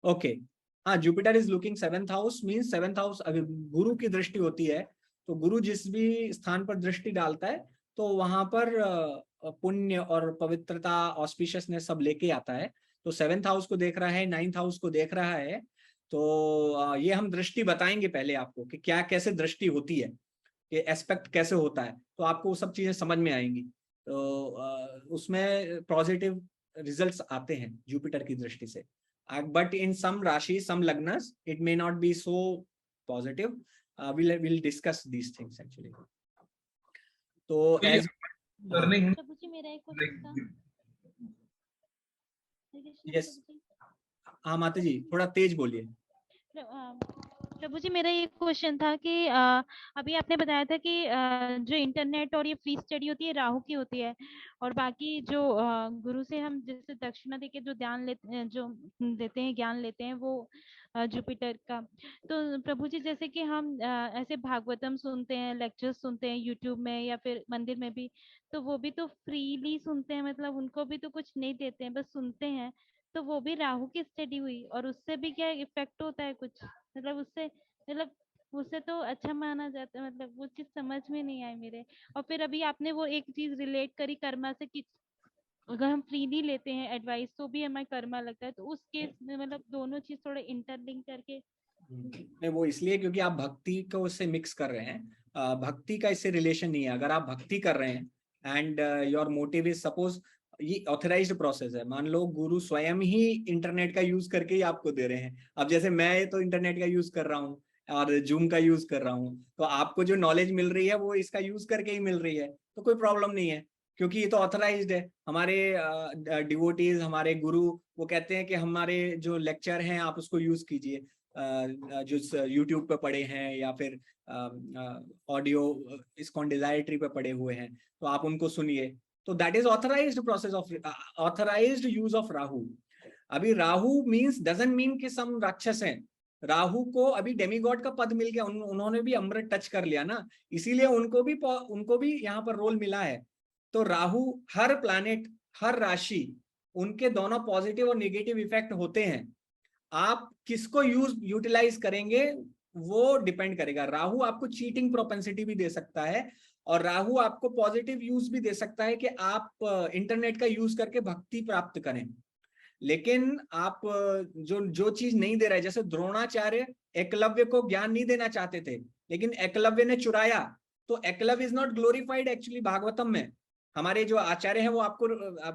S1: Okay, हाँ, Jupiter is looking 7th house means 7th house अगर गुरु की दृष्टि होती है तो गुरु जिस भी स्थान पर दृष्टि डालता है तो वहां पर पुण्य और पवित्रता ऑस्पिशियसनेस सब लेके आता है। तो 7th हाउस को देख रहा है, 9th हाउस को देख रहा है, तो ये हम दृष्टि बताएंगे पहले आपको कि क्या कैसे दृष्टि होती है, कि एस्पेक्ट कैसे होता है, तो आपको वो सब चीजें समझ में आएंगी। तो उसमें पॉजिटिव रिजल्ट्स आते हैं जुपिटर की दृष्टि से, but in some rashi some lagnas it may not be so positive. We'll discuss these things actually. तो as
S7: learning
S4: मेरा एक क्वेश्चन था।
S1: yes, हाँ माता जी थोड़ा तेज बोलिए।
S4: प्रभु जी मेरा ये क्वेश्चन था कि अभी आपने बताया था कि जो इंटरनेट और ये फ्री स्टडी होती है राहु की होती है, और बाकी जो गुरु से हम जैसे दक्षिणा देके जो ध्यान लेते हैं, जो देते हैं ज्ञान लेते हैं, वो जुपिटर का। तो प्रभु जी जैसे कि हम ऐसे भागवतम सुनते हैं, लेक्चर्स सुनते हैं यूट्यूब में या फिर मंदिर में भी, तो वो भी तो फ्रीली सुनते हैं, मतलब उनको भी तो कुछ नहीं देते हैं, बस सुनते हैं। तो वो भी राहु की स्टडी हुई, और उससे भी क्या इफेक्ट होता है कुछ, मतलब उससे तो अच्छा माना जाता है, मतलब वो चीज समझ में नहीं आई मेरे। और फिर अभी आपने वो एक चीज रिलेट करी कर्मा से कि अगर हम फ्रीली लेते हैं एडवाइस तो भी हमें कर्मा लगता है, तो उस केस में मतलब दोनों चीज थोड़े इंटरलिंक करके।
S1: नहीं, वो इसलिए क्योंकि आप भक्ति को उससे मिक्स कर रहे हैं, भक्ति का इससे रिलेशन नहीं है। अगर आप भक्ति कर रहे हैं and your motive is suppose, ये ऑथराइज्ड प्रोसेस है, मान लो गुरु स्वयं ही इंटरनेट का यूज करके ही आपको दे रहे हैं। अब जैसे मैं तो इंटरनेट का यूज कर रहा हूँ और जूम का यूज कर रहा हूँ, तो आपको जो नॉलेज मिल रही है वो इसका यूज करके ही मिल रही है, तो कोई प्रॉब्लम नहीं है, क्योंकि ये तो ऑथराइज्ड है। हमारे डिवोटीज, हमारे गुरु, वो कहते हैं कि हमारे जो लेक्चर हैं आप उसको यूज कीजिए, जो यूट्यूब पे पढ़े हैं या फिर ऑडियो इस्कॉन डिजायर ट्री पे पढ़े हुए हैं, तो आप उनको सुनिए। तो that is authorised process of authorised use of Rahu. अभी राहु मीन्स डजंट मीन कि सम राक्षस हैं। राहु को अभी डेमीगॉड का पद मिल गया, उन्होंने भी अमृत टच कर लिया ना, इसीलिए उनको भी यहाँ पर रोल मिला है। तो राहु हर प्लैनेट, हर राशि उनके दोनों पॉजिटिव और नेगेटिव इफेक्ट होते हैं। आप किसको यूटिलाइज करेंगे वो डिपेंड करेगा। राहु आपको चीटिंग प्रोपेंसिटी भी दे सकता है, और राहु आपको पॉजिटिव यूज भी दे सकता है कि आप इंटरनेट का यूज करके भक्ति प्राप्त करें। लेकिन आप जो चीज नहीं दे रहा है, जैसे द्रोणाचार्य एकलव्य को ज्ञान नहीं देना चाहते थे, लेकिन एकलव्य ने चुराया, तो Eklavya is not glorified actually. Bhagavatam में हमारे जो आचार्य हैं वो आपको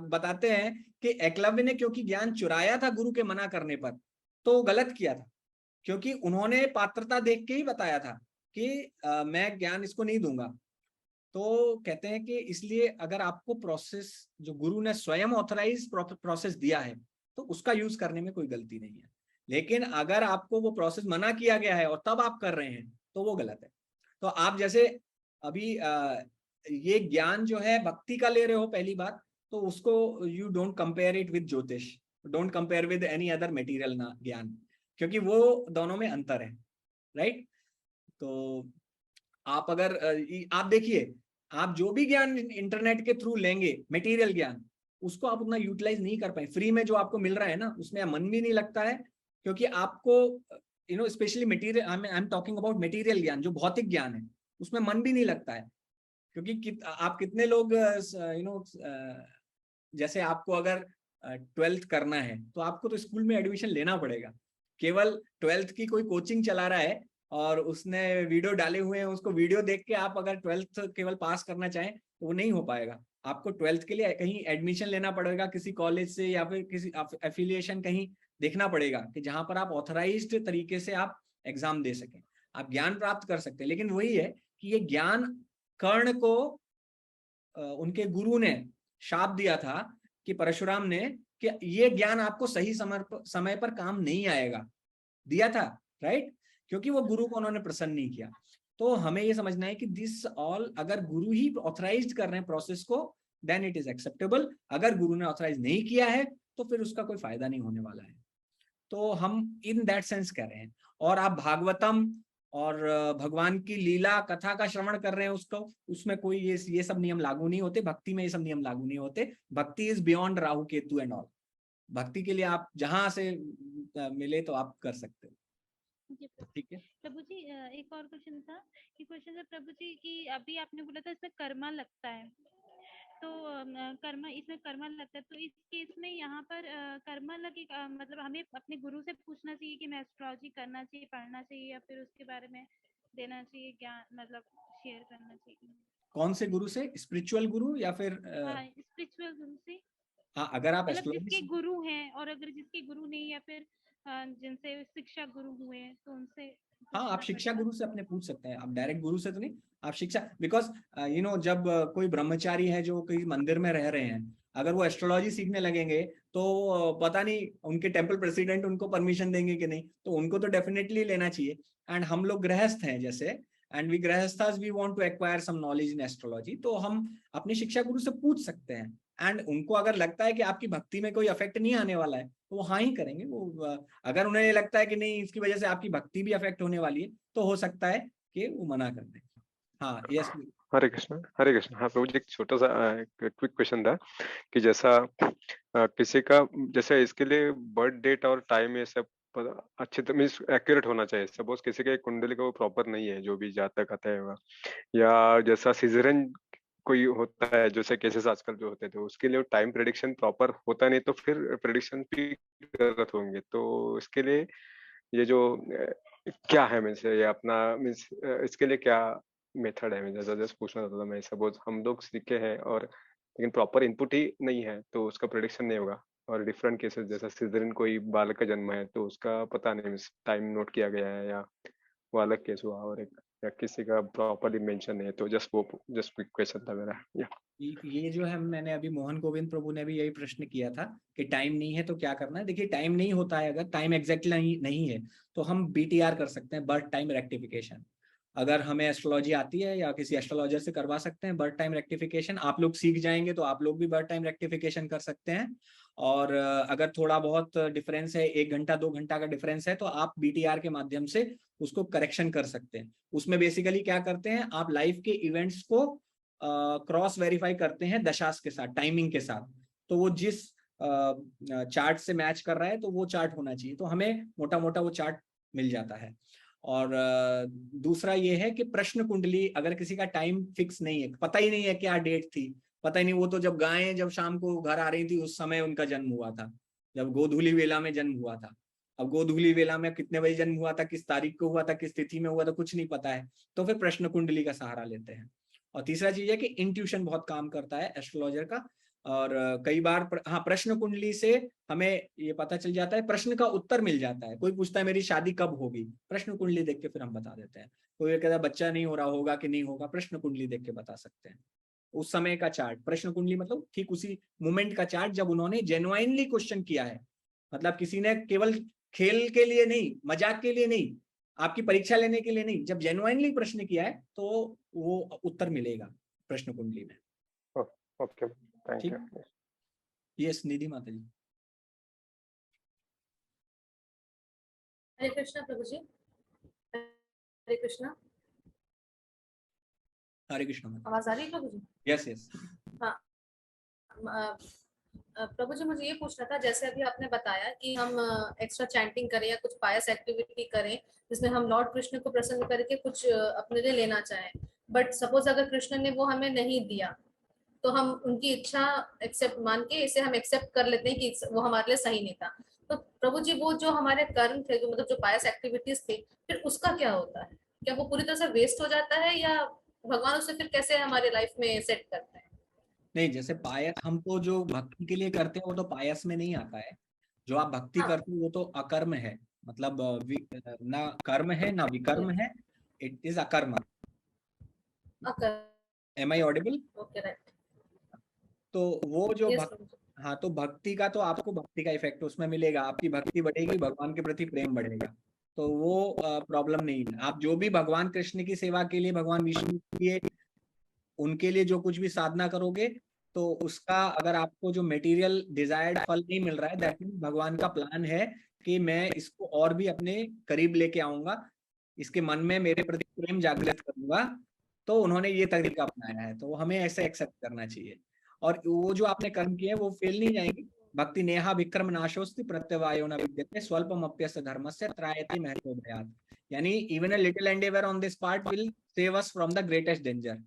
S1: बताते हैं कि एकलव्य ने क्योंकि ज्ञान चुराया था गुरु के मना करने पर, तो गलत किया था, क्योंकि उन्होंने पात्रता देख के ही बताया था कि मैं ज्ञान इसको नहीं दूंगा। तो कहते हैं कि इसलिए अगर आपको प्रोसेस जो गुरु ने स्वयं ऑथराइज प्रोसेस दिया है तो उसका यूज करने में कोई गलती नहीं है। लेकिन अगर आपको वो प्रोसेस मना किया गया है और तब आप कर रहे हैं तो वो गलत है। तो आप जैसे अभी ये ज्ञान जो है भक्ति का ले रहे हो, पहली बात तो उसको you don't compare it with Jyotish, don't compare with any other material ना ज्ञान, क्योंकि वो दोनों में अंतर है, राइट। तो आप अगर आप देखिए, आप जो भी ज्ञान इंटरनेट के थ्रू लेंगे, मटेरियल ज्ञान, उसको आप उतना यूटिलाइज नहीं कर पाए। फ्री में जो आपको मिल रहा है ना, उसमें मन भी नहीं लगता है, क्योंकि आपको specially material, I am talking about material ज्ञान, जो भौतिक ज्ञान है, उसमें मन भी नहीं लगता है। क्योंकि आप कितने लोग जैसे आपको अगर 12th करना है तो आपको तो स्कूल में एडमिशन लेना पड़ेगा। केवल 12th की कोई कोचिंग चला रहा है और उसने वीडियो डाले हुए हैं, उसको वीडियो देख के आप अगर 12th केवल पास करना चाहें तो वो नहीं हो पाएगा। आपको 12th के लिए कहीं एडमिशन लेना पड़ेगा किसी कॉलेज से, या फिर किसी एफिलिएशन कहीं देखना पड़ेगा कि जहां पर आप ऑथराइज्ड तरीके से आप एग्जाम दे सकें, आप ज्ञान प्राप्त कर सकते हैं। लेकिन वही है कि ये ज्ञान कर्ण को उनके गुरु ने शाप दिया था कि परशुराम ने, कि ये ज्ञान आपको सही समय पर काम नहीं आएगा, दिया था, राइट, क्योंकि वो गुरु को उन्होंने प्रसन्न नहीं किया। तो हमें ये समझना है कि दिस ऑल, अगर गुरु ही ऑथराइज कर रहे हैं प्रोसेस को, देन इट इज एक्सेप्टेबल। अगर गुरु ने ऑथराइज नहीं किया है तो फिर उसका कोई फायदा नहीं होने वाला है। तो हम इन दैट सेंस कर रहे हैं। और आप भागवतम और भगवान की लीला कथा का श्रवण कर रहे हैं, उसको उसमें कोई ये सब नियम लागू नहीं होते। भक्ति में ये सब नियम लागू नहीं होते। भक्ति is beyond Rahu Ketu and all. भक्ति के लिए आप जहां से मिले तो आप कर सकते हो, ठीक है।
S4: प्रभु जी एक और क्वेश्चन था कि प्रभु जी कि अभी आपने बोला था इसमें कर्मा लगता है, तो इसमें कर्मा लगता है, तो इस केस में यहाँ पर कर्मा लगे, मतलब हमें अपने गुरु से पूछना चाहिए कि मैं एस्ट्रोलॉजी करना चाहिए, पढ़ना चाहिए, या फिर उसके बारे में देना चाहिए ज्ञान, मतलब शेयर करना चाहिए?
S1: कौन से गुरु से? स्पिरिचुअल गुरु या फिर
S4: स्पिरिचुअल गुरु से?
S1: हाँ, अगर आप
S4: मतलब जिसके गुरु हैं, और अगर जिसके गुरु नहीं, या फिर जिनसे शिक्षा गुरु हुए हैं तो उनसे,
S1: हाँ, आप शिक्षा गुरु से अपने पूछ सकते हैं। आप डायरेक्ट गुरु से तो नहीं, आप शिक्षा, बिकॉज जब कोई ब्रह्मचारी है जो कोई मंदिर में रह रहे हैं, अगर वो एस्ट्रोलॉजी सीखने लगेंगे तो पता नहीं उनके टेम्पल प्रेसिडेंट उनको परमिशन देंगे कि नहीं, तो उनको तो डेफिनेटली लेना चाहिए। एंड हम लोग गृहस्थ हैं जैसे, and we grihasthas we want to acquire some knowledge in astrology, तो हम अपने शिक्षा गुरु से पूछ सकते हैं। एंड उनको अगर लगता है कि आपकी भक्ति में कोई अफेक्ट नहीं आने वाला है तो वो हाँ ही करेंगे। वो अगर उन्हें लगता है कि नहीं इसकी वजह से आपकी भक्ति भी अफेक्ट होने वाली है तो हो सकता है कि वो मना कर दें। हाँ, यस।
S2: हरे कृष्ण, हरे कृष्ण। हाँ प्रभु जी, एक छोटा सा क्विक क्वेश्चन था कि जैसा किसी का, जैसे इसके लिए बर्थ डेट और टाइम ये सब अच्छे तो मीन्स एक्यूरेट होना चाहिए। सपोज किसी के कुंडली का वो प्रॉपर नहीं है, जो भी जातक आता है, या जैसा सीजरन कोई होता है, जैसे केसेस आजकल जो होते थे, उसके लिए टाइम प्रेडिक्शन प्रॉपर होता नहीं, तो फिर प्रेडिक्शन भी गलत होंगे। तो इसके लिए ये जो क्या है, मीन्स ये अपना मीन्स इसके लिए क्या मेथड है? जैसा जस्ट पूछना चाहता था मैं। सपोज हम लोग सीखे हैं और लेकिन प्रॉपर इनपुट ही नहीं है तो उसका प्रेडिक्शन नहीं होगा। और डिफरेंट केसेस जैसा सिजरिन कोई बालक का जन्म है तो उसका पता नहीं, मीन्स टाइम नोट किया गया है या वो अलग केस हुआ, और एक या किसी का प्रॉपरली मेंशन नहीं है, तो जस्ट क्विक क्वेश्चन था मेरा।
S1: ये जो है, मैंने अभी मोहन गोविंद प्रभु ने भी यही प्रश्न किया था कि टाइम नहीं है तो क्या करना है। देखिए, टाइम नहीं होता है, अगर टाइम एग्जैक्टली नहीं है तो हम BTR कर सकते हैं, बर्थ टाइम रेक्टिफिकेशन। अगर हमें एस्ट्रोलॉजी आती है या किसी एस्ट्रोलॉजर से करवा सकते हैं बर्थ टाइम रेक्टिफिकेशन। आप लोग सीख जाएंगे तो आप लोग भी बर्थ टाइम रेक्टिफिकेशन कर सकते हैं। और अगर थोड़ा बहुत डिफरेंस है, 1 घंटा 2 घंटा का डिफरेंस है, तो आप BTR के माध्यम से उसको करेक्शन कर सकते हैं। उसमें बेसिकली क्या करते हैं, आप लाइफ के इवेंट्स को क्रॉस वेरीफाई करते हैं दशास के साथ, टाइमिंग के साथ। तो वो जिस चार्ट से मैच कर रहा है तो वो चार्ट होना चाहिए, तो हमें मोटा मोटा वो चार्ट मिल जाता है। और दूसरा ये है कि प्रश्न कुंडली, अगर किसी का टाइम फिक्स नहीं है, पता ही नहीं है क्या डेट थी, पता ही नहीं, वो तो जब गायें जब शाम को घर आ रही थी उस समय उनका जन्म हुआ था, जब गोधूली वेला में जन्म हुआ था। अब गोधूली वेला में कितने बजे जन्म हुआ था, किस तारीख को हुआ था, किस तिथि में हुआ था, कुछ नहीं पता है, तो फिर प्रश्न कुंडली का सहारा लेते हैं। और तीसरा चीज है कि इंट्यूशन बहुत काम करता है एस्ट्रोलॉजर का। और कई बार हाँ, प्रश्न कुंडली से हमें ये पता चल जाता है, प्रश्न का उत्तर मिल जाता है। कोई पूछता है मेरी शादी कब होगी, प्रश्न कुंडली देख के फिर हम बता देते हैं। कोई कहता है बच्चा नहीं हो रहा, होगा कि नहीं होगा, प्रश्न कुंडली देख के बता सकते हैं। उस समय का चार्ट, प्रश्न कुंडली मतलब ठीक उसी मोमेंट का चार्ट जब उन्होंने जेन्युइनली क्वेश्चन किया है, मतलब किसी ने केवल खेल के लिए नहीं, मजाक के लिए नहीं, आपकी परीक्षा लेने के लिए नहीं, जब जेन्युइनली प्रश्न किया है तो वो उत्तर मिलेगा प्रश्न कुंडली में।
S2: Okay, thank you.
S1: यस निधि माता जी।
S11: हरे कृष्णा प्रभु जी। हरे कृष्णा।
S1: हरे कृष्णा।
S11: आवाज आ रही है प्रभु जी?
S1: Yes yes.
S11: हाँ प्रभु जी, मुझे ये पूछना था, जैसे अभी आपने बताया कि हम एक्स्ट्रा चैंटिंग करें या कुछ पायस एक्टिविटी करें जिसमें हम लॉर्ड कृष्ण को प्रसन्न करके कुछ अपने लिए लेना चाहें, बट सपोज अगर कृष्ण ने वो हमें नहीं दिया तो हम उनकी इच्छा एक्सेप्ट मान के इसे हम एक्सेप्ट कर लेते हैं कि वो हमारे लिए सही नहीं था। तो प्रभु जी, वो जो हमारे कर्म थे, जो मतलब जो पायस एक्टिविटीज थे, फिर उसका क्या होता है? क्या वो पूरी तरह से वेस्ट हो जाता है या भगवान उसे फिर कैसे हमारे लाइफ में सेट करते हैं?
S1: नहीं, जैसे पायस हम तो जो भक्ति के लिए करते हैं वो तो पायस में नहीं आता है। जो आप भक्ति करते हो वो तो अकर्म है, मतलब ना कर्म है ना विकर्म है, इट इज अकर्म। Am I audible?
S11: Okay, right.
S1: तो वो जो हाँ, तो भक्ति का तो आपको भक्ति का इफेक्ट उसमें मिलेगा, आपकी भक्ति बढ़ेगी, भगवान के प्रति प्रेम बढ़ेगा, तो वो प्रॉब्लम नहीं है। आप जो भी भगवान कृष्ण की सेवा के लिए, भगवान विष्णु के लिए, उनके लिए जो कुछ भी साधना करोगे तो उसका अगर आपको जो मटेरियल डिजायर्ड फल नहीं मिल रहा है, दैट मीन भगवान का प्लान है कि मैं इसको और भी अपने करीब लेके आऊंगा, इसके मन में मेरे प्रति प्रेम जागृत करूंगा, तो उन्होंने ये तरीका अपनाया है, तो हमें ऐसे एक्सेप्ट करना चाहिए। और वो जो आपने कर्म किए वो फेल नहीं जाएंगे। भक्ति नेहा विक्रम नाशोस्ति प्रत्यवायो न विद्यते स्वल्पम अप्यस्य धर्मस्य त्रायते महतो भयात्, यानी even a little Endeavour on this part will save us from the greatest danger.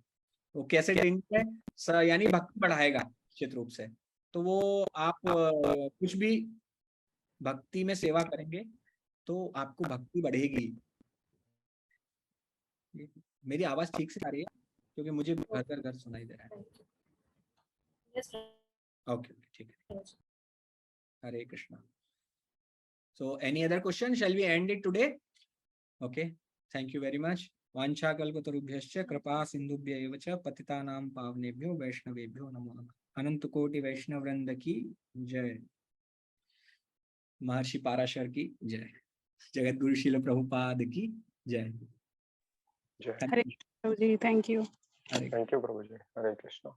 S1: वो कैसे डेंजर है? यानी भक्ति बढ़ाएगा निश्चित रूप से। तो वो आप कुछ भी भक्ति में सेवा करेंगे तो आपको भक्ति बढ़ेगी। मेरी आवाज ठीक से आ रही है? क्योंकि मुझे घर घर सुनाई दे रहा है। ओके, ठीक है। Hare Krishna. So any other question? Shall we end it today? Okay, thank you very much. वांछा कल्पतरुभ्यश्च कृपा सिंधुभ्य एव च पतितानां पावनेभ्यो वैष्णवेभ्यो नमो नमः। अनंत कोटि वैष्णव वृंद की जय। महर्षि पाराशर की जय। जगत गुरु श्रील प्रभुपाद की जय।
S2: जय।
S12: हरे प्रभु जी, थैंक यू।
S2: थैंक यू प्रभु जी। हरे कृष्णा।